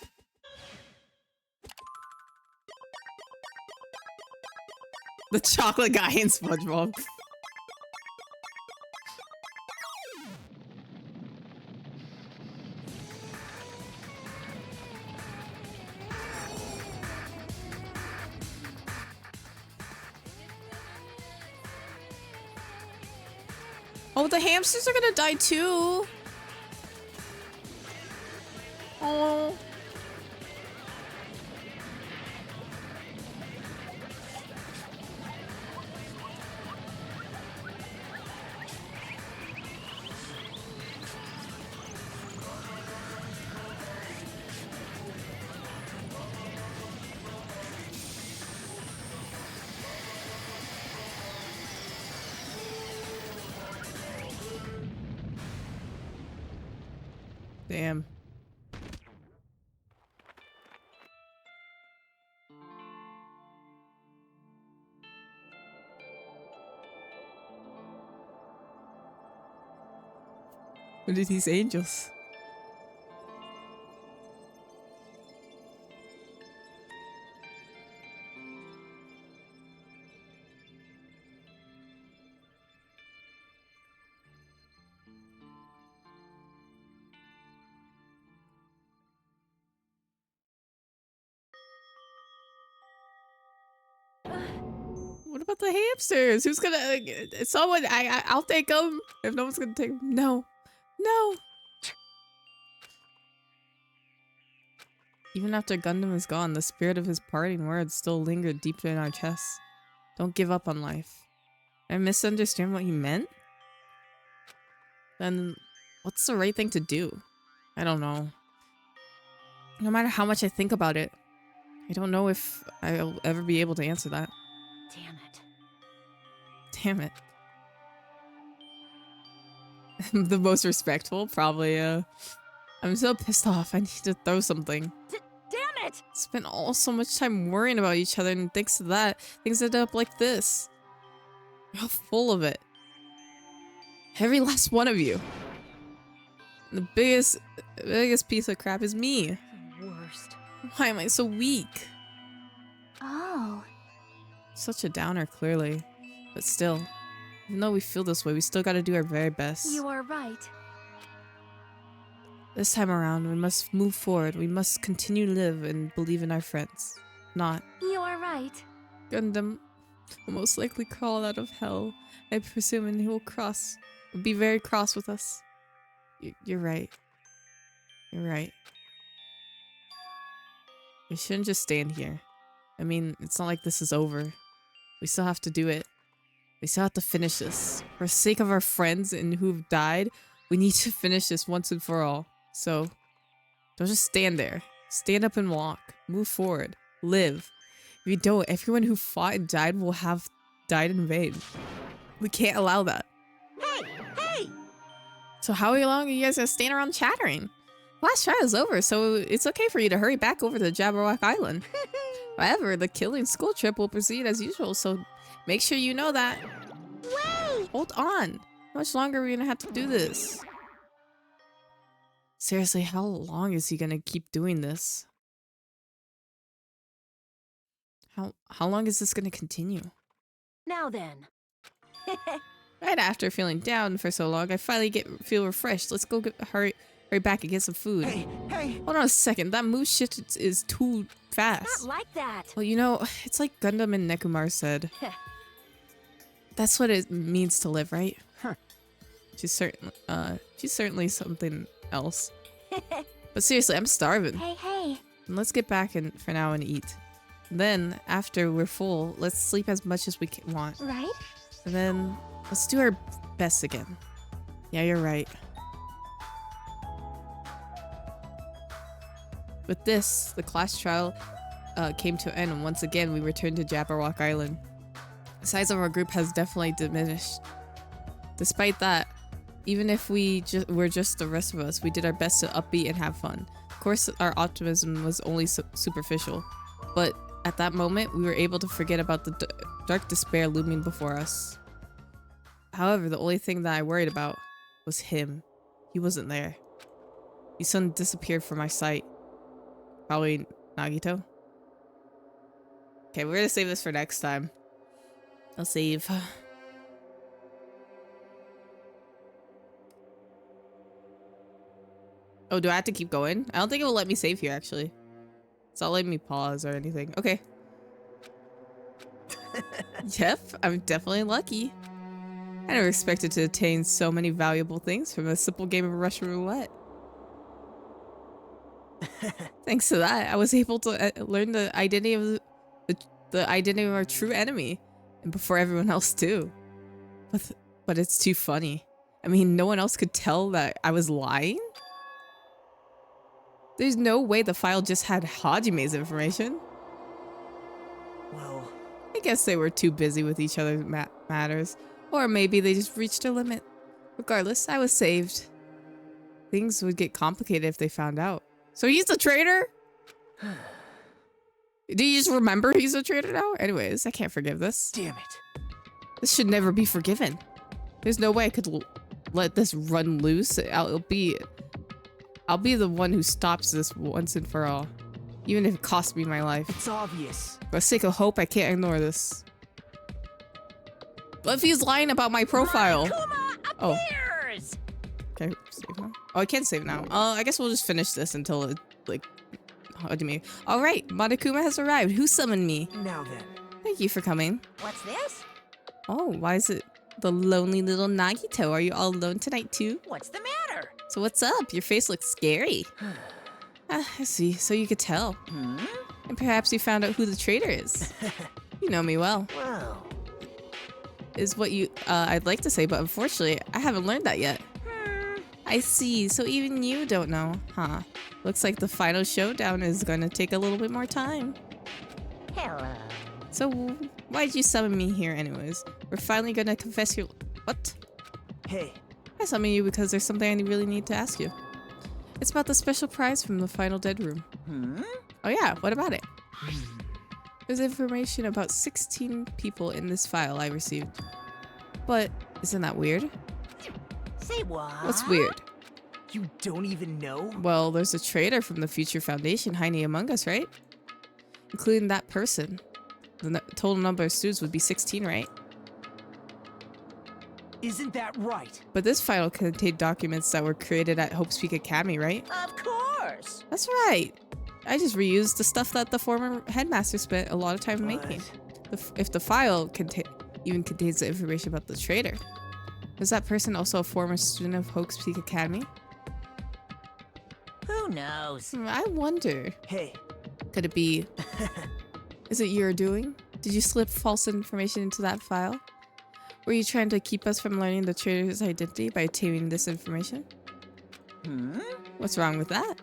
The chocolate guy in SpongeBob. Oh, the hamsters are gonna die too. Oh. Damn. What are these angels? What about the hamsters? Who's gonna? Someone. I'll take them. If no one's gonna take them, no, no. Even after Gundam is gone, the spirit of his parting words still lingered deep in our chests. Don't give up on life. I misunderstand what he meant? Then what's the right thing to do? I don't know. No matter how much I think about it, I don't know if I'll ever be able to answer that. Damn it. Damn it. The most respectful, probably. I'm so pissed off. I need to throw something. Damn it! Spent so much time worrying about each other, and thanks to that, things ended up like this. You're all full of it. Every last one of you. The biggest piece of crap is me. The worst. Why am I so weak? Oh. Such a downer, clearly. But still, even though we feel this way, we still gotta do our very best. You are right. This time around, we must move forward. We must continue to live and believe in our friends. Not. You are right. Gundam will most likely crawl out of hell, I presume, and he will be very cross with us. You're right. You're right. We shouldn't just stand here. I mean, it's not like this is over. We still have to do it. We still have to finish this. For the sake of our friends and who've died, we need to finish this once and for all. So, don't just stand there. Stand up and walk. Move forward. Live. If you don't, everyone who fought and died will have died in vain. We can't allow that. Hey! Hey! So how long are you guys gonna stand around chattering? Last trial is over, so it's okay for you to hurry back over to Jabberwock Island. However, the killing school trip will proceed as usual, so make sure you know that. Wait! Hold on. How much longer are we gonna have to do this? Seriously, how long is he gonna keep doing this? How long is this gonna continue? Now then. Right after feeling down for so long, I finally feel refreshed. Let's go hurry back and get some food. Hey! Hold on a second. That move shit is too fast. Not like that. Well, you know, it's like Gundam and Nekumar said. That's what it means to live, right? Huh. She's certainly something else. But seriously, I'm starving. Hey. Let's get back for now and eat. Then, after we're full, let's sleep as much as we want. Right? And then, let's do our best again. Yeah, you're right. With this, the class trial came to an end, and once again, we returned to Jabberwock Island. The size of our group has definitely diminished. Despite that, even if we're just the rest of us, we did our best to upbeat and have fun. Of course, our optimism was only superficial, but at that moment, we were able to forget about the dark despair looming before us. However, the only thing that I worried about was him. He wasn't there. He suddenly disappeared from my sight. Probably Nagito. Okay, we're gonna save this for next time. I'll save. Oh, do I have to keep going? I don't think it will let me save here, actually. It's not letting me pause or anything. Okay. Yep, I'm definitely lucky. I never expected to attain so many valuable things from a simple game of Russian roulette. Thanks to that, I was able to learn the identity of the identity of our true enemy, and before everyone else too. But it's too funny. I mean, no one else could tell that I was lying? There's no way the file just had Hajime's information. Well, I guess they were too busy with each other's matters. Or maybe they just reached their limit. Regardless, I was saved. things would get complicated if they found out. So he's a traitor? Do you just remember he's a traitor now? Anyways, I can't forgive this. Damn it. This should never be forgiven. There's no way I could let this run loose. I'll be the one who stops this once and for all. Even if it costs me my life. It's obvious. For the sake of hope, I can't ignore this. But if he's lying about my profile. Oh. Okay, save now. Oh, I can't save now. I guess we'll just finish this until it, like, how do you mean? All right, Monokuma has arrived. Who summoned me? Now then. Thank you for coming. What's this? Oh, why is it the lonely little Nagito? Are you all alone tonight too? What's the matter? So what's up? Your face looks scary. I see. So you could tell. And perhaps you found out who the traitor is. You know me well. Wow. Is what you I'd like to say, but unfortunately, I haven't learned that yet. I see. So even you don't know, huh? Looks like the final showdown is gonna take a little bit more time. Hello. So why'd you summon me here anyways? We're finally gonna confess your... What? Hey. I summoned you because there's something I really need to ask you. It's about the special prize from the final dead room. Oh yeah, what about it? There's information about 16 people in this file I received. But isn't that weird? Say what? What's weird? You don't even know? Well, there's a traitor from the Future Foundation hiding among us, right? Including that person. The total number of students would be 16, right? Isn't that right? But this file contained documents that were created at Hope's Peak Academy, right? Of course. That's right. I just reused the stuff that the former headmaster spent a lot of time making. If the file even contains the information about the traitor, was that person also a former student of Hope's Peak Academy? Who knows? I wonder. Hey. Could it be... Is it your doing? Did you slip false information into that file? Were you trying to keep us from learning the traitor's identity by obtaining this information? What's wrong with that?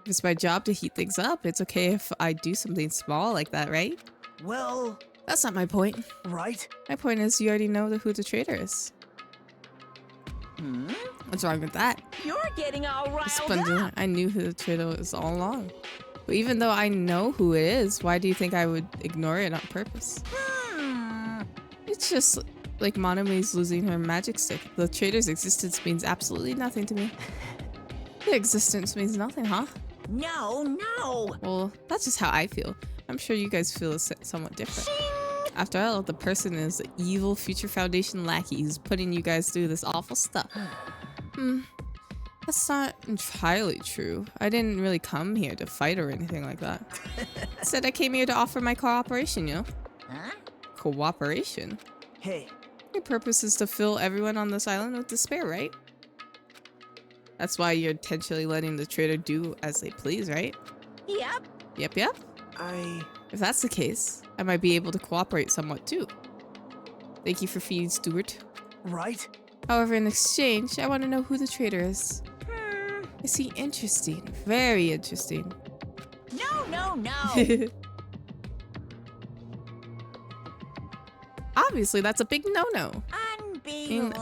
If it's my job to heat things up, it's okay if I do something small like that, right? Well... That's not my point. Right? My point is you already know who the traitor is. What's wrong with that? You're getting all riled up. I knew who the traitor was all along. But even though I know who it is, why do you think I would ignore it on purpose? It's just like Monome's losing her magic stick. The traitor's existence means absolutely nothing to me. Their existence means nothing, huh? No. Well, that's just how I feel. I'm sure you guys feel somewhat different. After all, the person is the evil Future Foundation lackey who's putting you guys through this awful stuff. That's not entirely true. I didn't really come here to fight or anything like that. Instead, I came here to offer my cooperation, you know? Huh? Cooperation? Hey. Your purpose is to fill everyone on this island with despair, right? That's why you're intentionally letting the traitor do as they please, right? Yep. Yep. If that's the case, I might be able to cooperate somewhat too. Thank you for feeding Stuart. Right? However, in exchange, I want to know who the traitor is. I see. Interesting. Very interesting. No. Obviously, that's a big no-no. Unbelievable.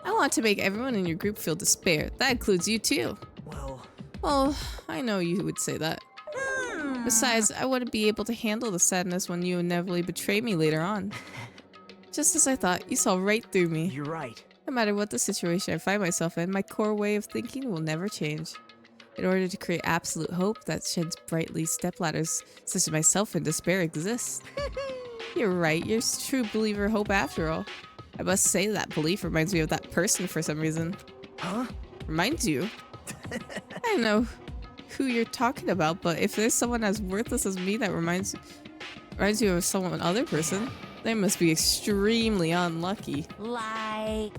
I want to make everyone in your group feel despair. That includes you too. Well, I know you would say that. Besides, I wouldn't be able to handle the sadness when you inevitably betray me later on. Just as I thought, you saw right through me. You're right. No matter what the situation I find myself in, my core way of thinking will never change. In order to create absolute hope that sheds brightly, stepladders such as myself in despair exist. You're right, you're a true believer of hope after all. I must say that belief reminds me of that person for some reason. Huh? Reminds you? I don't know who you're talking about, but if there's someone as worthless as me that reminds you of someone other person, they must be extremely unlucky. Like...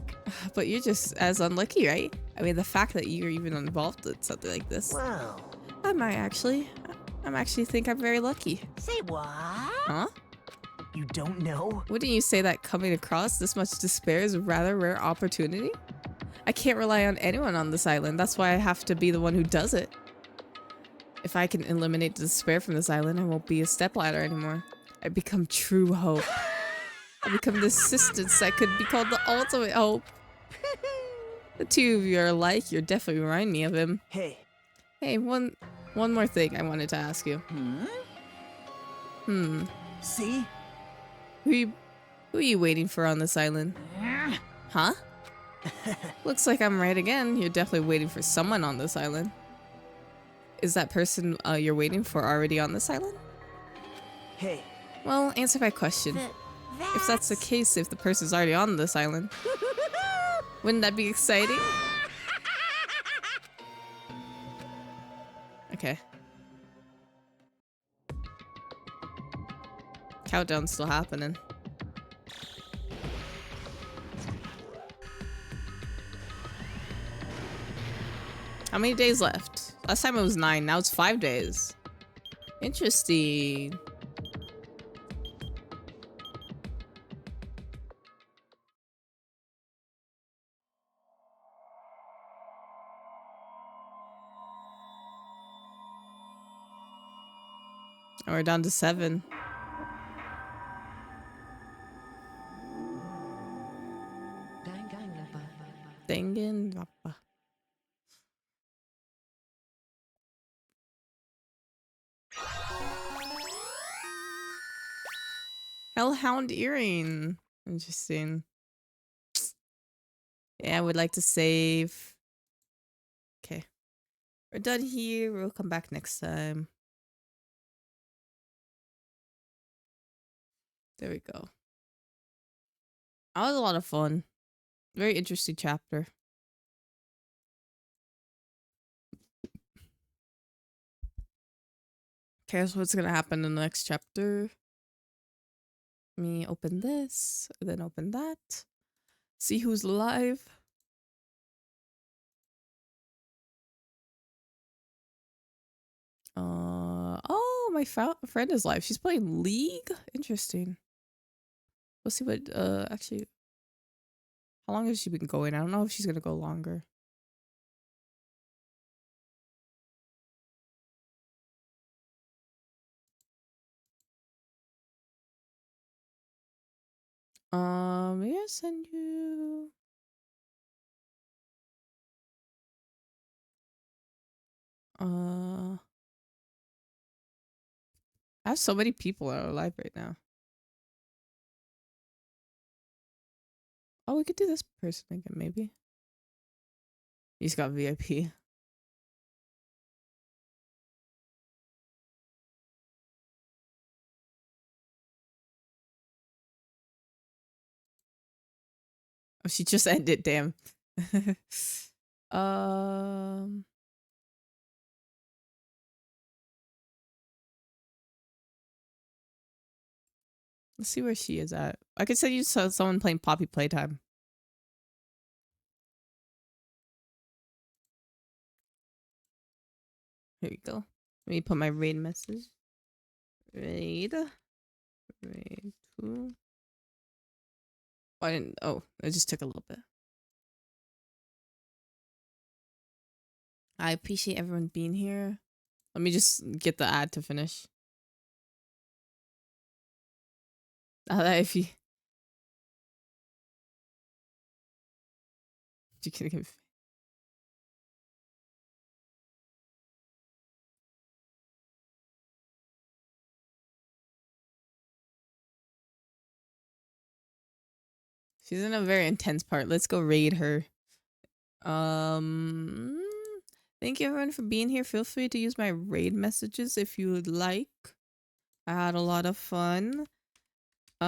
But you're just as unlucky, right? I mean, the fact that you're even involved in something like this. Wow. I'm actually think I'm very lucky. Say what? Huh? You don't know? Wouldn't you say that coming across this much despair is a rather rare opportunity? I can't rely on anyone on this island. That's why I have to be the one who does it. If I can eliminate the despair from this island, I won't be a stepladder anymore. I become true hope. I become the assistance that could be called the ultimate hope. The two of you are alike. You definitely remind me of him. Hey. Hey, one more thing I wanted to ask you. See? Who are you waiting for on this island? Huh? Looks like I'm right again. You're definitely waiting for someone on this island. Is that person you're waiting for already on this island? Hey. Well, answer my question. If that's the case, if the person's already on this island, wouldn't that be exciting? Okay. Countdown's still happening. How many days left? Last time it was 9, now it's 5 days. Interesting. And we're down to 7. Danganronpa. Hellhound earring. Interesting. Yeah, I would like to save. Okay. We're done here. We'll come back next time. There we go. That was a lot of fun. Very interesting chapter. Okay, so what's gonna happen in the next chapter? Let me open this, then open that. See who's alive. Oh, my friend is live. She's playing League? Interesting. Let's see what, actually, how long has she been going? I don't know if she's gonna go longer. Maybe I'll send you. I have so many people that are alive right now. Oh, we could do this person again, maybe. He's got VIP. Oh, she just ended, damn. Let's see where she is at. I could send you someone playing Poppy Playtime. Here we go. Let me put my raid message. Raid 2. Oh, it just took a little bit. I appreciate everyone being here. Let me just get the ad to finish. If you can give. She's in a very intense part. Let's go raid her. Thank you everyone for being here. Feel free to use my raid messages if you would like. I had a lot of fun.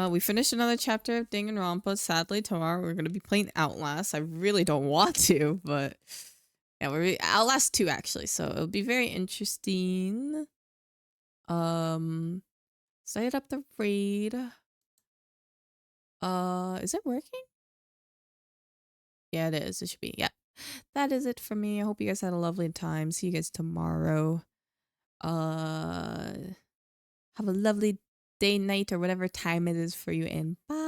We finished another chapter of Danganronpa. Sadly, tomorrow we're gonna be playing Outlast. I really don't want to, but yeah, we're Outlast 2 actually, so it'll be very interesting. Set up the raid. Is it working? Yeah, it is. It should be. Yeah. That is it for me. I hope you guys had a lovely time. See you guys tomorrow. Have a lovely day, night, or whatever time it is for you, and bye.